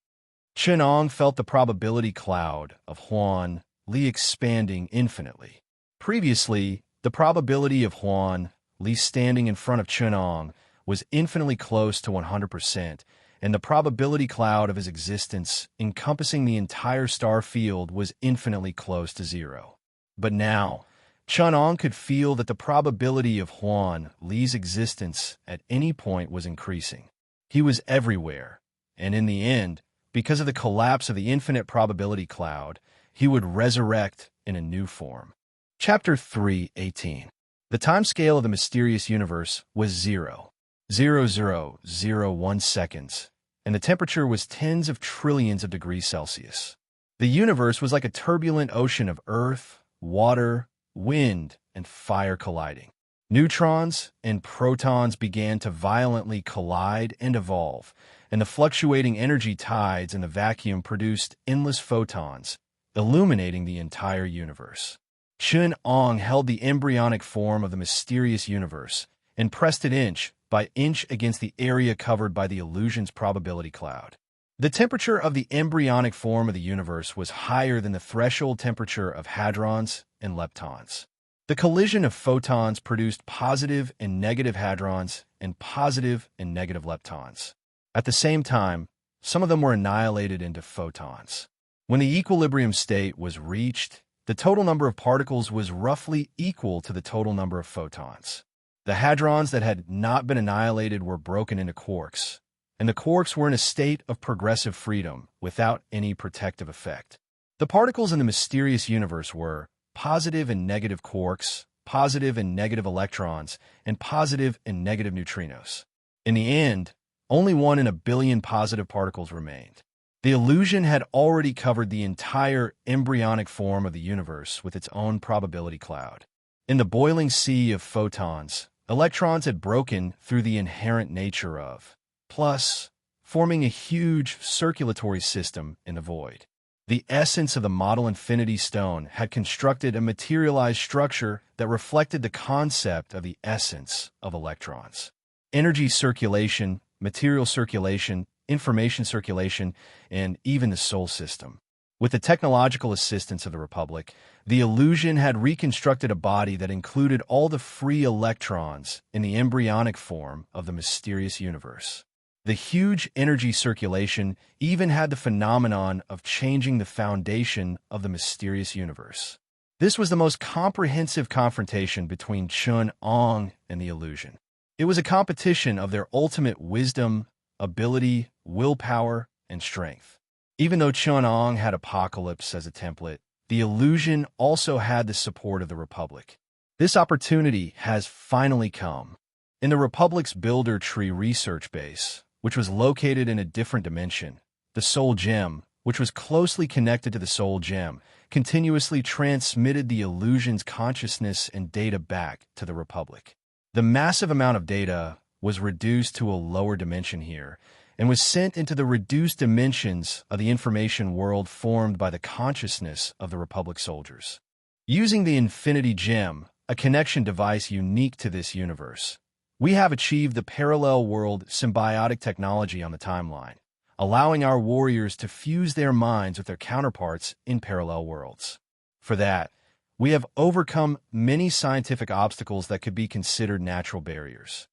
Chun Ang felt the probability cloud of Huan Li expanding infinitely. Previously, the probability of Huan Li standing in front of Chun Ang was infinitely close to 100%, and the probability cloud of his existence encompassing the entire star field was infinitely close to 0. But now, Chun Ang could feel that the probability of Huan Li's existence at any point was increasing. He was everywhere, and in the end, because of the collapse of the infinite probability cloud, he would resurrect in a new form. Chapter 3:18. The timescale of the mysterious universe was 0.0001 seconds, and the temperature was tens of trillions of degrees Celsius. The universe was like a turbulent ocean of earth, water, wind, and fire colliding. Neutrons and protons began to violently collide and evolve, and the fluctuating energy tides in the vacuum produced endless photons, illuminating the entire universe. Chun Ang held the embryonic form of the mysterious universe and pressed it inch by inch against the area covered by the illusion's probability cloud. The temperature of the embryonic form of the universe was higher than the threshold temperature of hadrons and leptons. The collision of photons produced positive and negative hadrons and positive and negative leptons. At the same time, some of them were annihilated into photons. When the equilibrium state was reached, the total number of particles was roughly equal to the total number of photons. The hadrons that had not been annihilated were broken into quarks, and the quarks were in a state of progressive freedom without any protective effect. The particles in the mysterious universe were positive and negative quarks, positive and negative electrons, and positive and negative neutrinos. In the end, only 1 in a billion positive particles remained. The illusion had already covered the entire embryonic form of the universe with its own probability cloud. In the boiling sea of photons, electrons had broken through the inherent nature of, plus, forming a huge circulatory system in the void. The essence of the model infinity stone had constructed a materialized structure that reflected the concept of the essence of electrons. Energy circulation, material circulation, information circulation, and even the soul system. With the technological assistance of the Republic, the illusion had reconstructed a body that included all the free electrons in the embryonic form of the mysterious universe. The huge energy circulation even had the phenomenon of changing the foundation of the mysterious universe. This was the most comprehensive confrontation between Chun-Ong and the illusion. It was a competition of their ultimate wisdom, ability, willpower, and strength. Even though Chun-Ong had Apocalypse as a template, the illusion also had the support of the Republic. This opportunity has finally come. In the Republic's Builder Tree research base, which was located in a different dimension, the Soul Gem, which was closely connected to the Soul Gem, continuously transmitted the illusion's consciousness and data back to the Republic. The massive amount of data was reduced to a lower dimension here, and was sent into the reduced dimensions of the information world formed by the consciousness of the Republic soldiers. Using the Infinity Gem, a connection device unique to this universe, we have achieved the parallel world symbiotic technology on the timeline, allowing our warriors to fuse their minds with their counterparts in parallel worlds. For that, we have overcome many scientific obstacles that could be considered natural barriers.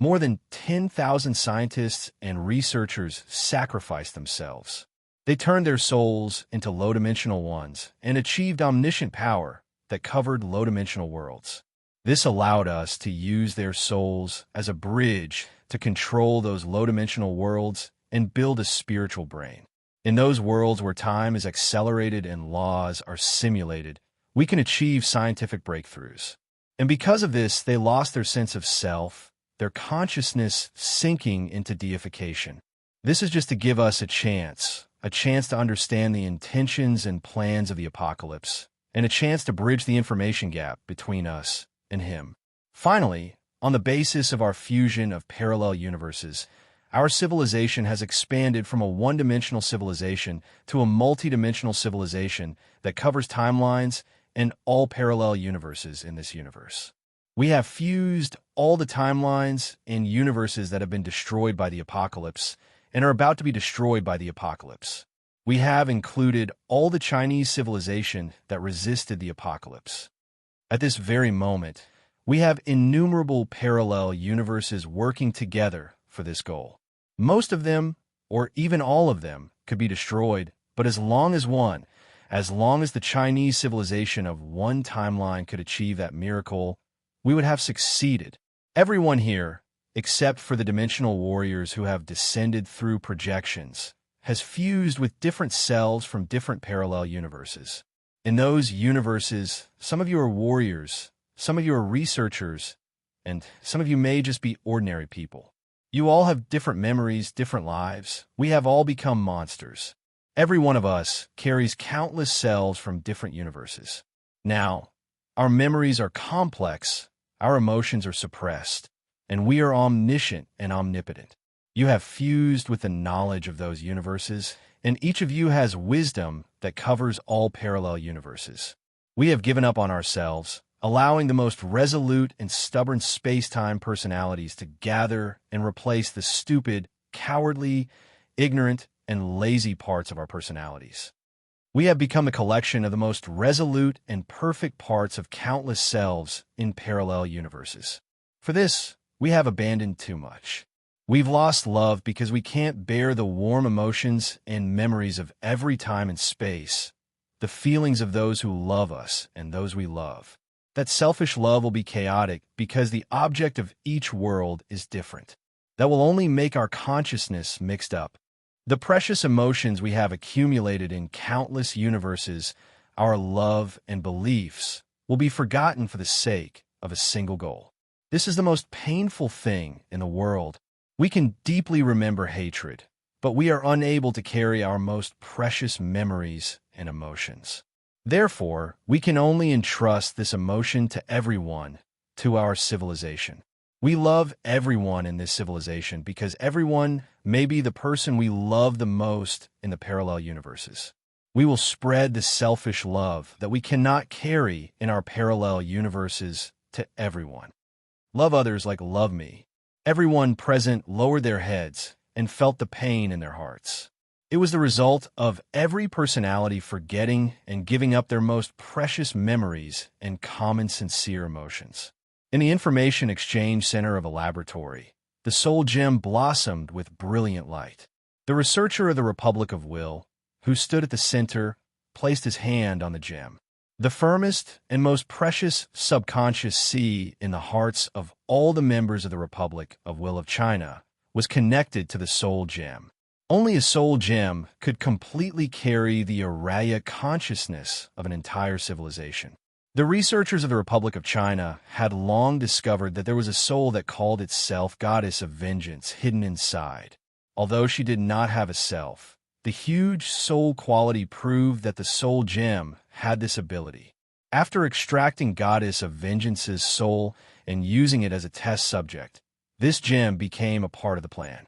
More than 10,000 scientists and researchers sacrificed themselves. They turned their souls into low-dimensional ones and achieved omniscient power that covered low-dimensional worlds. This allowed us to use their souls as a bridge to control those low-dimensional worlds and build a spiritual brain. In those worlds where time is accelerated and laws are simulated, we can achieve scientific breakthroughs. And because of this, they lost their sense of self, their consciousness sinking into deification. This is just to give us a chance to understand the intentions and plans of the apocalypse, and a chance to bridge the information gap between us and him. Finally, on the basis of our fusion of parallel universes, our civilization has expanded from a one-dimensional civilization to a multi-dimensional civilization that covers timelines and all parallel universes in this universe. We have fused all the timelines and universes that have been destroyed by the apocalypse and are about to be destroyed by the apocalypse. We have included all the Chinese civilization that resisted the apocalypse. At this very moment, we have innumerable parallel universes working together for this goal. Most of them, or even all of them, could be destroyed, but as long as the Chinese civilization of one timeline could achieve that miracle, we would have succeeded. Everyone here, except for the dimensional warriors who have descended through projections, has fused with different cells from different parallel universes. In those universes, some of you are warriors, some of you are researchers, and some of you may just be ordinary people. You all have different memories, different lives. We have all become monsters. Every one of us carries countless cells from different universes. Now, our memories are complex, our emotions are suppressed, and we are omniscient and omnipotent. You have fused with the knowledge of those universes, and each of you has wisdom that covers all parallel universes. We have given up on ourselves, allowing the most resolute and stubborn space-time personalities to gather and replace the stupid, cowardly, ignorant, and lazy parts of our personalities. We have become a collection of the most resolute and perfect parts of countless selves in parallel universes. For this, we have abandoned too much. We've lost love because we can't bear the warm emotions and memories of every time and space, the feelings of those who love us and those we love. That selfish love will be chaotic because the object of each world is different. That will only make our consciousness mixed up. The precious emotions we have accumulated in countless universes, our love and beliefs, will be forgotten for the sake of a single goal. This is the most painful thing in the world. We can deeply remember hatred, but we are unable to carry our most precious memories and emotions. Therefore, we can only entrust this emotion to everyone, to our civilization. We love everyone in this civilization because everyone may be the person we love the most in the parallel universes. We will spread the selfish love that we cannot carry in our parallel universes to everyone. Love others like love me. Everyone present lowered their heads and felt the pain in their hearts. It was the result of every personality forgetting and giving up their most precious memories and common sincere emotions. In the Information Exchange Center of a laboratory, the soul gem blossomed with brilliant light. The researcher of the Republic of Will, who stood at the center, placed his hand on the gem. The firmest and most precious subconscious sea in the hearts of all the members of the Republic of Will of China was connected to the soul gem. Only a soul gem could completely carry the Araya consciousness of an entire civilization. The researchers of the Republic of China had long discovered that there was a soul that called itself Goddess of Vengeance hidden inside. Although she did not have a self, the huge soul quality proved that the soul gem had this ability. After extracting Goddess of Vengeance's soul and using it as a test subject, this gem became a part of the plan.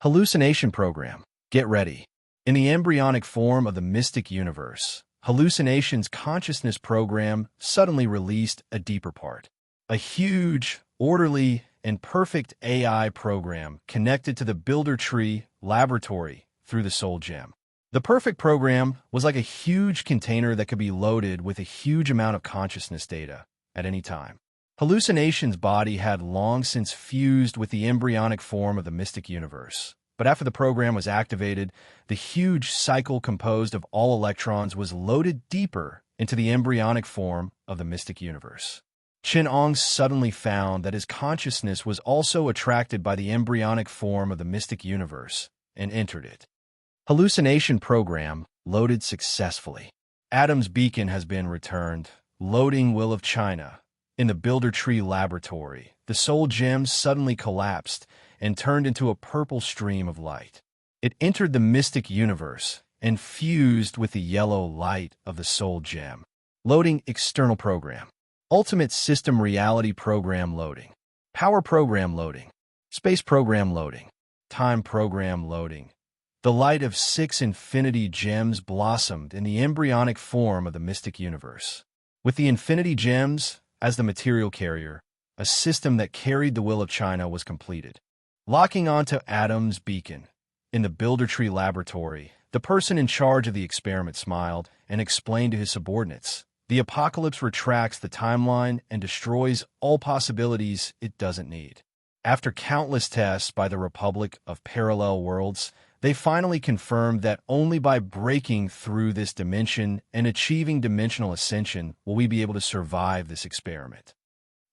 Hallucination Program. Get ready. In the embryonic form of the mystic universe, Hallucination's consciousness program suddenly released a deeper part. A huge, orderly, and perfect AI program connected to the Builder Tree laboratory through the soul gem. The perfect program was like a huge container that could be loaded with a huge amount of consciousness data at any time. Hallucination's body had long since fused with the embryonic form of the mystic universe. But after the program was activated, the huge cycle composed of all electrons was loaded deeper into the embryonic form of the mystic universe. Qin suddenly found that his consciousness was also attracted by the embryonic form of the mystic universe and entered it. Hallucination Program loaded successfully. Adam's beacon has been returned, loading Will of China. In the Builder Tree laboratory, the soul gem suddenly collapsed and turned into a purple stream of light. It entered the mystic universe and fused with the yellow light of the soul gem. Loading External Program. Ultimate System Reality Program loading. Power Program loading. Space Program loading. Time Program loading. The light of 6 infinity gems blossomed in the embryonic form of the mystic universe. With the infinity gems as the material carrier, a system that carried the Will of China was completed. Locking onto Adam's beacon. In the Builder Tree laboratory, the person in charge of the experiment smiled and explained to his subordinates, "The apocalypse retracts the timeline and destroys all possibilities it doesn't need." After countless tests by the Republic of Parallel Worlds, they finally confirmed that only by breaking through this dimension and achieving dimensional ascension will we be able to survive this experiment.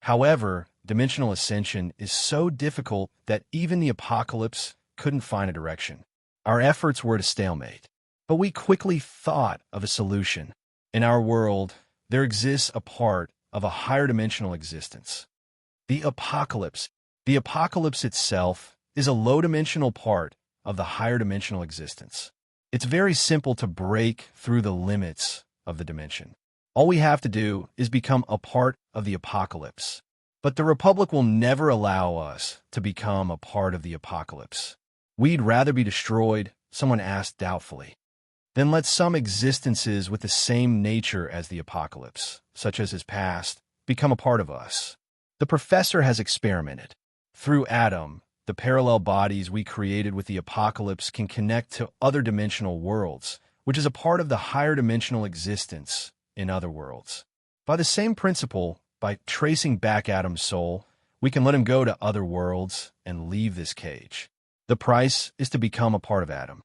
However, dimensional ascension is so difficult that even the apocalypse couldn't find a direction. Our efforts were at a stalemate, but we quickly thought of a solution. In our world, there exists a part of a higher dimensional existence. The apocalypse. The apocalypse itself is a low-dimensional part of the higher dimensional existence. It's very simple to break through the limits of the dimension. All we have to do is become a part of the apocalypse. But the Republic will never allow us to become a part of the apocalypse. We'd rather be destroyed, someone asked doubtfully. Then let some existences with the same nature as the apocalypse, such as his past, become a part of us. The professor has experimented. Through Adam, the parallel bodies we created with the apocalypse can connect to other dimensional worlds, which is a part of the higher dimensional existence in other worlds. By the same principle, by tracing back Adam's soul, we can let him go to other worlds and leave this cage. The price is to become a part of Adam.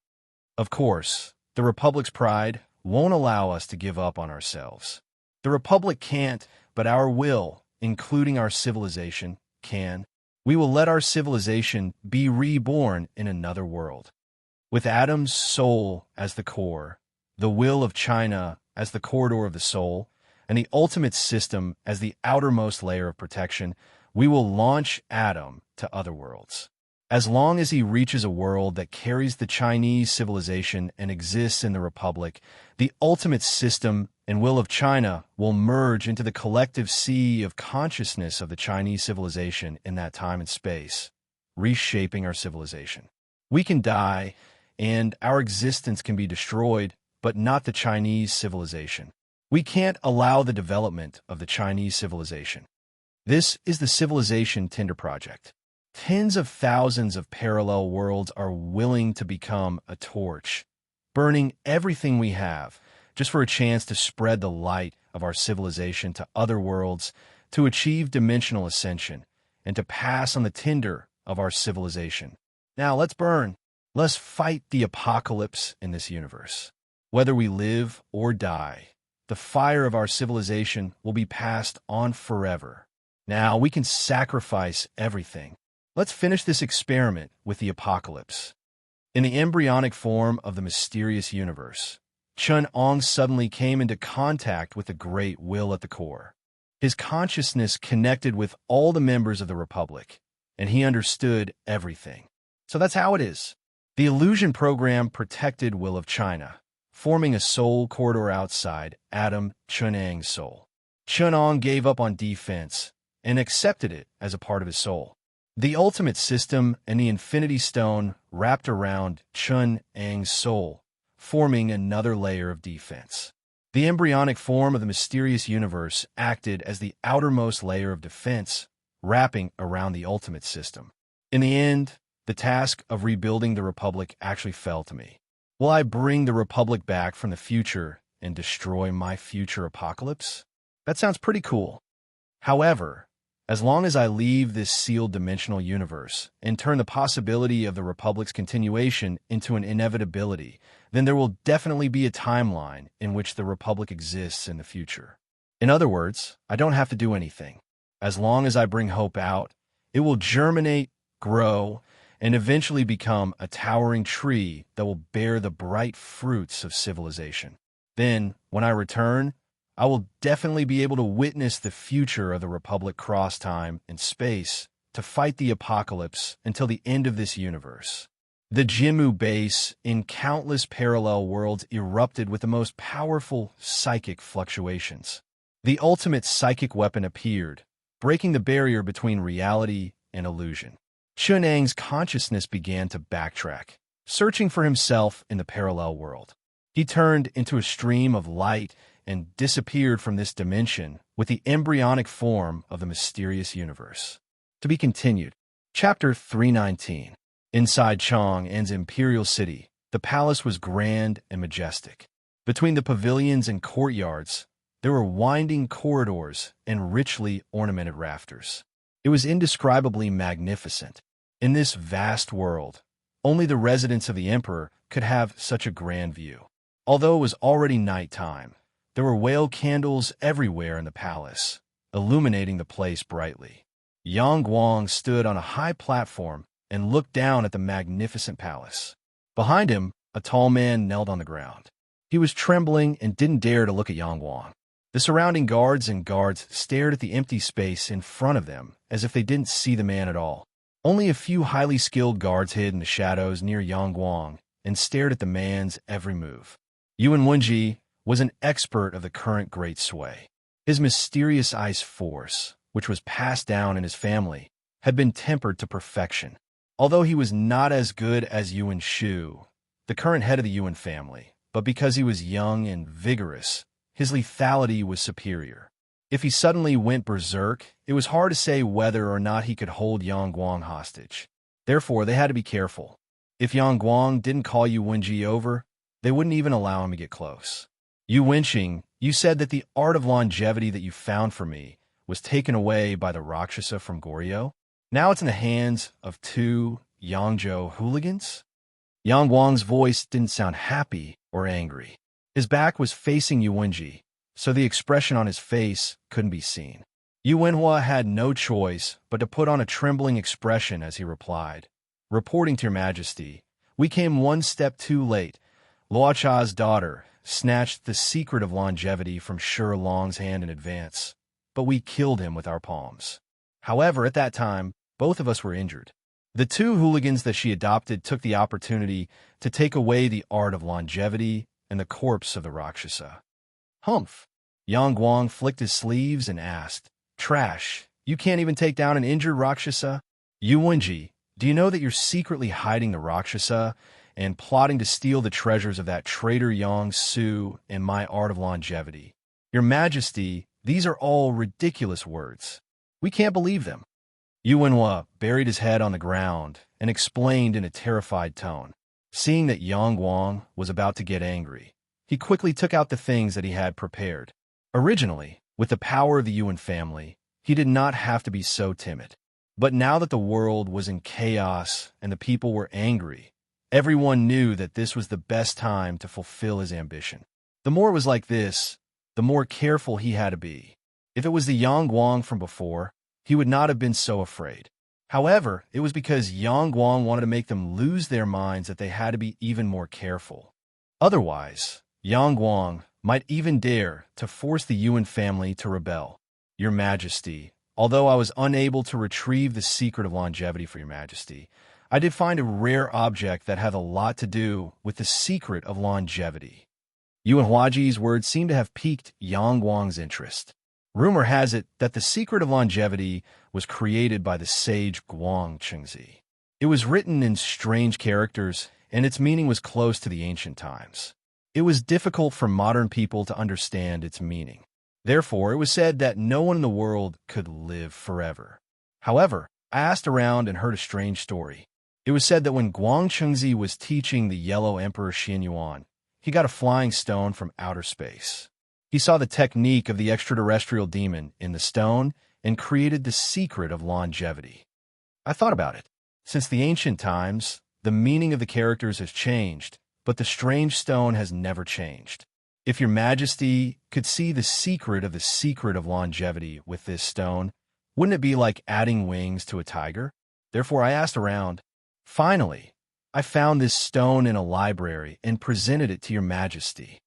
Of course, the Republic's pride won't allow us to give up on ourselves. The Republic can't, but our will, including our civilization, can. We will let our civilization be reborn in another world. With Adam's soul as the core, the Will of China as the corridor of the soul, and the ultimate system as the outermost layer of protection, we will launch Adam to other worlds. As long as he reaches a world that carries the Chinese civilization and exists in the Republic, the ultimate system and will of China will merge into the collective sea of consciousness of the Chinese civilization in that time and space, reshaping our civilization. We can die, and our existence can be destroyed, but not the Chinese civilization. We can't allow the development of the Chinese civilization. This is the Civilization Tinder Project. Tens of thousands of parallel worlds are willing to become a torch, burning everything we have just for a chance to spread the light of our civilization to other worlds, to achieve dimensional ascension, and to pass on the tinder of our civilization. Now let's burn. Let's fight the apocalypse in this universe. Whether we live or die, the fire of our civilization will be passed on forever. Now we can sacrifice everything. Let's finish this experiment with the apocalypse. In the embryonic form of the mysterious universe, Chun-Ong suddenly came into contact with the great will at the core. His consciousness connected with all the members of the Republic, and he understood everything. So that's how it is. The illusion program protected Will of China, forming a soul corridor outside Adam Chun-Ang's soul. Chun-Ong gave up on defense and accepted it as a part of his soul. The ultimate system and the Infinity Stone wrapped around Chun-Ang's soul, forming another layer of defense. The embryonic form of the mysterious universe acted as the outermost layer of defense, wrapping around the ultimate system. In the end, the task of rebuilding the Republic actually fell to me. Will I bring the Republic back from the future and destroy my future apocalypse? That sounds pretty cool. However, as long as I leave this sealed dimensional universe and turn the possibility of the Republic's continuation into an inevitability, then there will definitely be a timeline in which the Republic exists in the future. In other words, I don't have to do anything. As long as I bring hope out, it will germinate, grow, and eventually become a towering tree that will bear the bright fruits of civilization. Then, when I return, I will definitely be able to witness the future of the Republic cross time and space to fight the apocalypse until the end of this universe. The Jimmu base in countless parallel worlds erupted with the most powerful psychic fluctuations. The ultimate psychic weapon appeared, breaking the barrier between reality and illusion. Chun-Ang's consciousness began to backtrack, searching for himself in the parallel world. He turned into a stream of light and disappeared from this dimension with the embryonic form of the mysterious universe. To be continued. Chapter 319. Inside Chang'an's imperial city, the palace was grand and majestic. Between the pavilions and courtyards, there were winding corridors and richly ornamented rafters. It was indescribably magnificent. In this vast world, only the residents of the emperor could have such a grand view. Although it was already nighttime, there were whale candles everywhere in the palace, illuminating the place brightly. Yang Guang stood on a high platform and looked down at the magnificent palace. Behind him, a tall man knelt on the ground. He was trembling and didn't dare to look at Yang Guang. The surrounding guards stared at the empty space in front of them as if they didn't see the man at all. Only a few highly skilled guards hid in the shadows near Yang Guang and stared at the man's every move. Yuan Wenji was an expert of the current great sway. His mysterious ice force, which was passed down in his family, had been tempered to perfection. Although he was not as good as Yuan Shu, the current head of the Yuan family, but because he was young and vigorous, his lethality was superior. If he suddenly went berserk, it was hard to say whether or not he could hold Yang Guang hostage. Therefore, they had to be careful. If Yang Guang didn't call Yu Wenji over, they wouldn't even allow him to get close. Yu Wenqing, you said that the art of longevity that you found for me was taken away by the Rakshasa from Goryeo? Now it's in the hands of two Yangzhou hooligans? Yang Guang's voice didn't sound happy or angry. His back was facing Yu Wenji, so the expression on his face couldn't be seen. Yu Wenhua had no choice but to put on a trembling expression as he replied, "Reporting to your majesty, we came one step too late. Luocha's daughter snatched the secret of longevity from Shi Long's hand in advance, but we killed him with our palms. However, at that time, both of us were injured. The two hooligans that she adopted took the opportunity to take away the art of longevity and the corpse of the Rakshasa. Humph! Yang Guang flicked his sleeves and asked, "Trash, you can't even take down an injured Rakshasa? Yuwenji, do you know that you're secretly hiding the Rakshasa and plotting to steal the treasures of that traitor Yang Su and my art of longevity? Your Majesty, these are all ridiculous words. We can't believe them." Yuanhua buried his head on the ground and explained in a terrified tone. Seeing that Yang Guang was about to get angry, he quickly took out the things that he had prepared. Originally, with the power of the Yuan family, he did not have to be so timid. But now that the world was in chaos and the people were angry, everyone knew that this was the best time to fulfill his ambition. The more it was like this, the more careful he had to be. If it was the Yang Guang from before, he would not have been so afraid. However, it was because Yang Guang wanted to make them lose their minds that they had to be even more careful. Otherwise, Yang Guang might even dare to force the Yuan family to rebel. Your Majesty, although I was unable to retrieve the secret of longevity for Your Majesty, I did find a rare object that had a lot to do with the secret of longevity. Yuan Huaji's words seemed to have piqued Yang Guang's interest. Rumor has it that the secret of longevity was created by the sage Guang Chengzi. It was written in strange characters, and its meaning was close to the ancient times. It was difficult for modern people to understand its meaning. Therefore, it was said that no one in the world could live forever. However, I asked around and heard a strange story. It was said that when Guang Chengzi was teaching the Yellow Emperor Xianyuan, he got a flying stone from outer space. He saw the technique of the extraterrestrial demon in the stone and created the secret of longevity. I thought about it. Since the ancient times, the meaning of the characters has changed, but the strange stone has never changed. If Your Majesty could see the secret of longevity with this stone, wouldn't it be like adding wings to a tiger? Therefore, I asked around. Finally, I found this stone in a library and presented it to Your Majesty.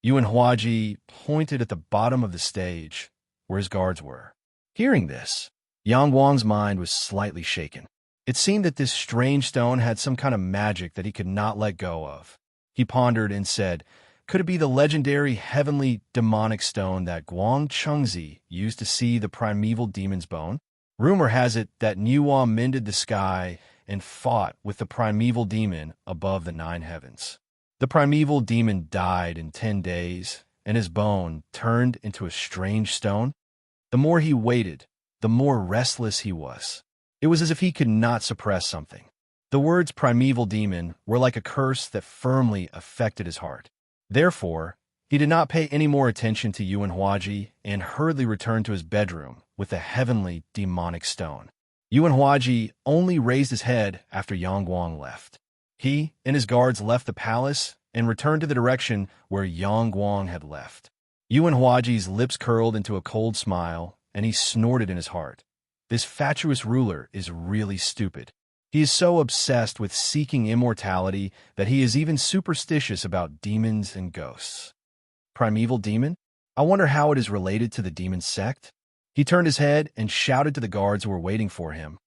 Yuan Huaji pointed at the bottom of the stage, where his guards were. Hearing this, Yang Guang's mind was slightly shaken. It seemed that this strange stone had some kind of magic that he could not let go of. He pondered and said, could it be the legendary heavenly demonic stone that Guang Chengzi used to see the primeval demon's bone? Rumor has it that Niwa mended the sky and fought with the primeval demon above the 9 heavens. The primeval demon died in 10 days, and his bone turned into a strange stone. The more he waited, the more restless he was. It was as if he could not suppress something. The words primeval demon were like a curse that firmly affected his heart. Therefore, he did not pay any more attention to Yuan Huaji and hurriedly returned to his bedroom with the heavenly demonic stone. Yuan Huaji only raised his head after Yang Guang left. He and his guards left the palace and returned to the direction where Yang Guang had left. Yuan Huaji's lips curled into a cold smile, and he snorted in his heart. This fatuous ruler is really stupid. He is so obsessed with seeking immortality that he is even superstitious about demons and ghosts. Primeval demon? I wonder how it is related to the demon sect? He turned his head and shouted to the guards who were waiting for him,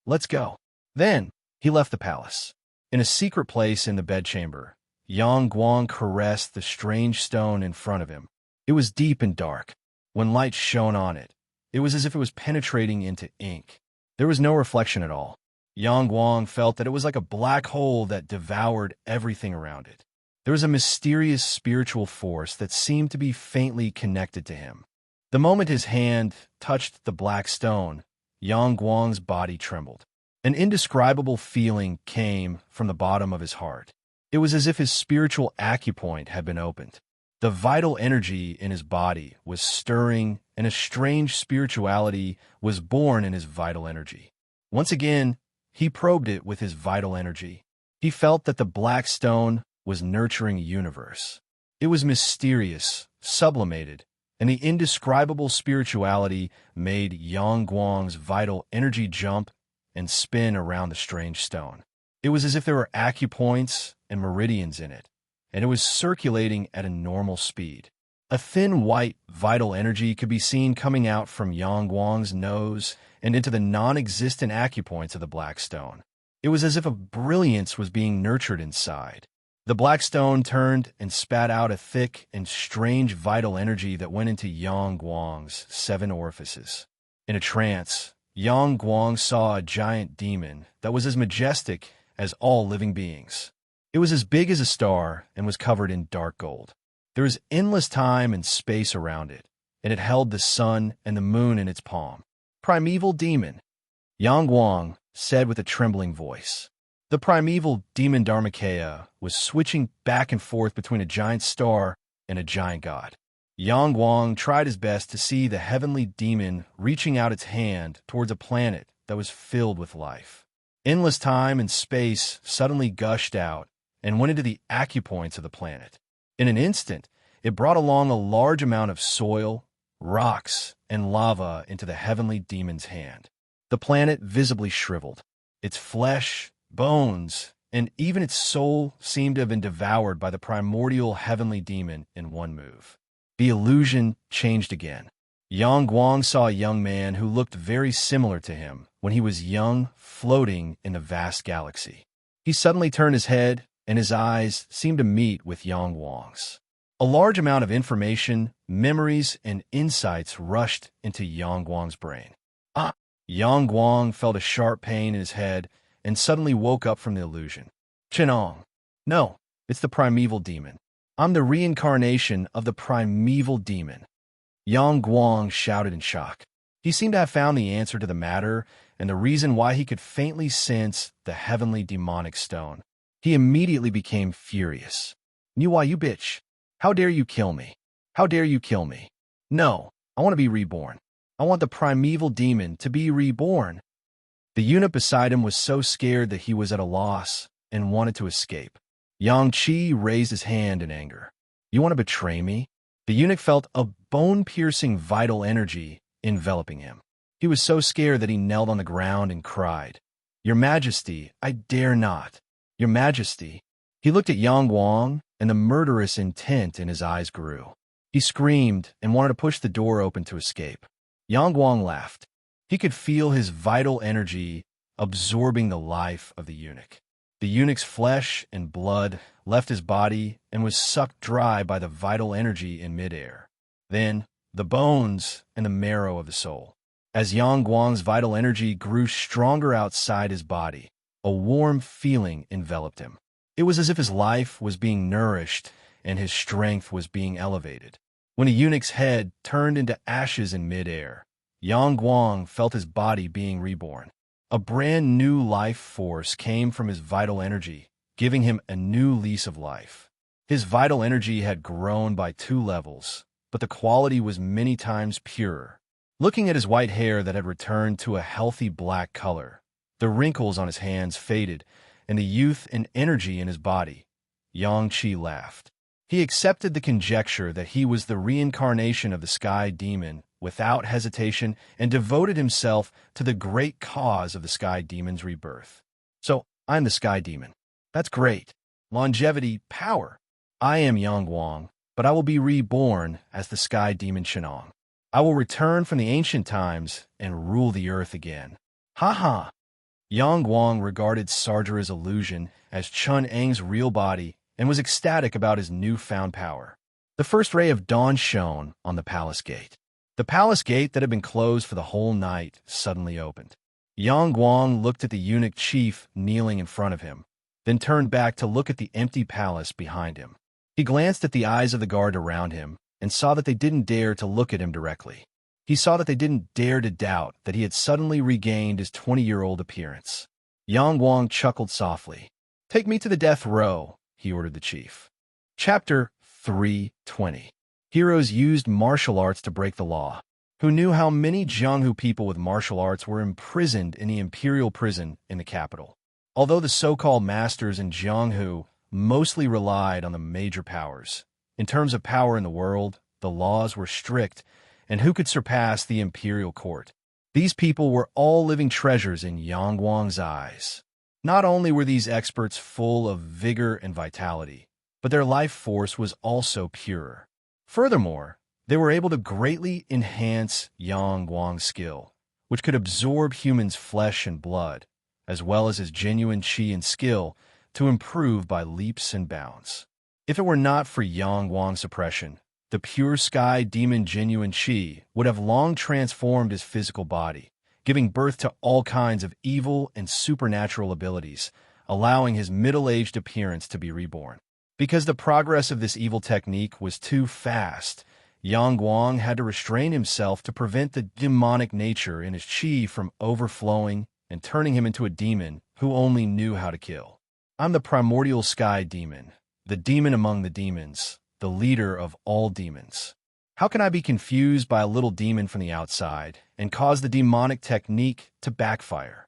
"Let's go." Then, he left the palace. In a secret place in the bedchamber, Yang Guang caressed the strange stone in front of him. It was deep and dark. When light shone on it, it was as if it was penetrating into ink. There was no reflection at all. Yang Guang felt that it was like a black hole that devoured everything around it. There was a mysterious spiritual force that seemed to be faintly connected to him. The moment his hand touched the black stone, Yang Guang's body trembled. An indescribable feeling came from the bottom of his heart. It was as if his spiritual acupoint had been opened. The vital energy in his body was stirring, and a strange spirituality was born in his vital energy. Once again, he probed it with his vital energy. He felt that the black stone was nurturing a universe. It was mysterious, sublimated, and the indescribable spirituality made Yang Guang's vital energy jump and spin around the strange stone. It was as if there were acupoints and meridians in it, and it was circulating at a normal speed. A thin white vital energy could be seen coming out from Yang Guang's nose and into the non-existent acupoints of the black stone. It was as if a brilliance was being nurtured inside. The black stone turned and spat out a thick and strange vital energy that went into Yang Guang's 7 orifices. In a trance, Yang Guang saw a giant demon that was as majestic as all living beings. It was as big as a star and was covered in dark gold. There was endless time and space around it, and it held the sun and the moon in its palm. Primeval demon, Yang Guang said with a trembling voice. The primeval demon Dharmakaya was switching back and forth between a giant star and a giant god. Yang Guang tried his best to see the heavenly demon reaching out its hand towards a planet that was filled with life. Endless time and space suddenly gushed out and went into the acupoints of the planet. In an instant, it brought along a large amount of soil, rocks, and lava into the heavenly demon's hand. The planet visibly shriveled. Its flesh, bones, and even its soul seemed to have been devoured by the primordial heavenly demon in one move. The illusion changed again. Yang Guang saw a young man who looked very similar to him when he was young, floating in the vast galaxy. He suddenly turned his head, and his eyes seemed to meet with Yang Guang's. A large amount of information, memories, and insights rushed into Yang Guang's brain. Yang Guang felt a sharp pain in his head and suddenly woke up from the illusion. Chenong. No, it's the primeval demon. I'm the reincarnation of the primeval demon. Yang Guang shouted in shock. He seemed to have found the answer to the matter and the reason why he could faintly sense the heavenly demonic stone. He immediately became furious. Why, you bitch. How dare you kill me? How dare you kill me? No, I want to be reborn. I want the primeval demon to be reborn. The eunuch beside him was so scared that he was at a loss and wanted to escape. Yang Qi raised his hand in anger. You want to betray me? The eunuch felt a bone-piercing vital energy enveloping him. He was so scared that he knelt on the ground and cried, Your Majesty, I dare not. Your Majesty. He looked at Yang Guang, and the murderous intent in his eyes grew. He screamed and wanted to push the door open to escape. Yang Guang laughed. He could feel his vital energy absorbing the life of the eunuch. The eunuch's flesh and blood left his body and was sucked dry by the vital energy in midair. Then, the bones and the marrow of the soul. As Yang Guang's vital energy grew stronger outside his body, a warm feeling enveloped him. It was as if his life was being nourished and his strength was being elevated. When a eunuch's head turned into ashes in midair, Yang Guang felt his body being reborn. A brand new life force came from his vital energy, giving him a new lease of life. His vital energy had grown by 2 levels, but the quality was many times purer. Looking at his white hair that had returned to a healthy black color, the wrinkles on his hands faded, and the youth and energy in his body, Yang Qi laughed. He accepted the conjecture that he was the reincarnation of the sky demon without hesitation and devoted himself to the great cause of the sky demon's rebirth. So, I'm the sky demon. That's great. Longevity, power. I am Yang Guang, but I will be reborn as the sky demon Chenong. I will return from the ancient times and rule the earth again. Ha ha! Yang Guang regarded Sarjara's illusion as Chun Eng's real body and was ecstatic about his newfound power. The first ray of dawn shone on the palace gate. The palace gate that had been closed for the whole night suddenly opened. Yang Guang looked at the eunuch chief kneeling in front of him, then turned back to look at the empty palace behind him. He glanced at the eyes of the guard around him and saw that they didn't dare to look at him directly. He saw that they didn't dare to doubt that he had suddenly regained his 20-year-old appearance. Yang Guang chuckled softly. Take me to the death row, he ordered the chief. Chapter 320. Heroes used martial arts to break the law. Who knew how many Jianghu people with martial arts were imprisoned in the imperial prison in the capital? Although the so-called masters in Jianghu mostly relied on the major powers, in terms of power in the world, the laws were strict, and who could surpass the imperial court? These people were all living treasures in Yang Guang's eyes. Not only were these experts full of vigor and vitality, but their life force was also pure. Furthermore, they were able to greatly enhance Yang Guang's skill, which could absorb humans' flesh and blood, as well as his genuine chi and skill, to improve by leaps and bounds. If it were not for Yang Guang's suppression, the pure sky demon genuine chi would have long transformed his physical body, giving birth to all kinds of evil and supernatural abilities, allowing his middle-aged appearance to be reborn. Because the progress of this evil technique was too fast, Yang Guang had to restrain himself to prevent the demonic nature in his chi from overflowing and turning him into a demon who only knew how to kill. I'm the primordial sky demon, the demon among the demons, the leader of all demons. How can I be confused by a little demon from the outside and cause the demonic technique to backfire?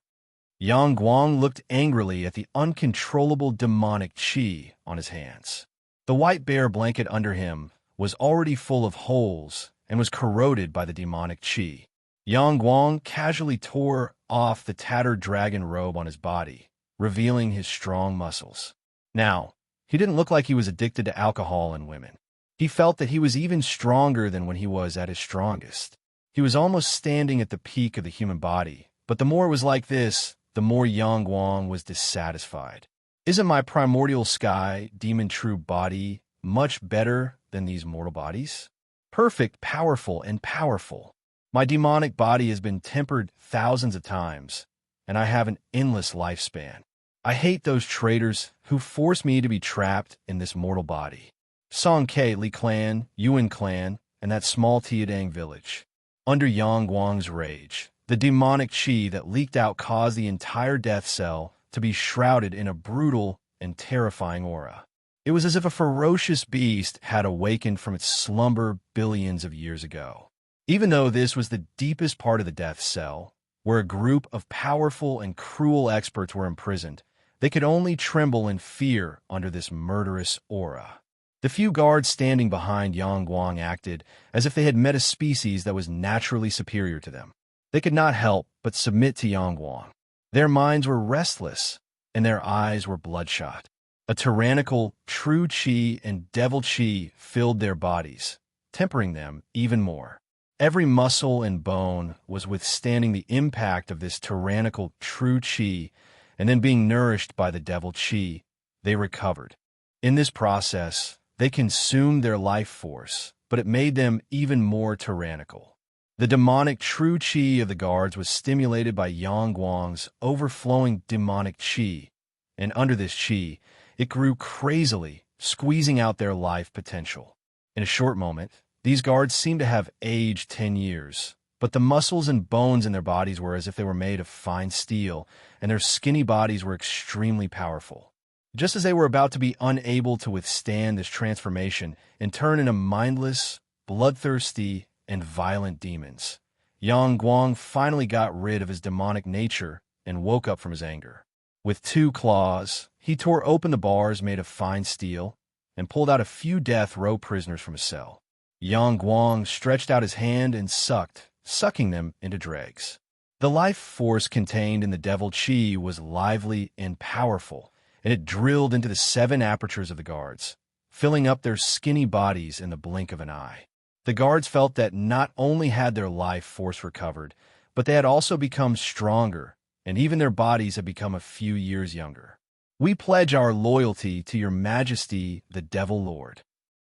Yang Guang looked angrily at the uncontrollable demonic chi on his hands. The white bear blanket under him was already full of holes and was corroded by the demonic chi. Yang Guang casually tore off the tattered dragon robe on his body, revealing his strong muscles. Now, he didn't look like he was addicted to alcohol and women. He felt that he was even stronger than when he was at his strongest. He was almost standing at the peak of the human body, but the more it was like this, the more Yang Guang was dissatisfied. Isn't my primordial sky demon true body much better than these mortal bodies? Perfect, powerful, and powerful. My demonic body has been tempered thousands of times, and I have an endless lifespan. I hate those traitors who force me to be trapped in this mortal body. Song Ke, Li Clan, Yuan Clan, and that small Tiadang village. Under Yang Guang's rage, the demonic chi that leaked out caused the entire death cell to be shrouded in a brutal and terrifying aura. It was as if a ferocious beast had awakened from its slumber billions of years ago. Even though this was the deepest part of the death cell, where a group of powerful and cruel experts were imprisoned, they could only tremble in fear under this murderous aura. The few guards standing behind Yang Guang acted as if they had met a species that was naturally superior to them. They could not help but submit to Yang Guang. Their minds were restless, and their eyes were bloodshot. A tyrannical, true chi and devil chi filled their bodies, tempering them even more. Every muscle and bone was withstanding the impact of this tyrannical true chi, and then being nourished by the devil chi, they recovered. In this process, they consumed their life force, but it made them even more tyrannical. The demonic true chi of the guards was stimulated by Yang Guang's overflowing demonic chi, and under this chi, it grew crazily, squeezing out their life potential. In a short moment, these guards seemed to have aged 10 years, but the muscles and bones in their bodies were as if they were made of fine steel, and their skinny bodies were extremely powerful. Just as they were about to be unable to withstand this transformation and turn into mindless, bloodthirsty, and violent demons, Yang Guang finally got rid of his demonic nature and woke up from his anger. With 2 claws, he tore open the bars made of fine steel and pulled out a few death row prisoners from his cell. Yang Guang stretched out his hand and sucking them into dregs. The life force contained in the devil chi was lively and powerful, and it drilled into the 7 apertures of the guards, filling up their skinny bodies in the blink of an eye. The guards felt that not only had their life force recovered, but they had also become stronger, and even their bodies had become a few years younger. We pledge our loyalty to your majesty, the Devil Lord.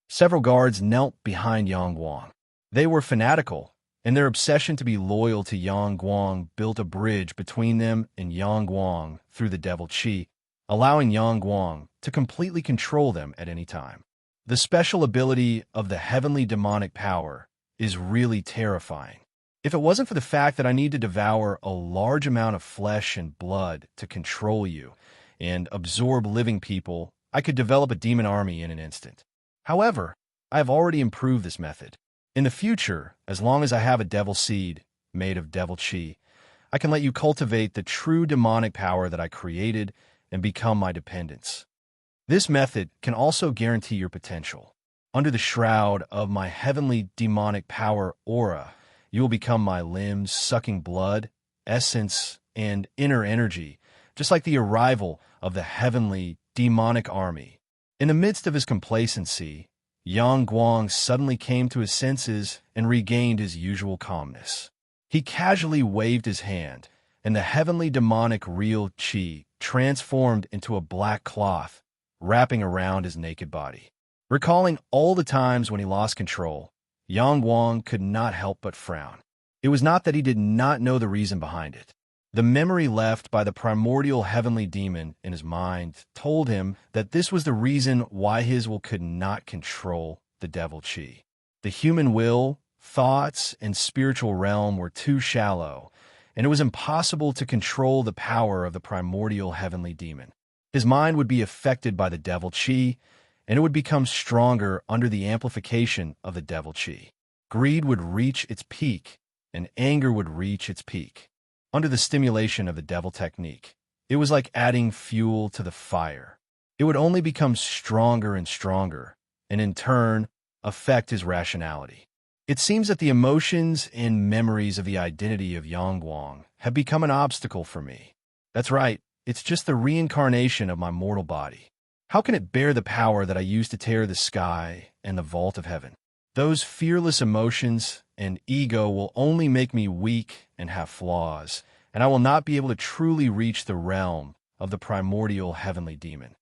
Several guards knelt behind Yang Guang. They were fanatical, and their obsession to be loyal to Yang Guang built a bridge between them and Yang Guang through the devil chi, allowing Yang Guang to completely control them at any time. The special ability of the heavenly demonic power is really terrifying. If it wasn't for the fact that I need to devour a large amount of flesh and blood to control you and absorb living people, I could develop a demon army in an instant. However, I have already improved this method. In the future, as long as I have a devil seed made of devil chi, I can let you cultivate the true demonic power that I created and become my dependents. This method can also guarantee your potential. Under the shroud of my heavenly demonic power aura, you will become my limbs, sucking blood, essence, and inner energy, just like the arrival of the heavenly demonic army. In the midst of his complacency, Yang Guang suddenly came to his senses and regained his usual calmness. He casually waved his hand, and the heavenly demonic real qi transformed into a black cloth, wrapping around his naked body. Recalling all the times when he lost control, Yang Guang could not help but frown. It was not that he did not know the reason behind it. The memory left by the primordial heavenly demon in his mind told him that this was the reason why his will could not control the devil qi. The human will, thoughts, and spiritual realm were too shallow, and it was impossible to control the power of the primordial heavenly demon. His mind would be affected by the devil qi, and it would become stronger under the amplification of the devil qi. Greed would reach its peak, and anger would reach its peak. Under the stimulation of the devil technique, it was like adding fuel to the fire. It would only become stronger and stronger, and in turn, affect his rationality. It seems that the emotions and memories of the identity of Yang Guang have become an obstacle for me. That's right, it's just the reincarnation of my mortal body. How can it bear the power that I used to tear the sky and the vault of heaven? Those fearless emotions and ego will only make me weak and have flaws, and I will not be able to truly reach the realm of the primordial heavenly demon.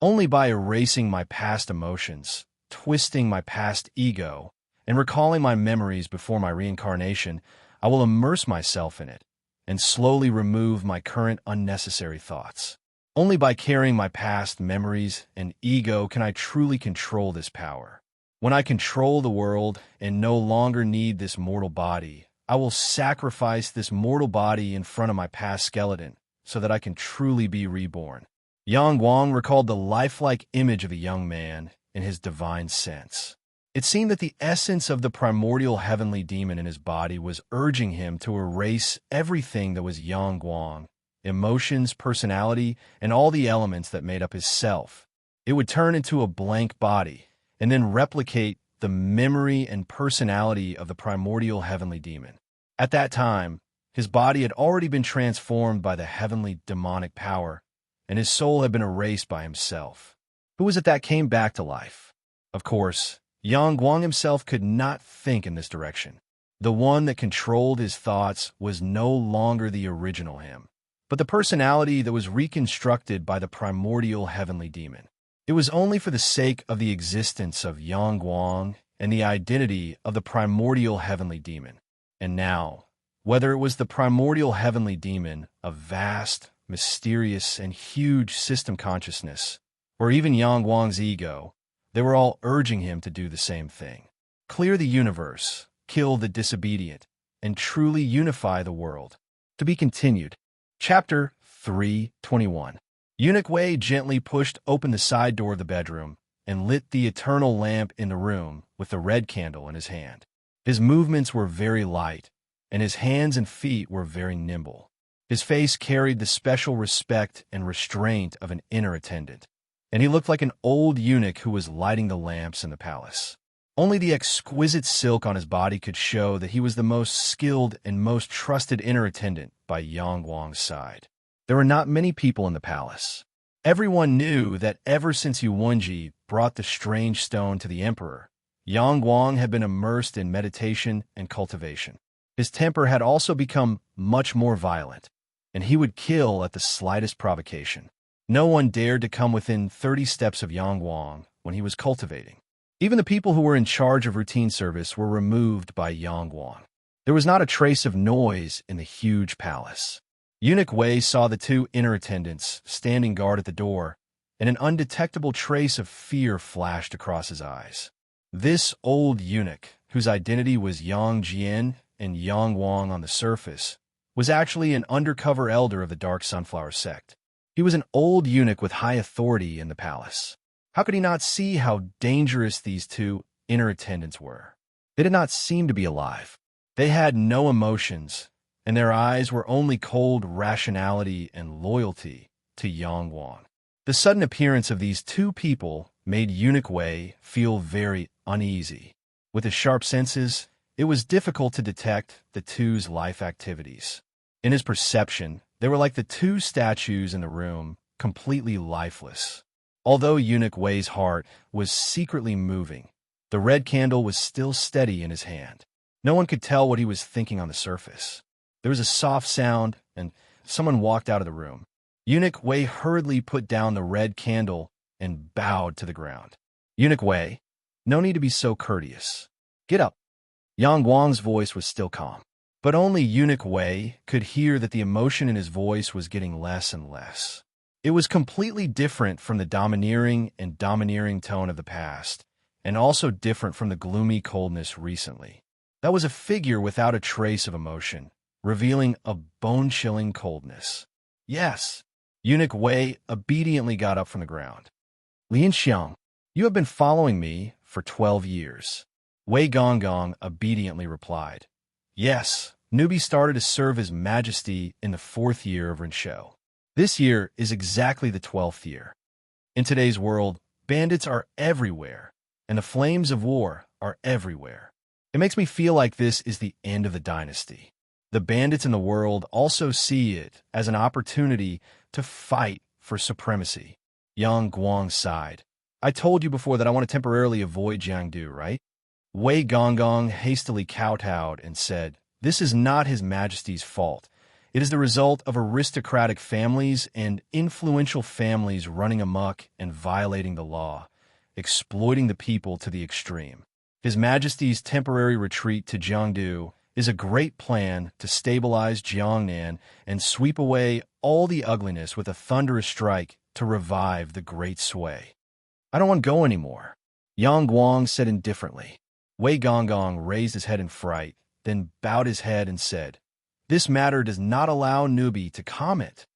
Only by erasing my past emotions, twisting my past ego, and recalling my memories before my reincarnation, I will immerse myself in it and slowly remove my current unnecessary thoughts. Only by carrying my past memories and ego can I truly control this power. When I control the world and no longer need this mortal body, I will sacrifice this mortal body in front of my past skeleton so that I can truly be reborn. Yang Guang recalled the lifelike image of a young man in his divine sense. It seemed that the essence of the primordial heavenly demon in his body was urging him to erase everything that was Yang Guang, emotions, personality, and all the elements that made up his self. It would turn into a blank body and then replicate the memory and personality of the primordial heavenly demon. At that time, his body had already been transformed by the heavenly demonic power, and his soul had been erased by himself. Who was it that came back to life? Of course, Yang Guang himself could not think in this direction. The one that controlled his thoughts was no longer the original him, but the personality that was reconstructed by the primordial heavenly demon. It was only for the sake of the existence of Yang Guang and the identity of the primordial heavenly demon. And now, whether it was the primordial heavenly demon, a vast, mysterious, and huge system consciousness, or even Yang Guang's ego, they were all urging him to do the same thing. Clear the universe, kill the disobedient, and truly unify the world. To be continued. Chapter 3:21. Eunuch Wei gently pushed open the side door of the bedroom and lit the eternal lamp in the room with the red candle in his hand. His movements were very light, and his hands and feet were very nimble. His face carried the special respect and restraint of an inner attendant, and he looked like an old eunuch who was lighting the lamps in the palace. Only the exquisite silk on his body could show that he was the most skilled and most trusted inner attendant by Yang Guang's side. There were not many people in the palace. Everyone knew that ever since Yuwenji brought the strange stone to the emperor, Yang Guang had been immersed in meditation and cultivation. His temper had also become much more violent, and he would kill at the slightest provocation. No one dared to come within 30 steps of Yang Guang when he was cultivating. Even the people who were in charge of routine service were removed by Yang Guang. There was not a trace of noise in the huge palace. Eunuch Wei saw the two inner attendants standing guard at the door, and an undetectable trace of fear flashed across his eyes. This old eunuch, whose identity was Yang Jian and Yang Guang on the surface, was actually an undercover elder of the Dark Sunflower sect. He was an old eunuch with high authority in the palace. How could he not see how dangerous these two inner attendants were? They did not seem to be alive. They had no emotions, and their eyes were only cold rationality and loyalty to Yang Guang. The sudden appearance of these two people made Eunuch Wei feel very uneasy. With his sharp senses, it was difficult to detect the two's life activities. In his perception, they were like the two statues in the room, completely lifeless. Although Eunuch Wei's heart was secretly moving, the red candle was still steady in his hand. No one could tell what he was thinking on the surface. There was a soft sound and someone walked out of the room. Eunuch Wei hurriedly put down the red candle and bowed to the ground. Eunuch Wei, no need to be so courteous. Get up. Yang Guang's voice was still calm, but only Eunuch Wei could hear that the emotion in his voice was getting less and less. It was completely different from the domineering tone of the past, and also different from the gloomy coldness recently. That was a figure without a trace of emotion, revealing a bone-chilling coldness. Yes, Eunuch Wei obediently got up from the ground. Lin Xiang, you have been following me for 12 years. Wei Gonggong obediently replied. Yes, Newbie started to serve His Majesty in the 4th year of Rinshou. This year is exactly the 12th year. In today's world, bandits are everywhere, and the flames of war are everywhere. It makes me feel like this is the end of the dynasty. The bandits in the world also see it as an opportunity to fight for supremacy. Yang Guang sighed. I told you before that I want to temporarily avoid Jiangdu, right? Wei Gonggong hastily kowtowed and said, This is not His Majesty's fault. It is the result of aristocratic families and influential families running amok and violating the law, exploiting the people to the extreme. His Majesty's temporary retreat to Jiangdu is a great plan to stabilize Jiangnan and sweep away all the ugliness with a thunderous strike to revive the great sway. I don't want to go anymore, Yang Guang said indifferently. Wei Gonggong raised his head in fright, then bowed his head and said, This matter does not allow Newbie to comment.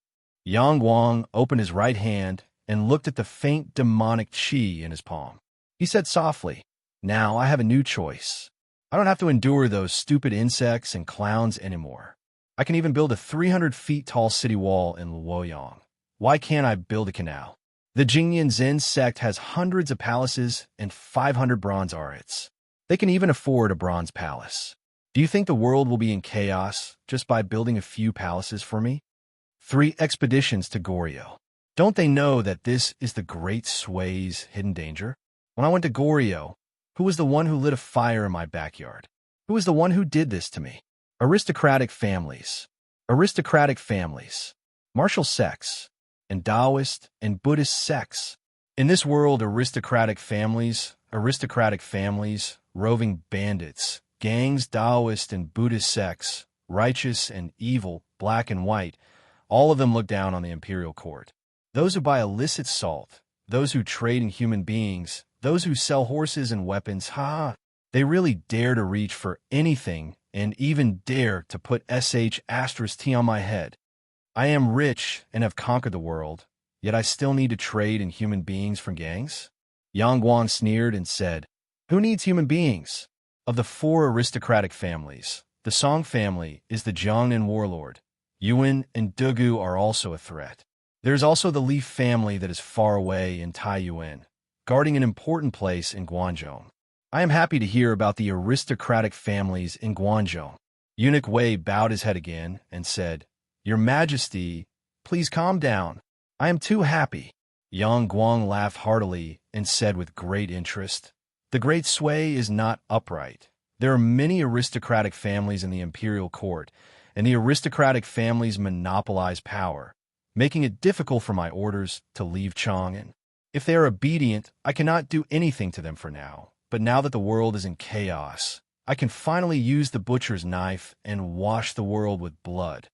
Yang Guang opened his right hand and looked at the faint demonic qi in his palm. He said softly, Now I have a new choice. I don't have to endure those stupid insects and clowns anymore. I can even build a 300 feet tall city wall in Luoyang. Why can't I build a canal? The Jingyan Zen sect has hundreds of palaces and 500 bronze arhats. They can even afford a bronze palace. Do you think the world will be in chaos just by building a few palaces for me? 3 expeditions to Goryeo. Don't they know that this is the Great Sway's hidden danger? When I went to Goryeo, who was the one who lit a fire in my backyard? Who was the one who did this to me? Aristocratic families. Aristocratic families. Martial sects. And Taoist and Buddhist sects. In this world, aristocratic families, roving bandits, gangs, Taoist and Buddhist sects, righteous and evil, black and white, all of them look down on the imperial court. Those who buy illicit salt, those who trade in human beings, those who sell horses and weapons, they really dare to reach for anything and even dare to put sh*t on my head. I am rich and have conquered the world, yet I still need to trade in human beings from gangs? Yang Guang sneered and said, Who needs human beings? Of the 4 aristocratic families, the Song family is the Jiangnan warlord. Yuan and Dugu are also a threat. There is also the Li family that is far away in Taiyuan, guarding an important place in Guangzhou. I am happy to hear about the aristocratic families in Guangzhou. Eunuch Wei bowed his head again and said, Your Majesty, please calm down. I am too happy. Yang Guang laughed heartily and said with great interest, The Great Sway is not upright. There are many aristocratic families in the imperial court, and the aristocratic families monopolize power, making it difficult for my orders to leave Chang'an. If they are obedient, I cannot do anything to them for now. But now that the world is in chaos, I can finally use the butcher's knife and wash the world with blood.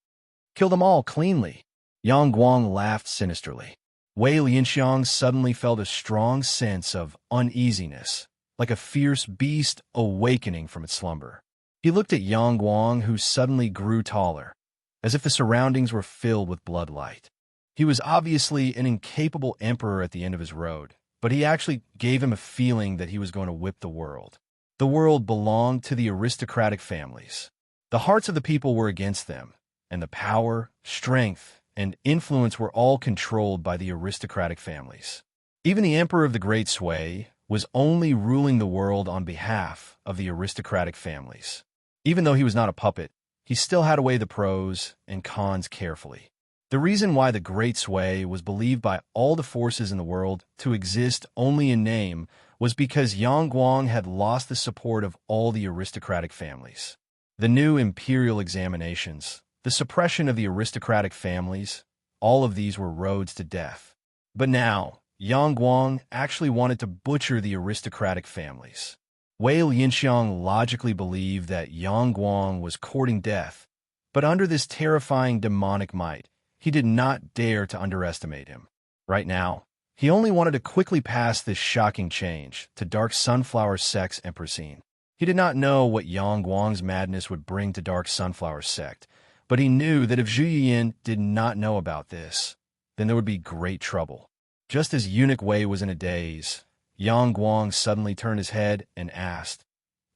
Kill them all cleanly. Yang Guang laughed sinisterly. Wei Lianxiang suddenly felt a strong sense of uneasiness, like a fierce beast awakening from its slumber. He looked at Yang Guang, who suddenly grew taller, as if the surroundings were filled with bloodlight. He was obviously an incapable emperor at the end of his road, but he actually gave him a feeling that he was going to whip the world. The world belonged to the aristocratic families. The hearts of the people were against them, and the power, strength, and influence were all controlled by the aristocratic families. Even the emperor of the Great Sway was only ruling the world on behalf of the aristocratic families. Even though he was not a puppet, he still had to weigh the pros and cons carefully. The reason why the Great Sway was believed by all the forces in the world to exist only in name was because Yang Guang had lost the support of all the aristocratic families. The new imperial examinations, the suppression of the aristocratic families, all of these were roads to death. But now, Yang Guang actually wanted to butcher the aristocratic families. Wei Lianxiang logically believed that Yang Guang was courting death, but under this terrifying demonic might, he did not dare to underestimate him. Right now, he only wanted to quickly pass this shocking change to Dark Sunflower Sect's Empressine. He did not know what Yang Guang's madness would bring to Dark Sunflower Sect, but he knew that if Zhu Yiyin did not know about this, then there would be great trouble. Just as Eunuch Wei was in a daze, Yang Guang suddenly turned his head and asked,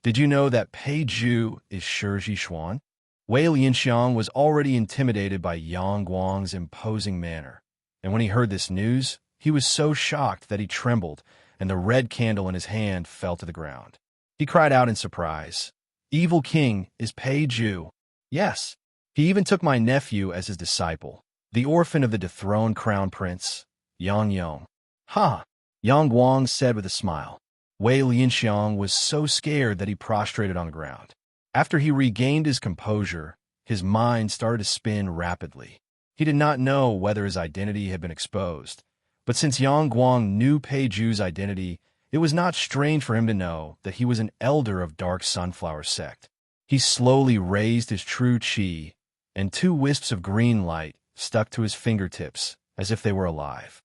"Did you know that Pei Zhu is Shi Xuan?" Wei Lianxiang was already intimidated by Yang Guang's imposing manner, and when he heard this news, he was so shocked that he trembled, and the red candle in his hand fell to the ground. He cried out in surprise, "Evil King is Pei Zhu. Yes, he even took my nephew as his disciple, the orphan of the dethroned crown prince, Yang Yong." "Ha!" Yang Guang said with a smile. Wei Lianxiang was so scared that he prostrated on the ground. After he regained his composure, his mind started to spin rapidly. He did not know whether his identity had been exposed, but since Yang Guang knew Pei Zhu's identity, it was not strange for him to know that he was an elder of Dark Sunflower Sect. He slowly raised his true qi, and 2 wisps of green light stuck to his fingertips as if they were alive.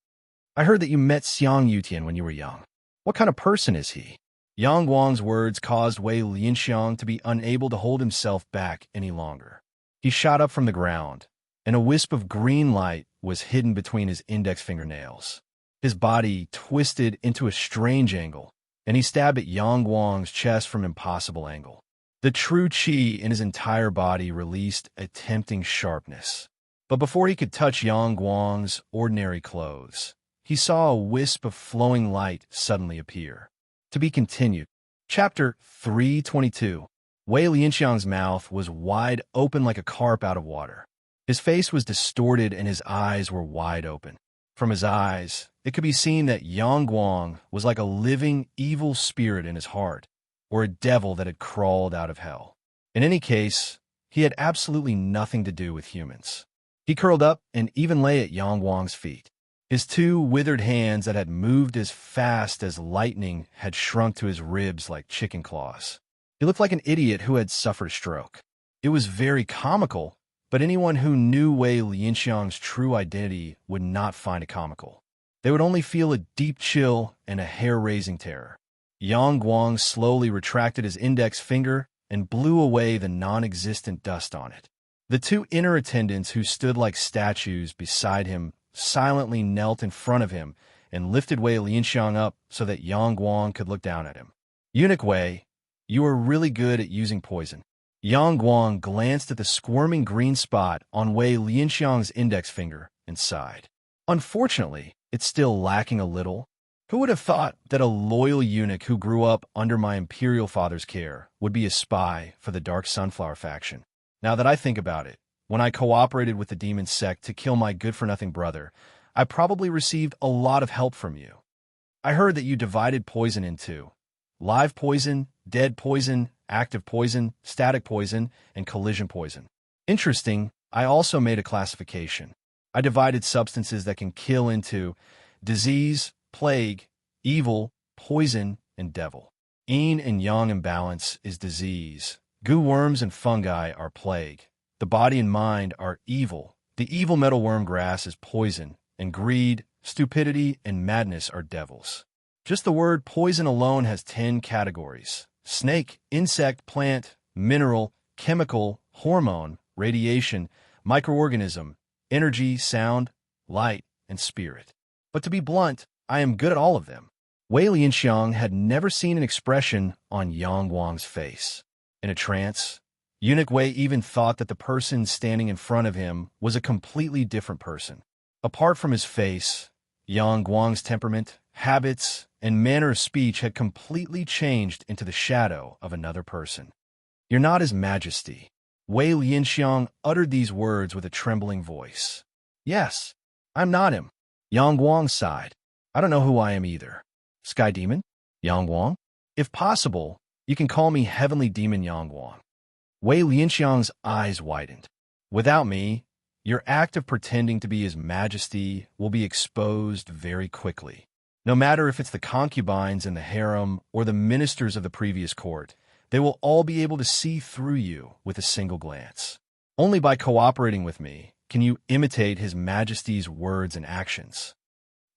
"I heard that you met Xiang Yutian when you were young. What kind of person is he?" Yang Guang's words caused Wei Lianxiang to be unable to hold himself back any longer. He shot up from the ground, and a wisp of green light was hidden between his index fingernails. His body twisted into a strange angle, and he stabbed at Yang Guang's chest from an impossible angle. The true qi in his entire body released a tempting sharpness. But before he could touch Yang Guang's ordinary clothes, he saw a wisp of flowing light suddenly appear. To be continued. Chapter 322. Wei Lianxiang's mouth was wide open like a carp out of water. His face was distorted and his eyes were wide open. From his eyes, it could be seen that Yang Guang was like a living, evil spirit in his heart, or a devil that had crawled out of hell. In any case, he had absolutely nothing to do with humans. He curled up and even lay at Yang Guang's feet. His 2 withered hands that had moved as fast as lightning had shrunk to his ribs like chicken claws. He looked like an idiot who had suffered a stroke. It was very comical, but anyone who knew Wei Lianxiang's true identity would not find it comical. They would only feel a deep chill and a hair-raising terror. Yang Guang slowly retracted his index finger and blew away the non-existent dust on it. The 2 inner attendants who stood like statues beside him silently knelt in front of him and lifted Wei Lianxiang up so that Yang Guang could look down at him. "Eunuch Wei, you are really good at using poison." Yang Guang glanced at the squirming green spot on Wei Lianxiang's index finger and sighed. "Unfortunately, it's still lacking a little. Who would have thought that a loyal eunuch who grew up under my imperial father's care would be a spy for the Dark Sunflower faction? Now that I think about it, when I cooperated with the demon sect to kill my good-for-nothing brother, I probably received a lot of help from you. I heard that you divided poison into live poison, dead poison, active poison, static poison, and collision poison. Interesting, I also made a classification. I divided substances that can kill into disease, plague, evil, poison, and devil. Yin and yang imbalance is disease. Goo worms and fungi are plague. The body and mind are evil. The evil metalworm grass is poison, and greed, stupidity, and madness are devils. Just the word poison alone has 10 categories: snake, insect, plant, mineral, chemical, hormone, radiation, microorganism, energy, sound, light, and spirit. But to be blunt, I am good at all of them. Wei Lianxiang had never seen an expression on Yang Guang's face. In a trance, Eunuch Wei even thought that the person standing in front of him was a completely different person. Apart from his face, Yang Guang's temperament, habits, and manner of speech had completely changed into the shadow of another person. "You're not His Majesty." Wei Lianxiang uttered these words with a trembling voice. "Yes, I'm not him." Yang Guang sighed. "I don't know who I am either." "Sky Demon? Yang Guang? If possible, you can call me Heavenly Demon Yang Guang." Wei Lianxiang's eyes widened. Without me, your act of pretending to be His Majesty will be exposed very quickly. No matter if it's the concubines in the harem or the ministers of the previous court, they will all be able to see through you with a single glance. Only by cooperating with me can you imitate His Majesty's words and actions.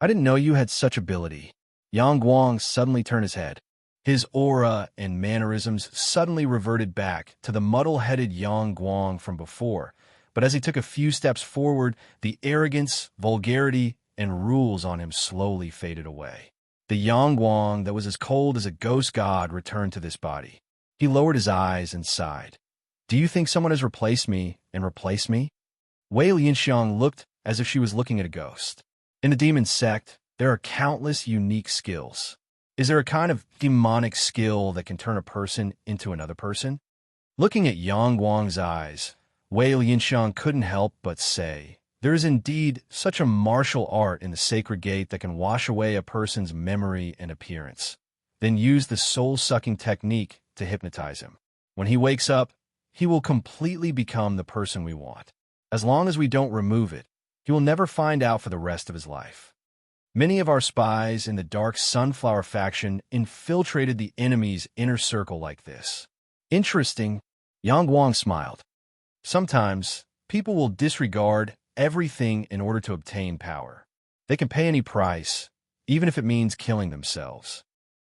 I didn't know you had such ability. Yang Guang suddenly turned his head. His aura and mannerisms suddenly reverted back to the muddle-headed Yang Guang from before, but as he took a few steps forward, the arrogance, vulgarity, and rules on him slowly faded away. The Yang Guang that was as cold as a ghost god returned to this body. He lowered his eyes and sighed. Do you think someone has replaced me and replaced me? Wei Lianxiang looked as if she was looking at a ghost. In the demon sect, there are countless unique skills. Is there a kind of demonic skill that can turn a person into another person? Looking at Yang Guang's eyes, Wei Lianxiang couldn't help but say, there is indeed such a martial art in the sacred gate that can wash away a person's memory and appearance, then use the soul-sucking technique to hypnotize him. When he wakes up, he will completely become the person we want. As long as we don't remove it, he will never find out for the rest of his life. Many of our spies in the Dark Sunflower faction infiltrated the enemy's inner circle like this. Interesting, Yang Guang smiled. Sometimes, people will disregard everything in order to obtain power. They can pay any price, even if it means killing themselves.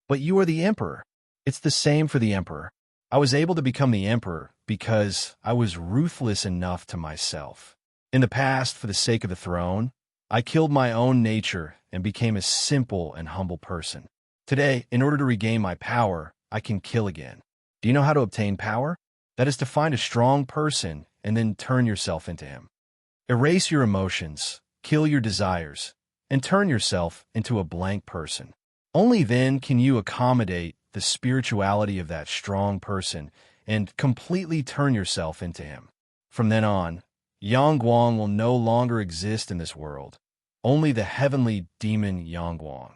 But you are the emperor. It's the same for the emperor. I was able to become the emperor because I was ruthless enough to myself. In the past, for the sake of the throne, I killed my own nature and became a simple and humble person. Today, in order to regain my power, I can kill again. Do you know how to obtain power? That is to find a strong person and then turn yourself into him. Erase your emotions, kill your desires, and turn yourself into a blank person. Only then can you accommodate the spirituality of that strong person and completely turn yourself into him. From then on, Yang Guang will no longer exist in this world. Only the heavenly demon Yang Guang.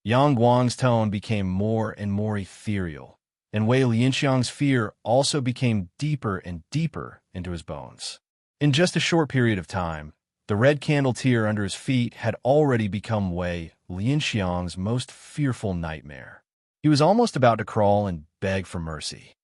Yang Guang's tone became more and more ethereal, and Wei Lianxiang's fear also became deeper and deeper into his bones. In just a short period of time, the red candle tier under his feet had already become Wei Lianxiang's most fearful nightmare. He was almost about to crawl and beg for mercy.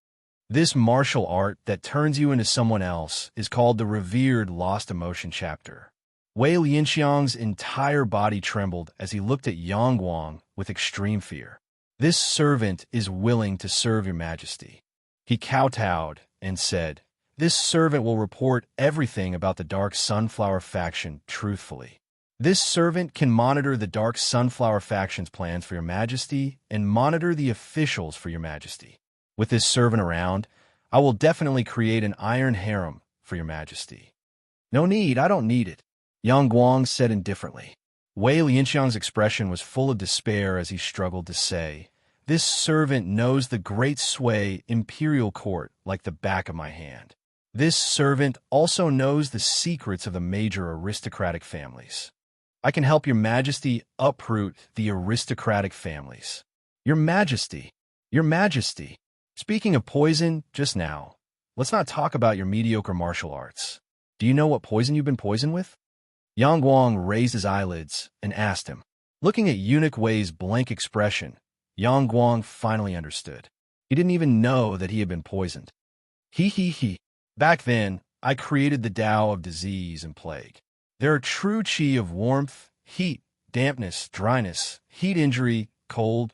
This martial art that turns you into someone else is called the revered Lost Emotion chapter. Wei Lianxiang's entire body trembled as he looked at Yang Guang with extreme fear. This servant is willing to serve your majesty. He kowtowed and said, this servant will report everything about the Dark Sunflower faction truthfully. This servant can monitor the Dark Sunflower faction's plans for your majesty and monitor the officials for your majesty. With this servant around, I will definitely create an iron harem for your majesty. No need, I don't need it, Yang Guang said indifferently. Wei Lianxiang's expression was full of despair as he struggled to say, this servant knows the great sway imperial court like the back of my hand. This servant also knows the secrets of the major aristocratic families. I can help your majesty uproot the aristocratic families. Your majesty, your majesty. Speaking of poison just now, let's not talk about your mediocre martial arts. Do you know what poison you've been poisoned with? Yang Guang raised his eyelids and asked him. Looking at Eunuch Wei's blank expression, Yang Guang finally understood. He didn't even know that he had been poisoned. He. Back then, I created the Tao of disease and plague. There are true qi of warmth, heat, dampness, dryness, heat injury, cold,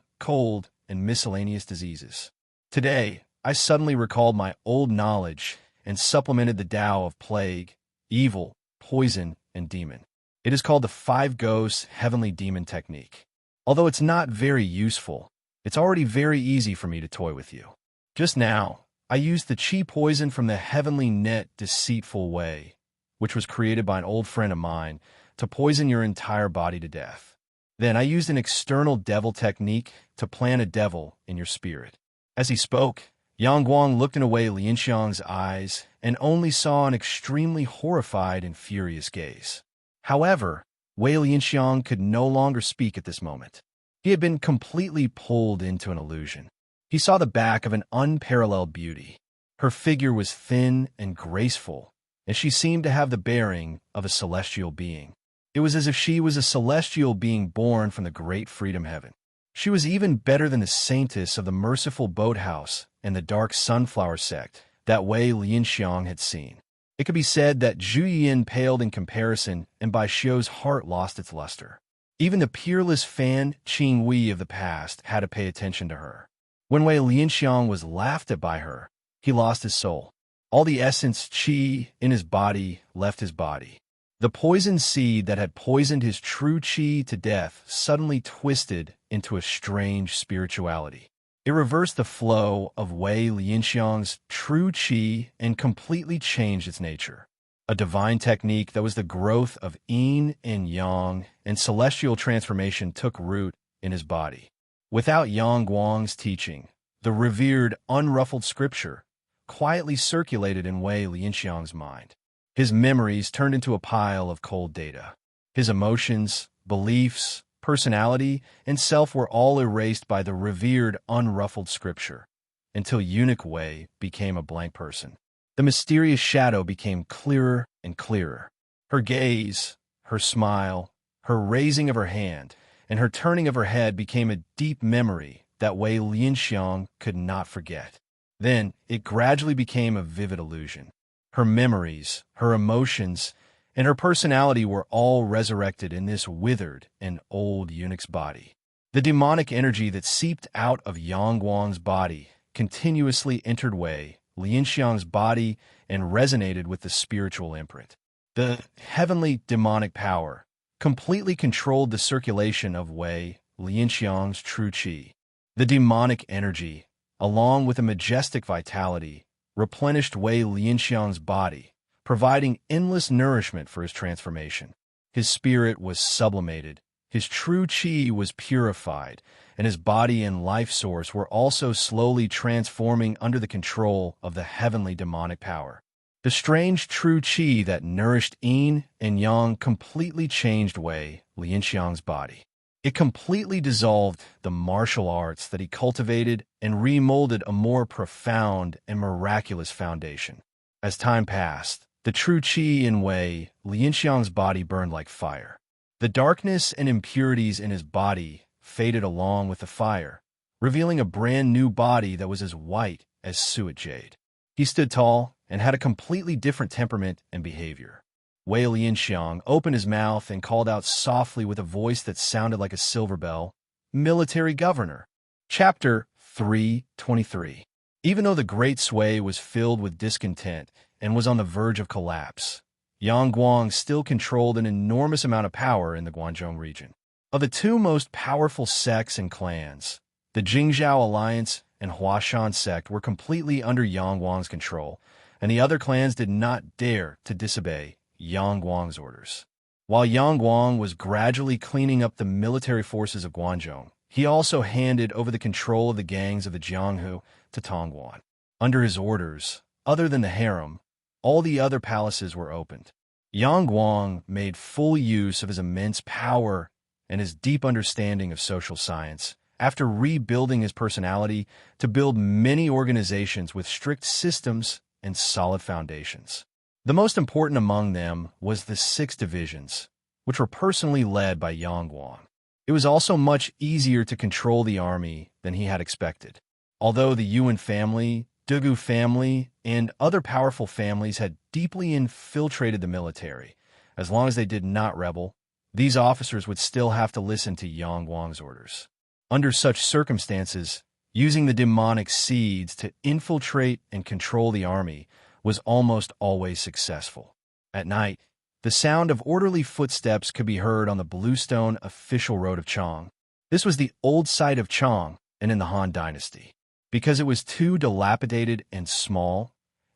and miscellaneous diseases. Today, I suddenly recalled my old knowledge and supplemented the Tao of plague, evil, poison, and demon. It is called the Five Ghosts Heavenly Demon Technique. Although it's not very useful, it's already very easy for me to toy with you. Just now, I used the Qi poison from the Heavenly Net Deceitful Way, which was created by an old friend of mine, to poison your entire body to death. Then I used an external devil technique to plant a devil in your spirit. As he spoke, Yang Guang looked in Wei Lianxiang's eyes and only saw an extremely horrified and furious gaze. However, Wei Lianxiang could no longer speak at this moment. He had been completely pulled into an illusion. He saw the back of an unparalleled beauty. Her figure was thin and graceful, and she seemed to have the bearing of a celestial being. It was as if she was a celestial being born from the great freedom heaven. She was even better than the saintess of the merciful boathouse and the dark sunflower sect that Wei Lianxiang had seen. It could be said that Zhu Yin paled in comparison, and Bai Xiu's heart lost its luster. Even the peerless Fan Qingwei of the past had to pay attention to her. When Wei Lianxiang was laughed at by her, he lost his soul. All the essence qi in his body left his body. The poison seed that had poisoned his true qi to death suddenly twisted into a strange spirituality. It reversed the flow of Wei Lianxiang's true qi and completely changed its nature. A divine technique that was the growth of yin and yang and celestial transformation took root in his body. Without Yang Guang's teaching, the revered, unruffled scripture quietly circulated in Wei Lianxiang's mind. His memories turned into a pile of cold data. His emotions, beliefs, personality, and self were all erased by the revered, unruffled scripture, until eunuch Wei became a blank person. The mysterious shadow became clearer and clearer. Her gaze, her smile, her raising of her hand, and her turning of her head became a deep memory that Wei Lianxiang could not forget. Then it gradually became a vivid illusion. Her memories, her emotions, and her personality were all resurrected in this withered and old eunuch's body. The demonic energy that seeped out of Yang Guang's body continuously entered Wei Lianxiang's body and resonated with the spiritual imprint. The heavenly demonic power completely controlled the circulation of Wei Lianxiang's true qi. The demonic energy, along with a majestic vitality, replenished Wei Lianxiang's body, providing endless nourishment for his transformation. His spirit was sublimated, his true qi was purified, and his body and life source were also slowly transforming under the control of the heavenly demonic power. The strange true qi that nourished yin and yang completely changed Wei Lianxiang's body. It completely dissolved the martial arts that he cultivated and remolded a more profound and miraculous foundation. As time passed, the true qi in Wei Lianxiang's body burned like fire. The darkness and impurities in his body faded along with the fire, revealing a brand new body that was as white as suet jade. He stood tall and had a completely different temperament and behavior. Wei Lianxiang opened his mouth and called out softly with a voice that sounded like a silver bell, "Military Governor." Chapter 323. Even though the great Sui was filled with discontent and was on the verge of collapse, Yang Guang still controlled an enormous amount of power in the Guangzhou region. Of the two most powerful sects and clans, the Jingzhou Alliance and Huashan sect were completely under Yang Guang's control, and the other clans did not dare to disobey Yang Guang's orders. While Yang Guang was gradually cleaning up the military forces of Guangzhou, he also handed over the control of the gangs of the Jianghu to Tongguan. Under his orders, other than the harem, all the other palaces were opened. Yang Guang made full use of his immense power and his deep understanding of social science, after rebuilding his personality, to build many organizations with strict systems and solid foundations. The most important among them was the 6 divisions, which were personally led by Yang Guang. It was also much easier to control the army than he had expected. Although the Yuan family, Dugu family, and other powerful families had deeply infiltrated the military, as long as they did not rebel, these officers would still have to listen to Yang Guang's orders. Under such circumstances, using the demonic seeds to infiltrate and control the army was almost always successful. At night, the sound of orderly footsteps could be heard on the bluestone official road of Chang. This was the old site of Chang and in the Han Dynasty. Because it was too dilapidated and small,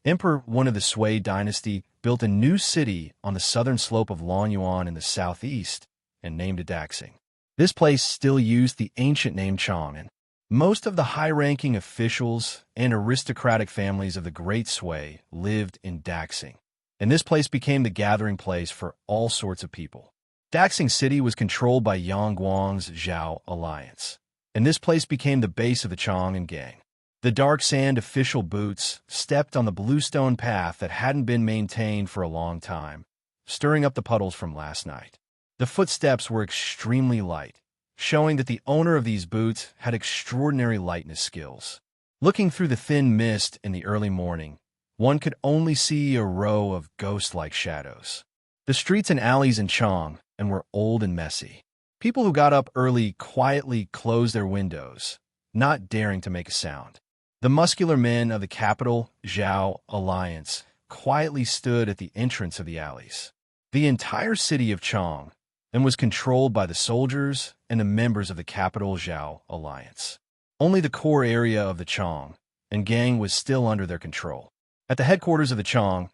Emperor One of the Sui dynasty built a new city on the southern slope of Longyuan in the southeast and named it Daxing. This place still used the ancient name Chang'an. Most of the high-ranking officials and aristocratic families of the Great Sui lived in Daxing, and this place became the gathering place for all sorts of people. Daxing City was controlled by Yang Guang's Zhao Alliance, and this place became the base of the Chang'an gang. The dark sand official boots stepped on the bluestone path that hadn't been maintained for a long time, stirring up the puddles from last night. The footsteps were extremely light, showing that the owner of these boots had extraordinary lightness skills. Looking through the thin mist in the early morning, one could only see a row of ghost-like shadows. The streets and alleys in Chang were old and messy. People who got up early quietly closed their windows, not daring to make a sound. The muscular men of the capital Zhao alliance quietly stood at the entrance of the alleys. The entire city of Chang was controlled by the soldiers and the members of the capital Zhao alliance. Only the core area of the Chang gang was still under their control. At the headquarters of the Chang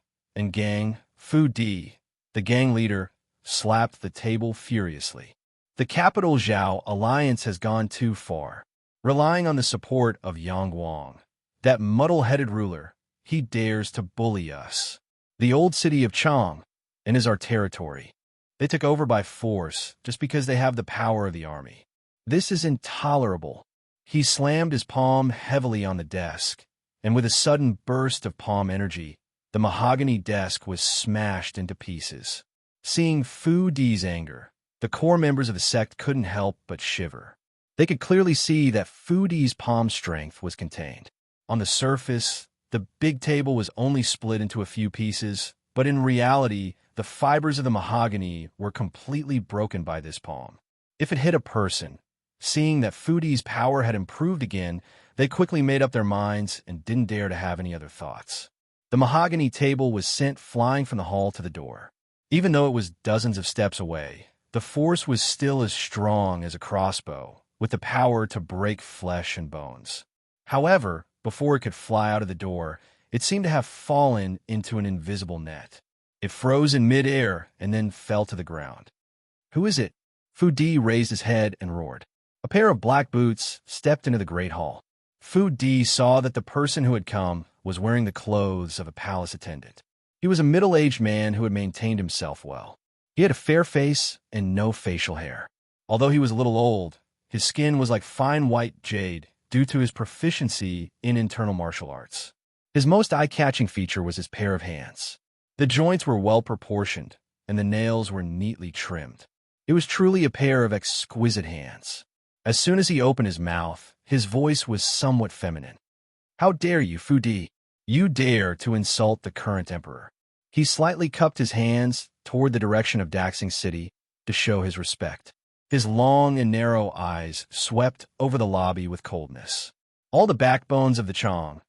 gang, Fu Di, the gang leader, slapped the table furiously. The capital Zhao alliance has gone too far. Relying on the support of Yang Wang, that muddle-headed ruler, he dares to bully us. The old city of Chang is our territory. They took over by force just because they have the power of the army. This is intolerable. He slammed his palm heavily on the desk, and with a sudden burst of palm energy, the mahogany desk was smashed into pieces. Seeing Fu Di's anger, the core members of the sect couldn't help but shiver. They could clearly see that Fu Di's palm strength was contained. On the surface, the big table was only split into a few pieces, but in reality, the fibers of the mahogany were completely broken by this palm. If it hit a person, seeing that Fu Di's power had improved again, they quickly made up their minds and didn't dare to have any other thoughts. The mahogany table was sent flying from the hall to the door. Even though it was dozens of steps away, the force was still as strong as a crossbow, with the power to break flesh and bones. However, before it could fly out of the door, it seemed to have fallen into an invisible net. It froze in mid-air and then fell to the ground. "Who is it?" Fu Di raised his head and roared. A pair of black boots stepped into the great hall. Fu Di saw that the person who had come was wearing the clothes of a palace attendant. He was a middle-aged man who had maintained himself well. He had a fair face and no facial hair. Although he was a little old, his skin was like fine white jade due to his proficiency in internal martial arts. His most eye-catching feature was his pair of hands. The joints were well-proportioned, and the nails were neatly trimmed. It was truly a pair of exquisite hands. As soon as he opened his mouth, his voice was somewhat feminine. "How dare you, Fu Di? You dare to insult the current emperor." He slightly cupped his hands toward the direction of Daxing City to show his respect. His long and narrow eyes swept over the lobby with coldness. All the backbones of the Chang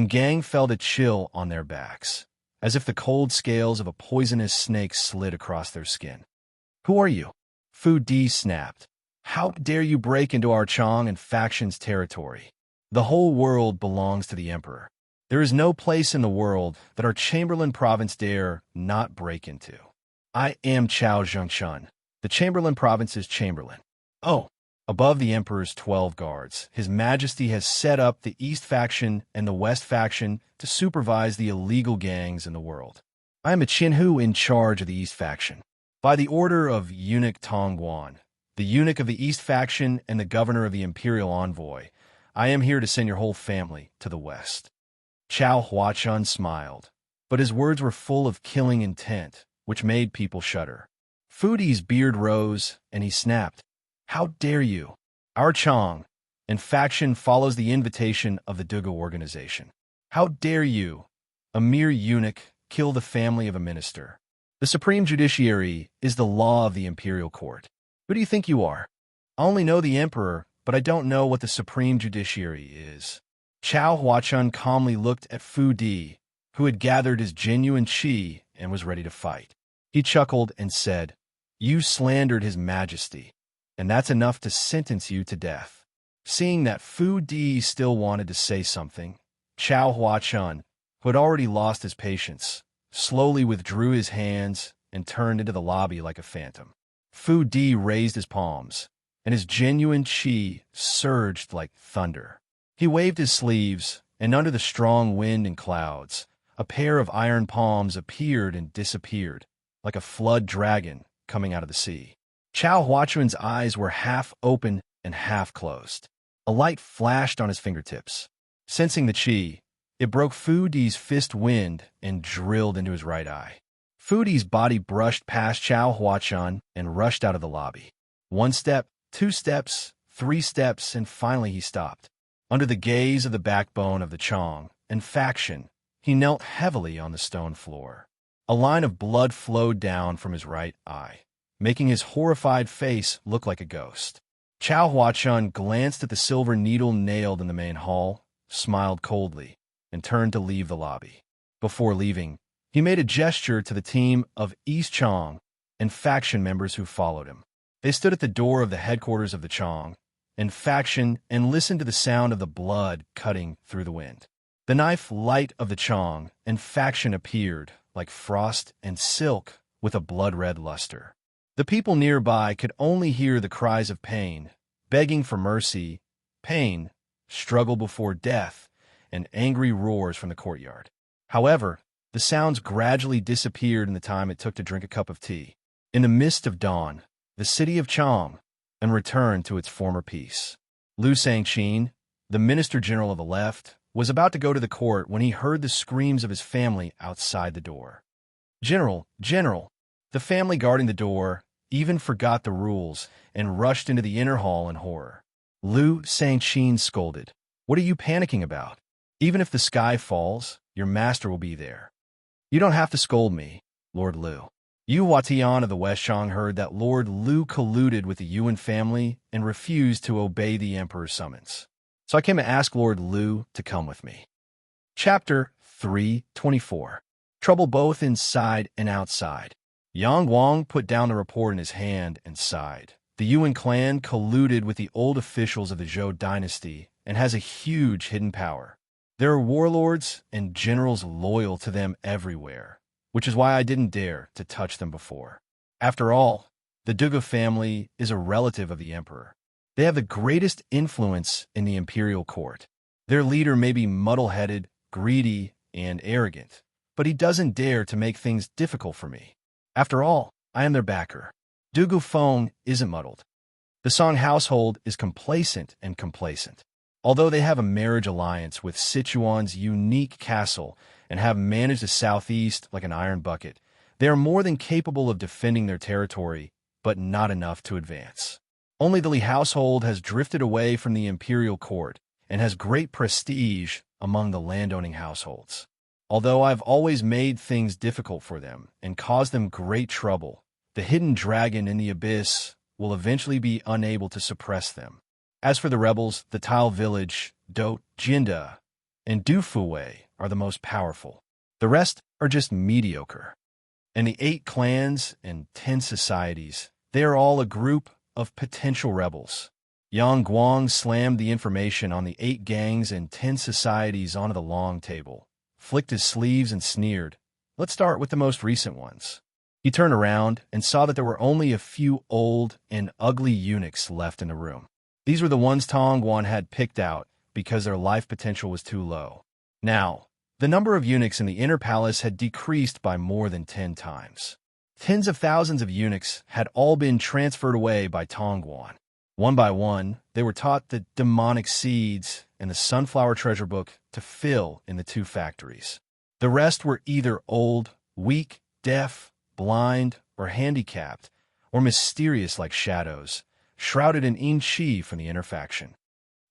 gang felt a chill on their backs, as if the cold scales of a poisonous snake slid across their skin. "Who are you?" Fu Di snapped. "How dare you break into our Chang and faction's territory? The whole world belongs to the emperor. There is no place in the world that our Chamberlain province dare not break into. I am Chao Zhengchun, the Chamberlain province's Chamberlain. Oh, above the Emperor's 12 guards, His Majesty has set up the East faction and the West faction to supervise the illegal gangs in the world. I am a Qinhu in charge of the East faction. By the order of Eunuch Tongguan, the eunuch of the East faction and the governor of the Imperial Envoy, I am here to send your whole family to the West." Chao Huachun smiled, but his words were full of killing intent, which made people shudder. Fu Di's beard rose, and he snapped, "How dare you? Our Chang and faction follows the invitation of the Dugu organization. How dare you, a mere eunuch, kill the family of a minister? The supreme judiciary is the law of the imperial court. Who do you think you are? I only know the emperor, but I don't know what the supreme judiciary is." Chao Huachun calmly looked at Fu Di, who had gathered his genuine qi and was ready to fight. He chuckled and said, "You slandered His Majesty, and that's enough to sentence you to death." Seeing that Fu Di still wanted to say something, Chao Huachun, who had already lost his patience, slowly withdrew his hands and turned into the lobby like a phantom. Fu Di raised his palms, and his genuine qi surged like thunder. He waved his sleeves, and under the strong wind and clouds, a pair of iron palms appeared and disappeared, like a flood dragon coming out of the sea. Chao Huachun's eyes were half open and half closed. A light flashed on his fingertips. Sensing the chi, it broke Fu Di's fist wind and drilled into his right eye. Fu Di's body brushed past Chao Huachun and rushed out of the lobby. 1 step, 2 steps, 3 steps, and finally he stopped. Under the gaze of the backbone of the Chong and faction, he knelt heavily on the stone floor. A line of blood flowed down from his right eye, making his horrified face look like a ghost. Chao Huachun glanced at the silver needle nailed in the main hall, smiled coldly, and turned to leave the lobby. Before leaving, he made a gesture to the team of East Chong and faction members who followed him. They stood at the door of the headquarters of the Chong and faction and listened to the sound of the blood cutting through the wind. The knife light of the Chong and faction appeared like frost and silk with a blood-red luster. The people nearby could only hear the cries of pain, begging for mercy, pain, struggle before death, and angry roars from the courtyard. However, the sounds gradually disappeared in the time it took to drink a cup of tea. In the mist of dawn, the city of Chong, and returned to its former peace. Liu Shangqin, the Minister General of the Left, was about to go to the court when he heard the screams of his family outside the door. General! The family guarding the door even forgot the rules and rushed into the inner hall in horror. Liu Shangqin scolded, "What are you panicking about? Even if the sky falls, your master will be there." "You don't have to scold me, Lord Liu." Yu Huatian of the West Chong heard that Lord Liu colluded with the Yuan family and refused to obey the emperor's summons. "So I came to ask Lord Liu to come with me." Chapter 324. Trouble both inside and outside. Yang Guang put down the report in his hand and sighed. The Yuan clan colluded with the old officials of the Zhou dynasty and has a huge hidden power. There are warlords and generals loyal to them everywhere, which is why I didn't dare to touch them before. After all, the Dugu family is a relative of the emperor. They have the greatest influence in the imperial court. Their leader may be muddle-headed, greedy, and arrogant, but he doesn't dare to make things difficult for me. After all, I am their backer. Dugu Feng isn't muddled. The Song household is complacent. Although they have a marriage alliance with Sichuan's unique castle and have managed the southeast like an iron bucket, they are more than capable of defending their territory, but not enough to advance. Only the Li household has drifted away from the imperial court and has great prestige among the landowning households. Although I've always made things difficult for them and caused them great trouble, the hidden dragon in the abyss will eventually be unable to suppress them. As for the rebels, the Tile Village, Dot, Jinda, and Dufuwei are the most powerful. The rest are just mediocre. And the 8 clans and 10 societies, they are all a group of potential rebels. Yang Guang slammed the information on the 8 gangs and 10 societies onto the long table, flicked his sleeves and sneered, "Let's start with the most recent ones." He turned around and saw that there were only a few old and ugly eunuchs left in the room. These were the ones Tongguan had picked out because their life potential was too low. Now, the number of eunuchs in the inner palace had decreased by more than 10 times. Tens of thousands of eunuchs had all been transferred away by Tongguan. One by one, they were taught the demonic seeds and the sunflower treasure book to fill in the 2 factories. The rest were either old, weak, deaf, blind, or handicapped, or mysterious like shadows, shrouded in yin qi from the inner faction.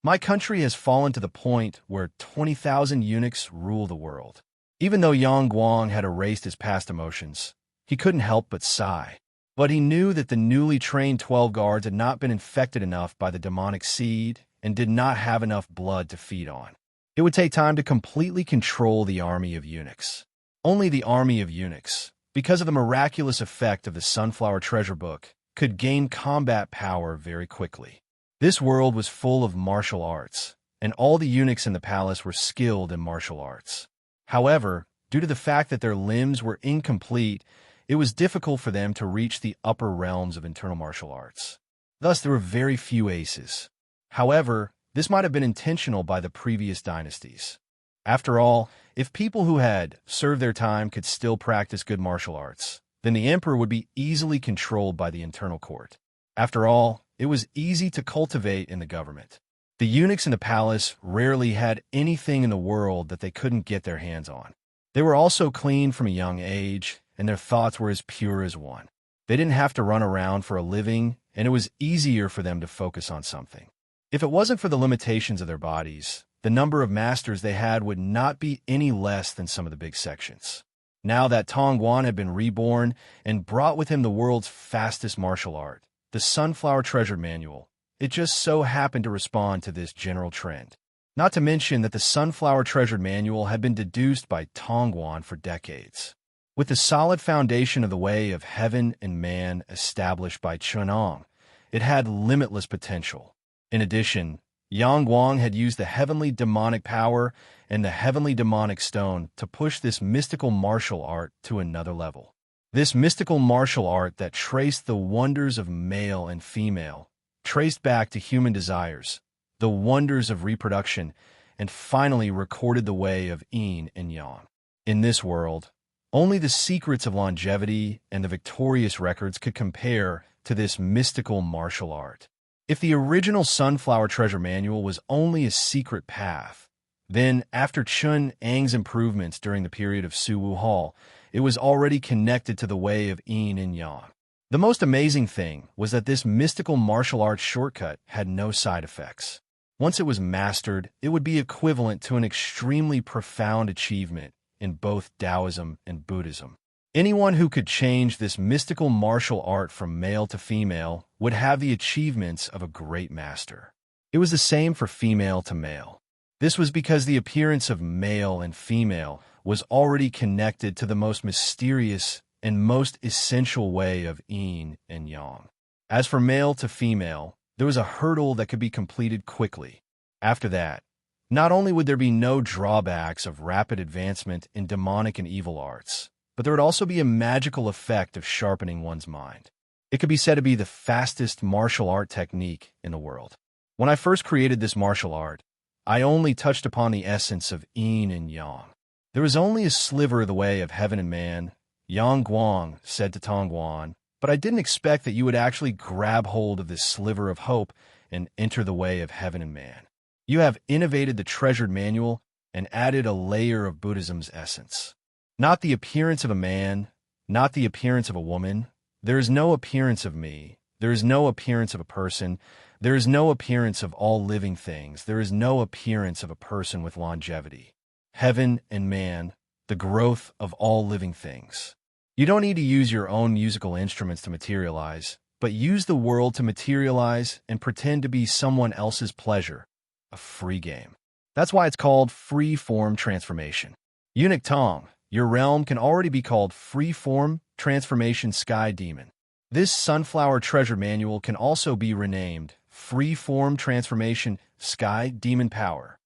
My country has fallen to the point where 20,000 eunuchs rule the world. Even though Yang Guang had erased his past emotions, he couldn't help but sigh. But he knew that the newly trained 12 guards had not been infected enough by the demonic seed and did not have enough blood to feed on. It would take time to completely control the army of eunuchs. Only the army of eunuchs, because of the miraculous effect of the Sunflower Treasure Book, could gain combat power very quickly. This world was full of martial arts, and all the eunuchs in the palace were skilled in martial arts. However, due to the fact that their limbs were incomplete, it was difficult for them to reach the upper realms of internal martial arts. Thus, there were very few aces. However, this might have been intentional by the previous dynasties. After all, if people who had served their time could still practice good martial arts, then the emperor would be easily controlled by the internal court. After all, it was easy to cultivate in the government. The eunuchs in the palace rarely had anything in the world that they couldn't get their hands on. They were also clean from a young age, and their thoughts were as pure as one. They didn't have to run around for a living, and it was easier for them to focus on something. If it wasn't for the limitations of their bodies, the number of masters they had would not be any less than some of the big sections. Now that Tongguan had been reborn and brought with him the world's fastest martial art, the Sunflower Treasure Manual, it just so happened to respond to this general trend. Not to mention that the Sunflower Treasure Manual had been deduced by Tongguan for decades. With the solid foundation of the way of heaven and man established by Chunong, it had limitless potential. In addition, Yang Guang had used the heavenly demonic power and the heavenly demonic stone to push this mystical martial art to another level. This mystical martial art that traced the wonders of male and female, traced back to human desires, the wonders of reproduction, and finally recorded the way of yin and yang. In this world, only the secrets of longevity and the victorious records could compare to this mystical martial art. If the original Sunflower Treasure Manual was only a secret path, then after Chun Ang's improvements during the period of Suwu Hall, it was already connected to the way of yin and yang. The most amazing thing was that this mystical martial arts shortcut had no side effects. Once it was mastered, it would be equivalent to an extremely profound achievement in both Taoism and Buddhism. Anyone who could change this mystical martial art from male to female would have the achievements of a great master. It was the same for female to male. This was because the appearance of male and female was already connected to the most mysterious and most essential way of yin and yang. As for male to female, there was a hurdle that could be completed quickly. After that, not only would there be no drawbacks of rapid advancement in demonic and evil arts, but there would also be a magical effect of sharpening one's mind. It could be said to be the fastest martial art technique in the world. When I first created this martial art, I only touched upon the essence of yin and yang. There was only a sliver of the way of heaven and man, Yang Guang said to Tongguan, but I didn't expect that you would actually grab hold of this sliver of hope and enter the way of heaven and man. You have innovated the treasured manual and added a layer of Buddhism's essence. Not the appearance of a man, not the appearance of a woman. There is no appearance of me. There is no appearance of a person. There is no appearance of all living things. There is no appearance of a person with longevity. Heaven and man, the growth of all living things. You don't need to use your own musical instruments to materialize, but use the world to materialize and pretend to be someone else's pleasure. A free game. That's why it's called free-form transformation. Eunuch Tong, your realm can already be called free-form transformation sky demon. This Sunflower Treasure Manual can also be renamed free-form transformation sky demon power.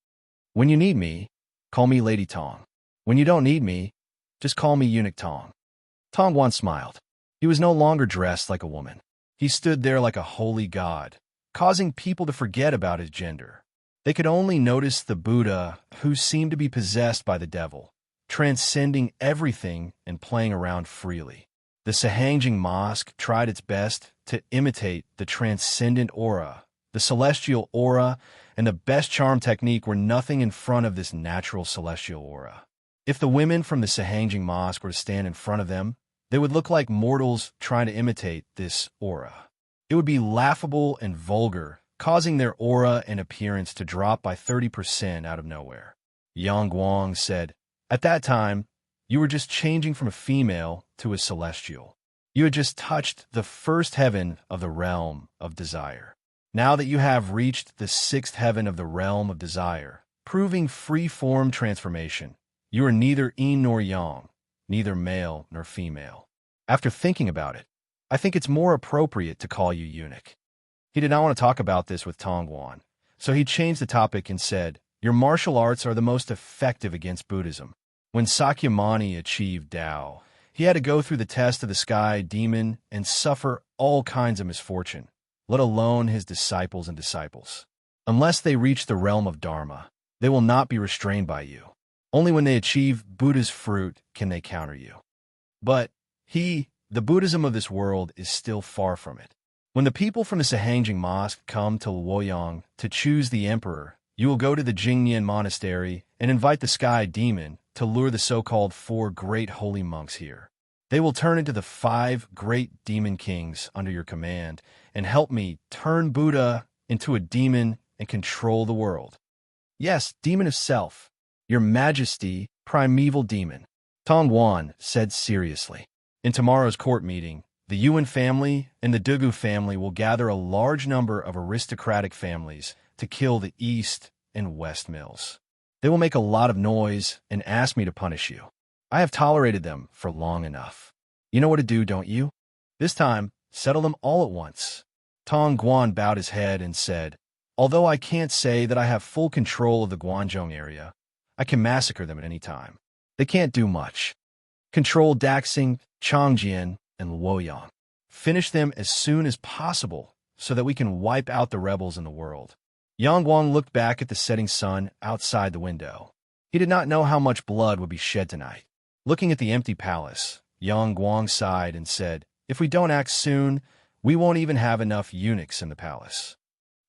When you need me, call me Lady Tong. When you don't need me, just call me Eunuch Tong. Tongguan smiled. He was no longer dressed like a woman. He stood there like a holy god, causing people to forget about his gender. They could only notice the Buddha, who seemed to be possessed by the devil, transcending everything and playing around freely. The Sahangjing Mosque tried its best to imitate the transcendent aura. The celestial aura and the best charm technique were nothing in front of this natural celestial aura. If the women from the Sahangjing Mosque were to stand in front of them, they would look like mortals trying to imitate this aura. It would be laughable and vulgar, causing their aura and appearance to drop by 30% out of nowhere. Yang Guang said, "At that time, you were just changing from a female to a celestial. You had just touched the first heaven of the realm of desire. Now that you have reached the sixth heaven of the realm of desire, proving free-form transformation, you are neither yin nor yang, neither male nor female. After thinking about it, I think it's more appropriate to call you eunuch." He did not want to talk about this with Tongguan, so he changed the topic and said, "Your martial arts are the most effective against Buddhism. When Sakyamuni achieved Tao, he had to go through the test of the sky demon and suffer all kinds of misfortune, let alone his disciples and disciples. Unless they reach the realm of Dharma, they will not be restrained by you. Only when they achieve Buddha's fruit can they counter you. But the Buddhism of this world is still far from it. When the people from the Sahangjing Mosque come to Luoyang to choose the emperor, you will go to the Jingnian Monastery and invite the Sky Demon to lure the so-called 4 great holy monks here. They will turn into the 5 great demon kings under your command and help me turn Buddha into a demon and control the world. Yes, demon of self, your majesty, primeval demon, Tong Wan said seriously. In tomorrow's court meeting, the Yuan family and the Dugu family will gather a large number of aristocratic families to kill the East and West Mills. They will make a lot of noise and ask me to punish you. I have tolerated them for long enough. You know what to do, don't you? This time, settle them all at once. Tong Guan bowed his head and said, although I can't say that I have full control of the Guangzhou area, I can massacre them at any time. They can't do much. Control Daxing, Chongjian, and Luoyang. Finish them as soon as possible so that we can wipe out the rebels in the world. Yang Guang looked back at the setting sun outside the window. He did not know how much blood would be shed tonight. Looking at the empty palace, Yang Guang sighed and said, if we don't act soon, we won't even have enough eunuchs in the palace.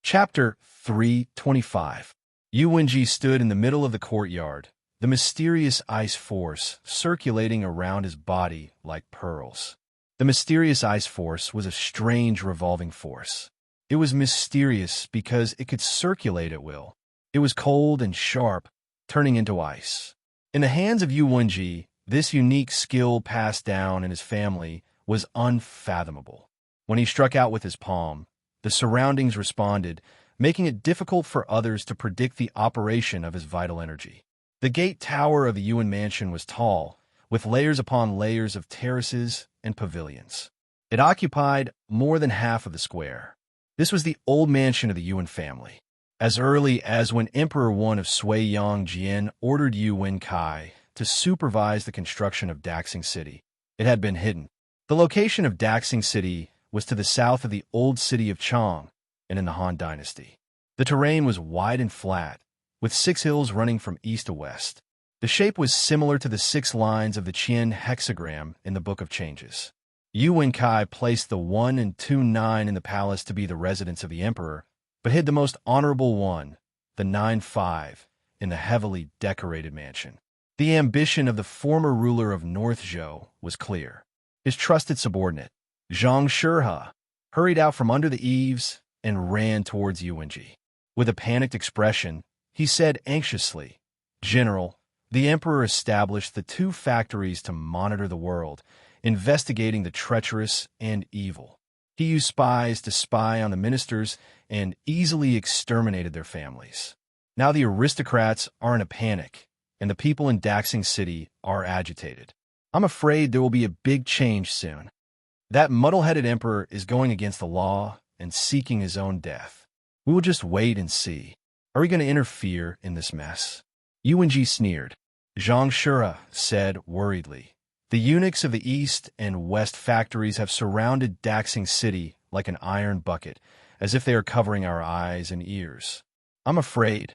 Chapter 325. Yu Wenji stood in the middle of the courtyard, the mysterious ice force circulating around his body like pearls. The mysterious ice force was a strange revolving force. It was mysterious because it could circulate at will. It was cold and sharp, turning into ice. In the hands of Yu Wenji, this unique skill passed down in his family was unfathomable. When he struck out with his palm, the surroundings responded, making it difficult for others to predict the operation of his vital energy. The gate tower of the Yuan mansion was tall, with layers upon layers of terraces and pavilions. It occupied more than half of the square. This was the old mansion of the Yuan family. As early as when Emperor Wan of Sui-Yang Jian ordered Yu Wenkai to supervise the construction of Daxing City, it had been hidden. The location of Daxing City was to the south of the old city of Chang and in the Han Dynasty. The terrain was wide and flat, with 6 hills running from east to west. The shape was similar to the 6 lines of the Qian hexagram in the Book of Changes. Yu Wenkai placed the 1 and 2 9 in the palace to be the residence of the emperor, but hid the most honorable 1, the 9 5, in the heavily decorated mansion. The ambition of the former ruler of North Zhou was clear. His trusted subordinate, Zhang Shurha, hurried out from under the eaves and ran towards Yu Wenji. With a panicked expression, he said anxiously, General, the emperor established the 2 factories to monitor the world, investigating the treacherous and evil. He used spies to spy on the ministers and easily exterminated their families. Now the aristocrats are in a panic, and the people in Daxing City are agitated. I'm afraid there will be a big change soon. That muddle-headed emperor is going against the law and seeking his own death. We will just wait and see. Are we going to interfere in this mess? Yu Wenji sneered. Zhang Shura said worriedly, the eunuchs of the east and west factories have surrounded Daxing City like an iron bucket, as if they are covering our eyes and ears. I'm afraid.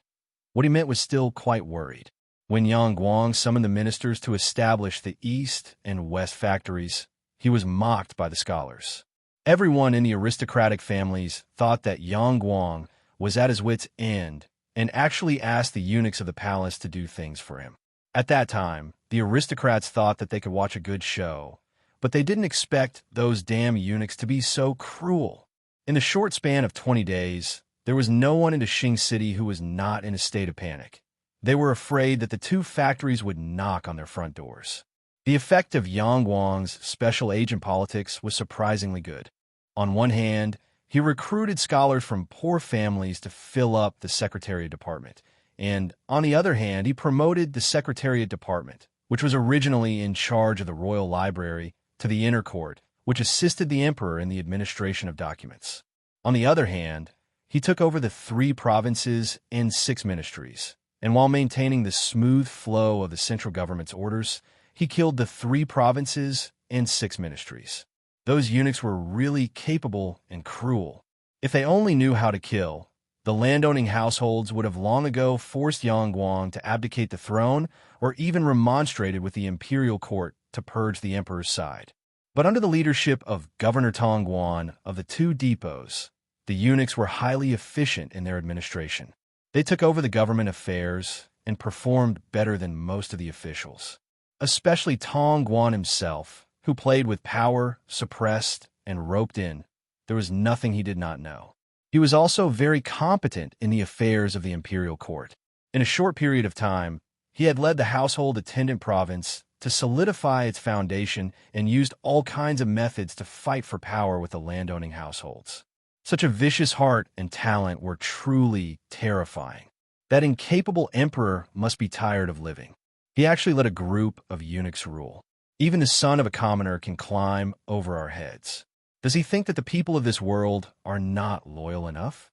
What he meant was still quite worried. When Yang Guang summoned the ministers to establish the east and west factories, he was mocked by the scholars. Everyone in the aristocratic families thought that Yang Guang was at his wit's end and actually asked the eunuchs of the palace to do things for him. At that time, the aristocrats thought that they could watch a good show, but they didn't expect those damn eunuchs to be so cruel. In the short span of 20 days, there was no one in Xing City who was not in a state of panic. They were afraid that the 2 factories would knock on their front doors. The effect of Yang Guang's special agent politics was surprisingly good. On one hand, he recruited scholars from poor families to fill up the Secretariat Department, and on the other hand, he promoted the Secretariat Department, which was originally in charge of the Royal Library, to the Inner Court, which assisted the emperor in the administration of documents. On the other hand, he took over the 3 provinces and 6 ministries, and while maintaining the smooth flow of the central government's orders, he killed the 3 provinces and 6 ministries. Those eunuchs were really capable and cruel. If they only knew how to kill, the landowning households would have long ago forced Yang Guang to abdicate the throne or even remonstrated with the imperial court to purge the emperor's side. But under the leadership of Governor Tongguan of the two depots, the eunuchs were highly efficient in their administration. They took over the government affairs and performed better than most of the officials, especially Tongguan himself, who played with power, suppressed, and roped in. There was nothing he did not know. He was also very competent in the affairs of the imperial court. In a short period of time, he had led the household attendant province to solidify its foundation and used all kinds of methods to fight for power with the landowning households. Such a vicious heart and talent were truly terrifying. That incapable emperor must be tired of living. He actually let a group of eunuchs rule. Even the son of a commoner can climb over our heads. Does he think that the people of this world are not loyal enough?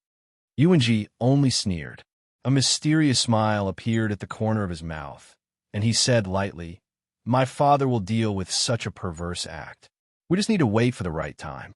Yuanji only sneered. A mysterious smile appeared at the corner of his mouth, and he said lightly, "My father will deal with such a perverse act. We just need to wait for the right time."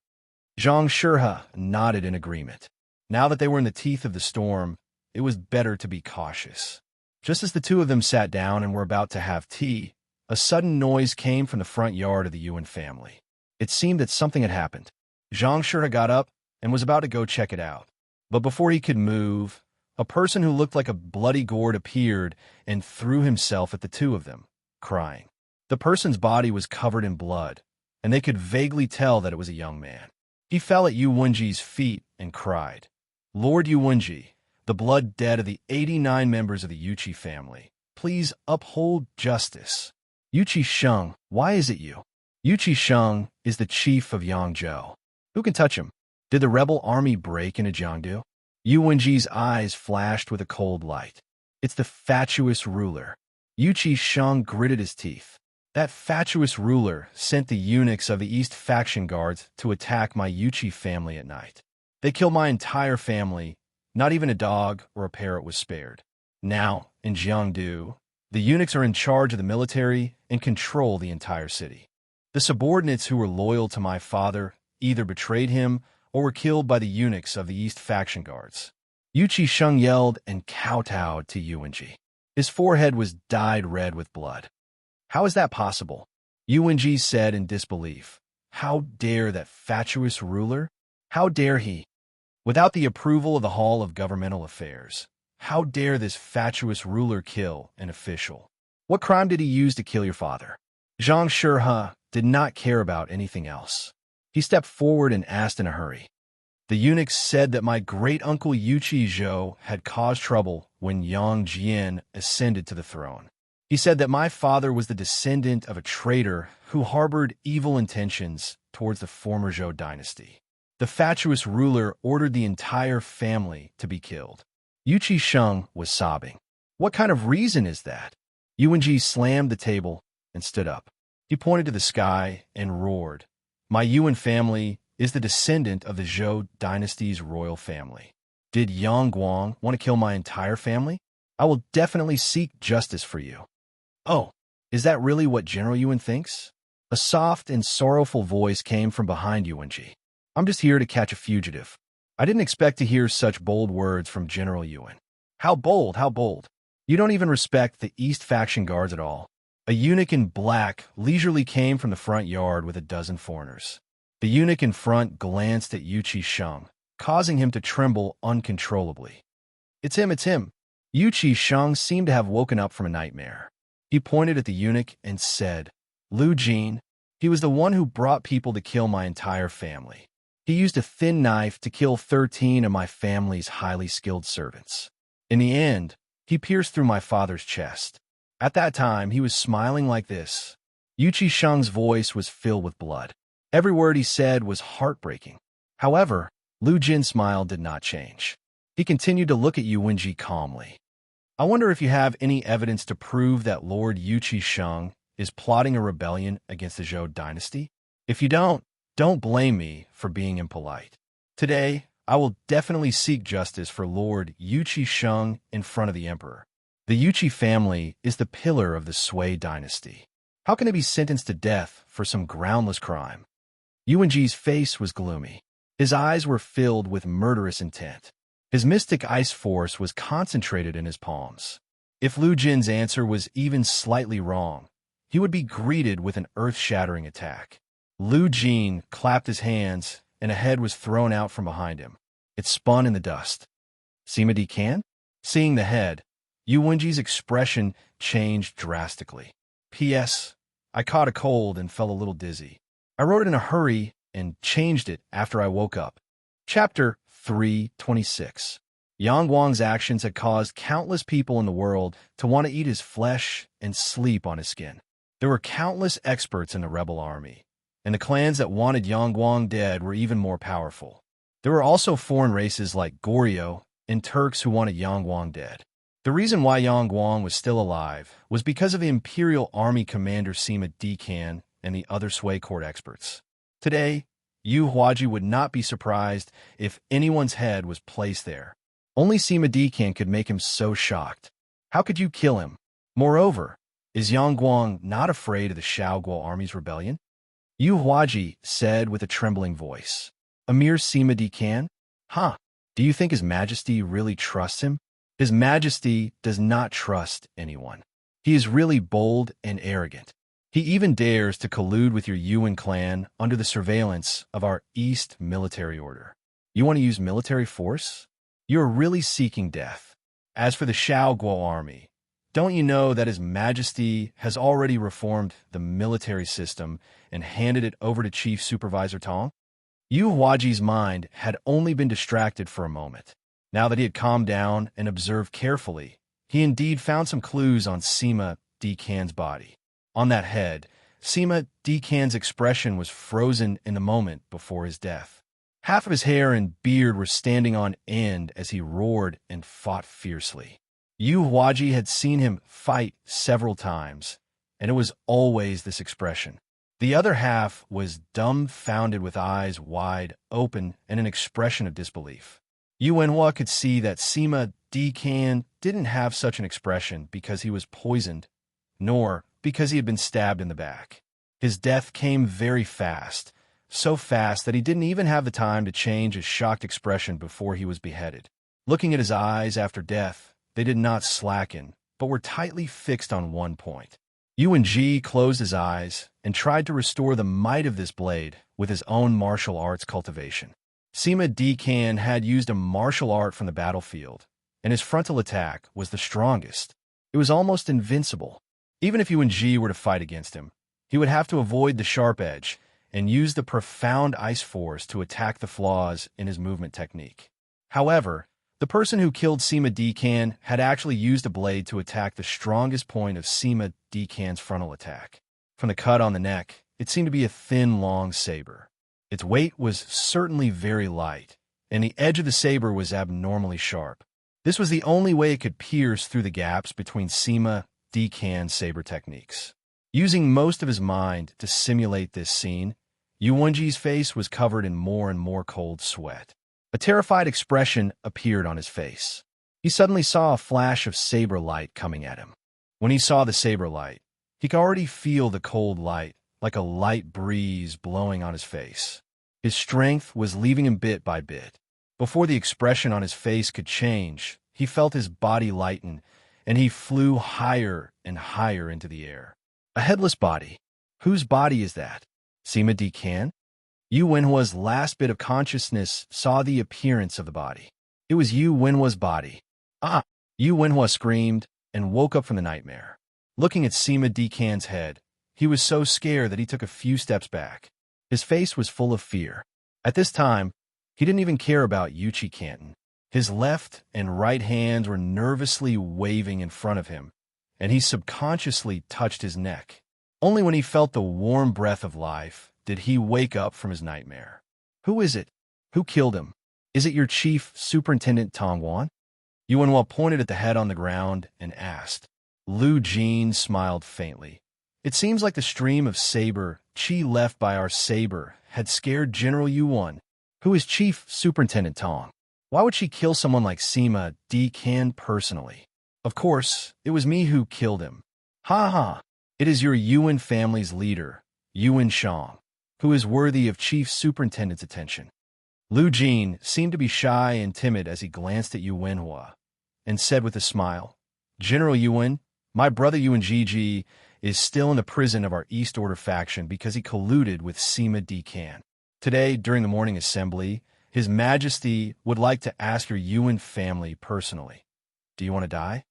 Zhang Shurha nodded in agreement. Now that they were in the teeth of the storm, it was better to be cautious. Just as the two of them sat down and were about to have tea, a sudden noise came from the front yard of the Yuan family. It seemed that something had happened. Zhang Shurha got up and was about to go check it out. But before he could move, a person who looked like a bloody gourd appeared and threw himself at the two of them, crying. The person's body was covered in blood, and they could vaguely tell that it was a young man. He fell at Yu Wenji's feet and cried, "Lord Yu Wenji, the blood dead of the 89 members of the Yuchi family, please uphold justice." Yuchi Sheng, why is it you? Yuchi Sheng is the chief of Yangzhou. Who can touch him? Did the rebel army break into Jiangdu? Yu Wenji's eyes flashed with a cold light. It's the fatuous ruler. Yuchi Sheng gritted his teeth. That fatuous ruler sent the eunuchs of the East faction guards to attack my Yuchi family at night. They killed my entire family. Not even a dog or a parrot was spared. Now, in Jiangdu, the eunuchs are in charge of the military and control the entire city. The subordinates who were loyal to my father either betrayed him or were killed by the eunuchs of the East faction guards. Yuchi Sheng yelled and kowtowed to Yuanji. His forehead was dyed red with blood. How is that possible? Yuanji said in disbelief. How dare that fatuous ruler? How dare he? Without the approval of the Hall of Governmental Affairs, how dare this fatuous ruler kill an official? What crime did he use to kill your father? Zhang Shurha did not care about anything else. He stepped forward and asked in a hurry. The eunuchs said that my great-uncle Yuchi Zhou had caused trouble when Yang Jian ascended to the throne. He said that my father was the descendant of a traitor who harbored evil intentions towards the former Zhou dynasty. The fatuous ruler ordered the entire family to be killed. Yuchi Sheng was sobbing. What kind of reason is that? Yuanji slammed the table and stood up. He pointed to the sky and roared. My Yuan family is the descendant of the Zhou dynasty's royal family. Did Yang Guang want to kill my entire family? I will definitely seek justice for you. Oh, is that really what General Yuan thinks? A soft and sorrowful voice came from behind Yuanji. I'm just here to catch a fugitive. I didn't expect to hear such bold words from General Yuan. How bold, how bold. You don't even respect the East faction guards at all. A eunuch in black leisurely came from the front yard with a dozen foreigners. The eunuch in front glanced at Yuchi Sheng, causing him to tremble uncontrollably. It's him, it's him. Yuchi Sheng seemed to have woken up from a nightmare. He pointed at the eunuch and said, Lu Jin, he was the one who brought people to kill my entire family. He used a thin knife to kill 13 of my family's highly skilled servants. In the end, he pierced through my father's chest. At that time, he was smiling like this. Yuchi Sheng's voice was filled with blood. Every word he said was heartbreaking. However, Lu Jin's smile did not change. He continued to look at Yuanji calmly. I wonder if you have any evidence to prove that Lord Yuchi Sheng is plotting a rebellion against the Zhou dynasty? If you don't blame me for being impolite. Today, I will definitely seek justice for Lord Yuchi Sheng in front of the emperor. The Yuchi family is the pillar of the Sui dynasty. How can it be sentenced to death for some groundless crime? Yuanji's face was gloomy. His eyes were filled with murderous intent. His mystic ice force was concentrated in his palms. If Lu Jin's answer was even slightly wrong, he would be greeted with an earth-shattering attack. Lu Jin clapped his hands, and a head was thrown out from behind him. It spun in the dust. Sima Dikan? Seeing the head, Yu Wenji's expression changed drastically. P.S. I caught a cold and felt a little dizzy. I wrote it in a hurry and changed it after I woke up. Chapter 326. Yang Guang's actions had caused countless people in the world to want to eat his flesh and sleep on his skin. There were countless experts in the rebel army, and the clans that wanted Yang Guang dead were even more powerful. There were also foreign races like Goryeo and Turks who wanted Yang Guang dead. The reason why Yang Guang was still alive was because of the Imperial Army Commander Sima Dikan and the other Sui court experts. Today, Yu Huaji would not be surprised if anyone's head was placed there. Only Sima Dikan could make him so shocked. How could you kill him? Moreover, is Yang Guang not afraid of the Shaoguo army's rebellion? Yu Huaji said with a trembling voice. A mere Sima Dikan? Huh, do you think His Majesty really trusts him? His Majesty does not trust anyone. He is really bold and arrogant. He even dares to collude with your Yuan clan under the surveillance of our East military order. You want to use military force? You are really seeking death. As for the Shaoguo army, don't you know that His Majesty has already reformed the military system and handed it over to Chief Supervisor Tong? Yu Huaji's mind had only been distracted for a moment. Now that he had calmed down and observed carefully, he indeed found some clues on Sima Dikan's body. On that head, Sima Dikan's expression was frozen in the moment before his death. Half of his hair and beard were standing on end as he roared and fought fiercely. Yu Huaji had seen him fight several times, and it was always this expression. The other half was dumbfounded with eyes wide open and an expression of disbelief. Yu Wenhua could see that Sima Dikan didn't have such an expression because he was poisoned, nor because he had been stabbed in the back. His death came very fast, so fast that he didn't even have the time to change his shocked expression before he was beheaded. Looking at his eyes after death, they did not slacken, but were tightly fixed on one point. Yu Wenji closed his eyes and tried to restore the might of this blade with his own martial arts cultivation. Sima Dikan had used a martial art from the battlefield, and his frontal attack was the strongest. It was almost invincible. Even if Yu Wenji were to fight against him, he would have to avoid the sharp edge and use the profound ice force to attack the flaws in his movement technique. However, the person who killed Sima Dikan had actually used a blade to attack the strongest point of Sima Dikan's frontal attack. From the cut on the neck, it seemed to be a thin, long saber. Its weight was certainly very light, and the edge of the saber was abnormally sharp. This was the only way it could pierce through the gaps between Sima Dikan's saber techniques. Using most of his mind to simulate this scene, Yu Wenji's face was covered in more and more cold sweat. A terrified expression appeared on his face. He suddenly saw a flash of saber light coming at him. When he saw the saber light, he could already feel the cold light like a light breeze blowing on his face. His strength was leaving him bit by bit. Before the expression on his face could change, he felt his body lighten, and he flew higher and higher into the air. A headless body. Whose body is that? Sima Dikan? Yu Wenhua's last bit of consciousness saw the appearance of the body. It was Yu Wenhua's body. Ah! Yu Wenhua screamed and woke up from the nightmare. Looking at Sima Dikan's head, he was so scared that he took a few steps back. His face was full of fear. At this time, he didn't even care about Yuchi Canton. His left and right hands were nervously waving in front of him, and he subconsciously touched his neck. Only when he felt the warm breath of life did he wake up from his nightmare. Who is it? Who killed him? Is it your chief superintendent Tong Wan? Yuanhua pointed at the head on the ground and asked. Lu Jin smiled faintly. It seems like the stream of saber chi left by our saber had scared General Yuan, who is Chief Superintendent Tong. Why would she kill someone like Sima Dikan personally? Of course, it was me who killed him. Ha ha! It is your Yuan family's leader, Yuan Shang, who is worthy of Chief Superintendent's attention. Lu Jin seemed to be shy and timid as he glanced at Yu Wenhua, and said with a smile, General Yuan, my brother Yuan Jiji is still in the prison of our East Order faction because he colluded with Sima Decan. Today, during the morning assembly, His Majesty would like to ask your Yuan family personally. Do you want to die?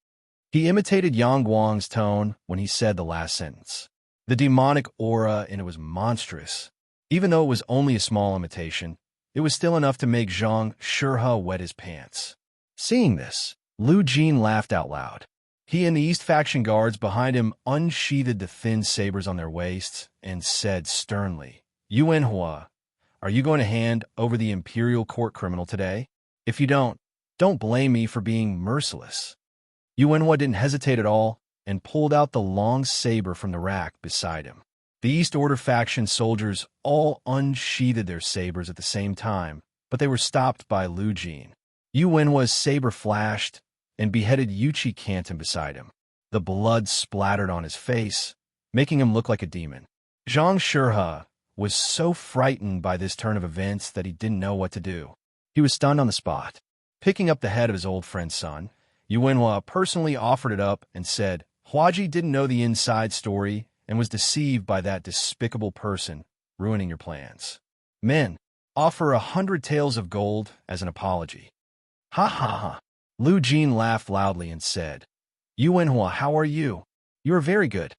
He imitated Yang Guang's tone when he said the last sentence. The demonic aura in it was monstrous. Even though it was only a small imitation, it was still enough to make Zhang Shurha wet his pants. Seeing this, Lu Jin laughed out loud. He and the East faction guards behind him unsheathed the thin sabers on their waists and said sternly, Yuan Hua, are you going to hand over the imperial court criminal today? If you don't blame me for being merciless. Yuan Hua didn't hesitate at all and pulled out the long saber from the rack beside him. The East Order faction soldiers all unsheathed their sabers at the same time, but they were stopped by Lu Jin. Yuan Hua's saber flashed and beheaded Yuchi Canton beside him. The blood splattered on his face, making him look like a demon. Zhang Shurha was so frightened by this turn of events that he didn't know what to do. He was stunned on the spot. Picking up the head of his old friend's son, Yuan Hua personally offered it up and said, Huaji didn't know the inside story and was deceived by that despicable person, ruining your plans. Men, offer 100 taels of gold as an apology. Ha ha ha. Lu Jin laughed loudly and said, Yuan Hua, how are you? You are very good.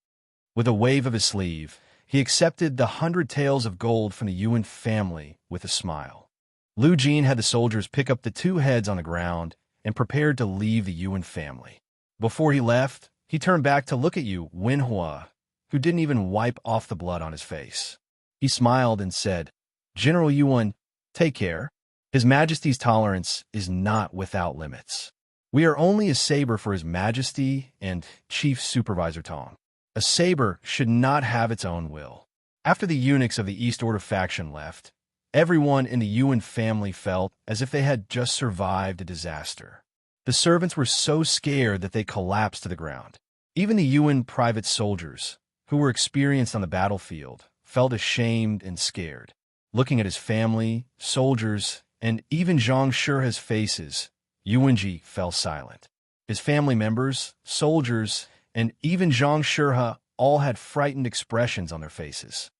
With a wave of his sleeve, he accepted the 100 taels of gold from the Yuan family with a smile. Lu Jin had the soldiers pick up the 2 heads on the ground and prepared to leave the Yuan family. Before he left, he turned back to look at Yuan Hua, who didn't even wipe off the blood on his face. He smiled and said, General Yuan, take care. His Majesty's tolerance is not without limits. We are only a saber for His Majesty and Chief Supervisor Tong. A saber should not have its own will. After the eunuchs of the East Order faction left, everyone in the Yuan family felt as if they had just survived a disaster. The servants were so scared that they collapsed to the ground. Even the Yuan private soldiers, who were experienced on the battlefield, felt ashamed and scared. Looking at his family, soldiers, and even Zhang Shurha's faces, Yuanji fell silent. His family members, soldiers, and even Zhang Shurha all had frightened expressions on their faces.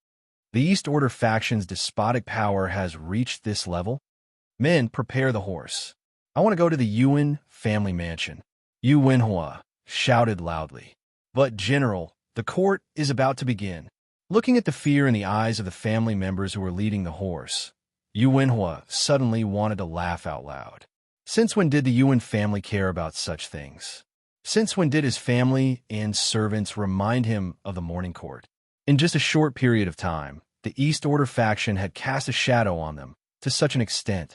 The East Order faction's despotic power has reached this level. Men, prepare the horse. I want to go to the Yuan family mansion. Yuan Hua shouted loudly. But, General, the court is about to begin. Looking at the fear in the eyes of the family members who were leading the horse, Yuan Hua suddenly wanted to laugh out loud. Since when did the Yuan family care about such things? Since when did his family and servants remind him of the morning court? In just a short period of time, the East Order faction had cast a shadow on them to such an extent.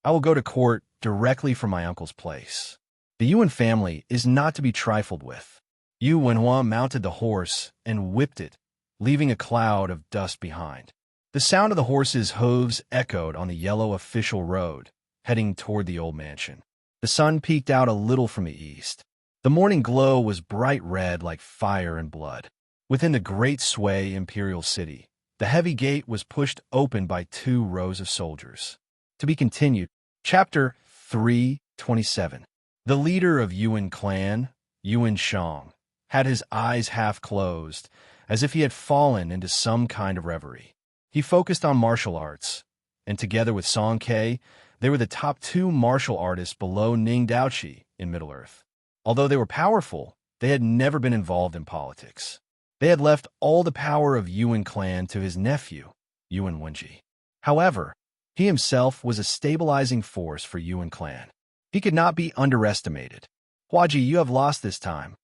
I will go to court directly from my uncle's place. The Yuan family is not to be trifled with. Yuan Hua mounted the horse and whipped it, leaving a cloud of dust behind. The sound of the horse's hooves echoed on the yellow official road, heading toward the old mansion. The sun peeked out a little from the east. The morning glow was bright red like fire and blood. Within the great sway imperial city, the heavy gate was pushed open by 2 rows of soldiers. To be continued. Chapter 327. The leader of Yuan clan, Yuan Shang, had his eyes half closed, as if he had fallen into some kind of reverie. He focused on martial arts, and together with Song Ke, they were the top 2 martial artists below Ning Daoqi in Middle-earth. Although they were powerful, they had never been involved in politics. They had left all the power of Yuan clan to his nephew, Yuan Wenji. However, he himself was a stabilizing force for Yuan clan. He could not be underestimated. Huaji, you have lost this time.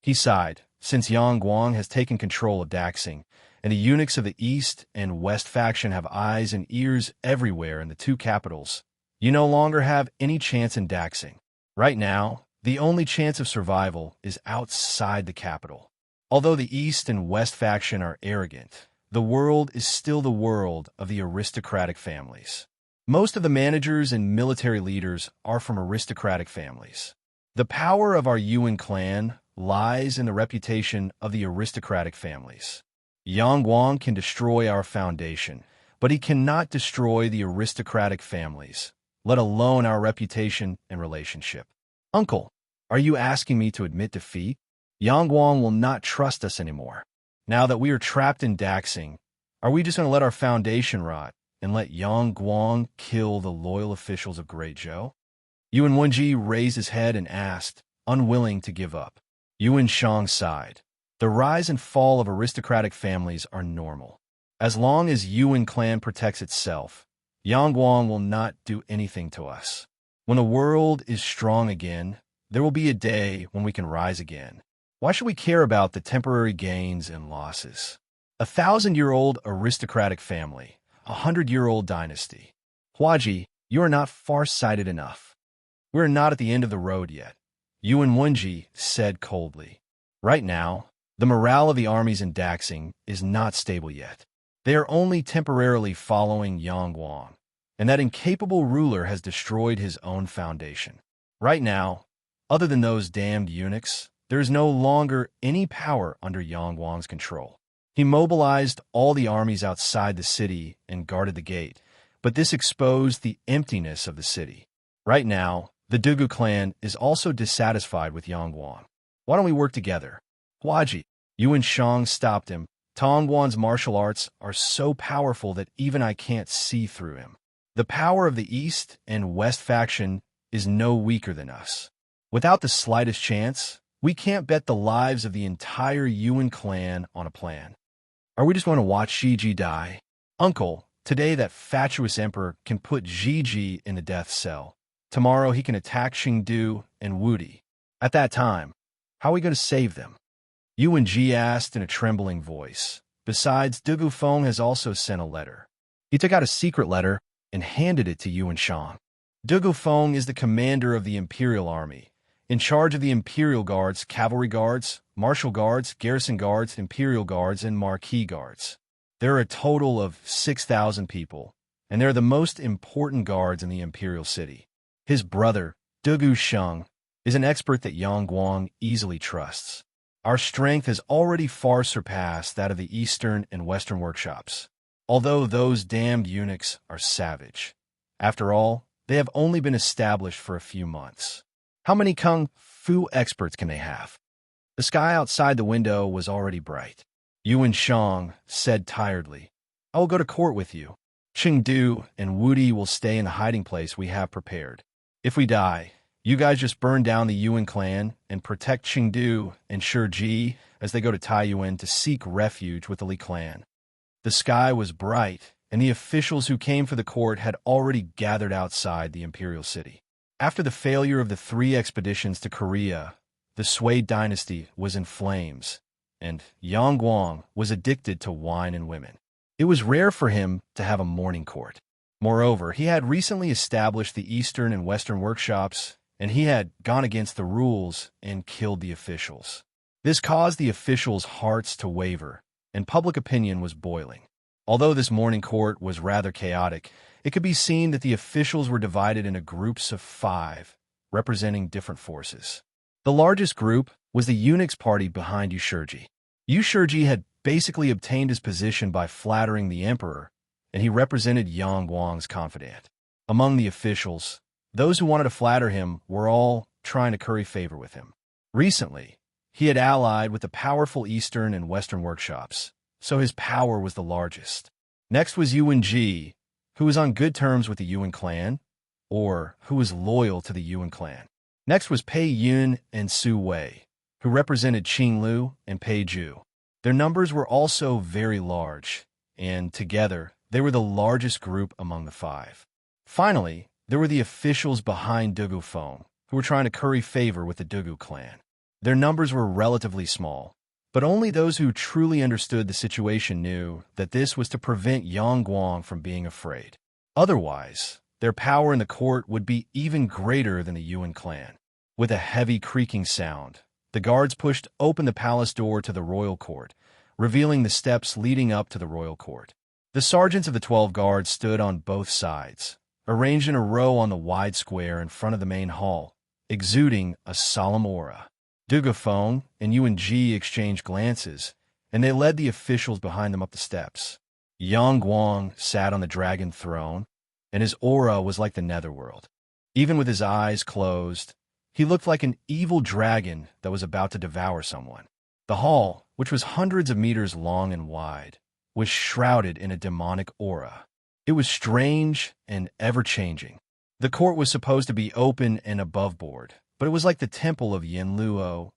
He sighed, since Yang Guang has taken control of Daxing, and the eunuchs of the East and West faction have eyes and ears everywhere in the 2 capitals. You no longer have any chance in Daxing. Right now, the only chance of survival is outside the capital. Although the East and West faction are arrogant, the world is still the world of the aristocratic families. Most of the managers and military leaders are from aristocratic families. The power of our Yuan clan lies in the reputation of the aristocratic families. Yang Guang can destroy our foundation, but he cannot destroy the aristocratic families, let alone our reputation and relationship. Uncle, are you asking me to admit defeat? Yang Guang will not trust us anymore. Now that we are trapped in Daxing, are we just going to let our foundation rot and let Yang Guang kill the loyal officials of Great Zhou? Yuan Wenji raised his head and asked, unwilling to give up. Yuan Shang sighed. The rise and fall of aristocratic families are normal. As long as Yuan clan protects itself, Yang Guang will not do anything to us. When the world is strong again, there will be a day when we can rise again. Why should we care about the temporary gains and losses? 1,000-year-old aristocratic family, 100-year-old dynasty. Huaji, you are not far-sighted enough. We are not at the end of the road yet, Yuan Wenji said coldly. Right now, the morale of the armies in Daxing is not stable yet. They are only temporarily following Yang Guang, and that incapable ruler has destroyed his own foundation. Right now, other than those damned eunuchs, there is no longer any power under Yang Guang's control. He mobilized all the armies outside the city and guarded the gate, but this exposed the emptiness of the city. Right now, the Dugu clan is also dissatisfied with Yang Guang. Why don't we work together? Huaji, Yuan Shang stopped him. Tong Guan's martial arts are so powerful that even I can't see through him. The power of the East and West faction is no weaker than us. Without the slightest chance, we can't bet the lives of the entire Yuan clan on a plan. Are we just going to watch Shiji die? Uncle, today that fatuous emperor can put Jiji in the death cell. Tomorrow he can attack Qingdu and Wudi. At that time, how are we going to save them? Yuan Ji asked in a trembling voice. Besides, Dugu Feng has also sent a letter. He took out a secret letter and handed it to Yuan Shang. Dugu Feng is the commander of the Imperial Army, in charge of the Imperial Guards, Cavalry Guards, Martial Guards, Garrison Guards, Imperial Guards, and Marquis Guards. There are a total of 6,000 people, and they're the most important guards in the Imperial City. His brother, Dugu Sheng, is an expert that Yang Guang easily trusts. Our strength has already far surpassed that of the Eastern and Western workshops, although those damned eunuchs are savage. After all, they have only been established for a few months. How many kung fu experts can they have? The sky outside the window was already bright. Yuan Shang said tiredly, I will go to court with you. Qingdu and Wudi will stay in the hiding place we have prepared. If we die, you guys just burn down the Yuan clan and protect Qingdu and Shiji as they go to Taiyuan to seek refuge with the Li clan. The sky was bright, and the officials who came for the court had already gathered outside the imperial city. After the failure of the 3 expeditions to Korea, the Sui dynasty was in flames, and Yang Guang was addicted to wine and women. It was rare for him to have a morning court. Moreover, he had recently established the Eastern and Western workshops, and he had gone against the rules and killed the officials. This caused the officials' hearts to waver, and public opinion was boiling. Although this morning court was rather chaotic, it could be seen that the officials were divided into groups of 5, representing different forces. The largest group was the eunuchs party behind Yushiji. Yushiji had basically obtained his position by flattering the emperor, and he represented Yang Guang's confidant. Among the officials, those who wanted to flatter him were all trying to curry favor with him. Recently, he had allied with the powerful Eastern and Western workshops, so his power was the largest. Next was Yuan Ji, who was on good terms with the Yuan clan, or who was loyal to the Yuan clan. Next was Pei Yun and Su Wei, who represented Qing Lu and Pei Ju. Their numbers were also very large, and together, they were the largest group among the 5. Finally, there were the officials behind Dugu Feng, who were trying to curry favor with the Dugu clan. Their numbers were relatively small, but only those who truly understood the situation knew that this was to prevent Yang Guang from being afraid. Otherwise, their power in the court would be even greater than the Yuan clan. With a heavy creaking sound, the guards pushed open the palace door to the royal court, revealing the steps leading up to the royal court. The sergeants of the 12 guards stood on both sides, arranged in a row on the wide square in front of the main hall, exuding a solemn aura. Dugu Feng and Yuan Ji exchanged glances, and they led the officials behind them up the steps. Yang Guang sat on the dragon throne, and his aura was like the netherworld. Even with his eyes closed, He looked like an evil dragon that was about to devour someone. The hall, which was hundreds of meters long and wide, was shrouded in a demonic aura. It was strange and ever-changing. The court was supposed to be open and above board, but it was like the temple of Yenluo,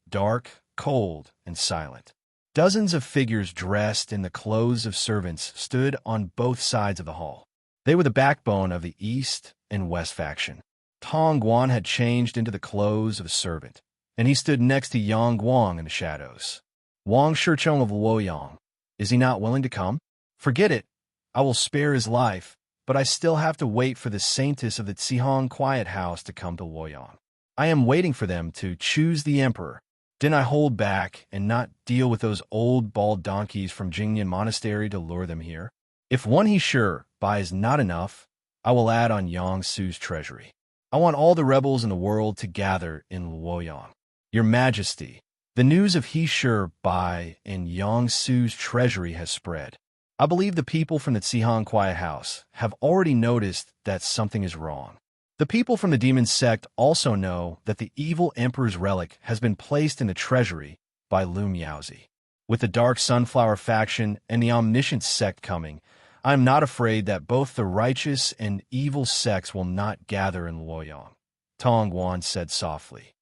dark, cold, and silent. Dozens of figures dressed in the clothes of servants stood on both sides of the hall. They were the backbone of the East and West faction. Tong Guan had changed into the clothes of a servant, and he stood next to Yang Guang in the shadows. Wang Shichong of Luoyang. Is he not willing to come? Forget it. I will spare his life, but I still have to wait for the saintess of the Cihong Quiet House to come to Luoyang. I am waiting for them to choose the emperor. Didn't I hold back and not deal with those old bald donkeys from Jingyan Monastery to lure them here? If one he sure by is not enough, I will add on Yang Su's treasury. I want all the rebels in the world to gather in Luoyang. Your Majesty, the news of He Sure Bai in Yang Su's treasury has spread. I believe the people from the Cihong Quiet House have already noticed that something is wrong. The people from the demon sect also know that the evil emperor's relic has been placed in the treasury by Lu Miaozi. With the dark sunflower faction and the omniscient sect coming, I am not afraid that both the righteous and evil sects will not gather in Luoyang, Tong Guan said softly.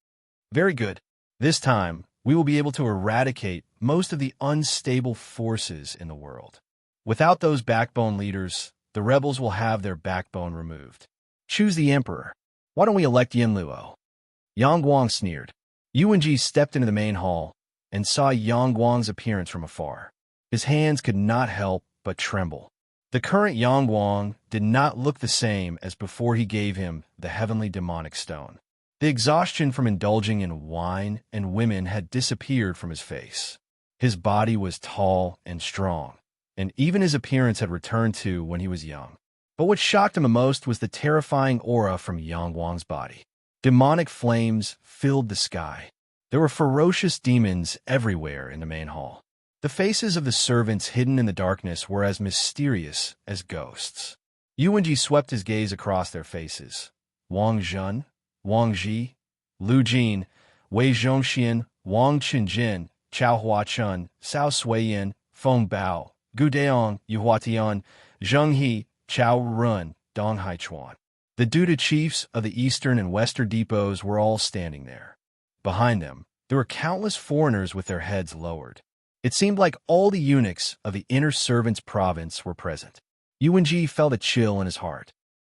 Very good. This time, we will be able to eradicate most of the unstable forces in the world. Without those backbone leaders, the rebels will have their backbone removed. Choose the emperor. Why don't we elect Yin Luo? Yang Guang sneered. Yuan Ji stepped into the main hall and saw Yang Guang's appearance from afar. His hands could not help but tremble. The current Yang Guang did not look the same as before he gave him the heavenly demonic stone. The exhaustion from indulging in wine and women had disappeared from his face. His body was tall and strong, and even his appearance had returned to when he was young. But what shocked him the most was the terrifying aura from Yang Guang's body. Demonic flames filled the sky. There were ferocious demons everywhere in the main hall. The faces of the servants hidden in the darkness were as mysterious as ghosts. Yuan Ji swept his gaze across their faces. Wang Zhen, Wang Ji, Lu Jin, Wei Zhongxian, Wang Qinjin, Chao Huachun, Cao Suiyin, Feng Bao, Gu Deong, Yu Huatian, Zheng He, Chao Run, Dong Haichuan. The Duda chiefs of the eastern and western depots were all standing there. Behind them, there were countless foreigners with their heads lowered. It seemed like all the eunuchs of the inner servants' province were present. Yuan Ji felt a chill in his heart.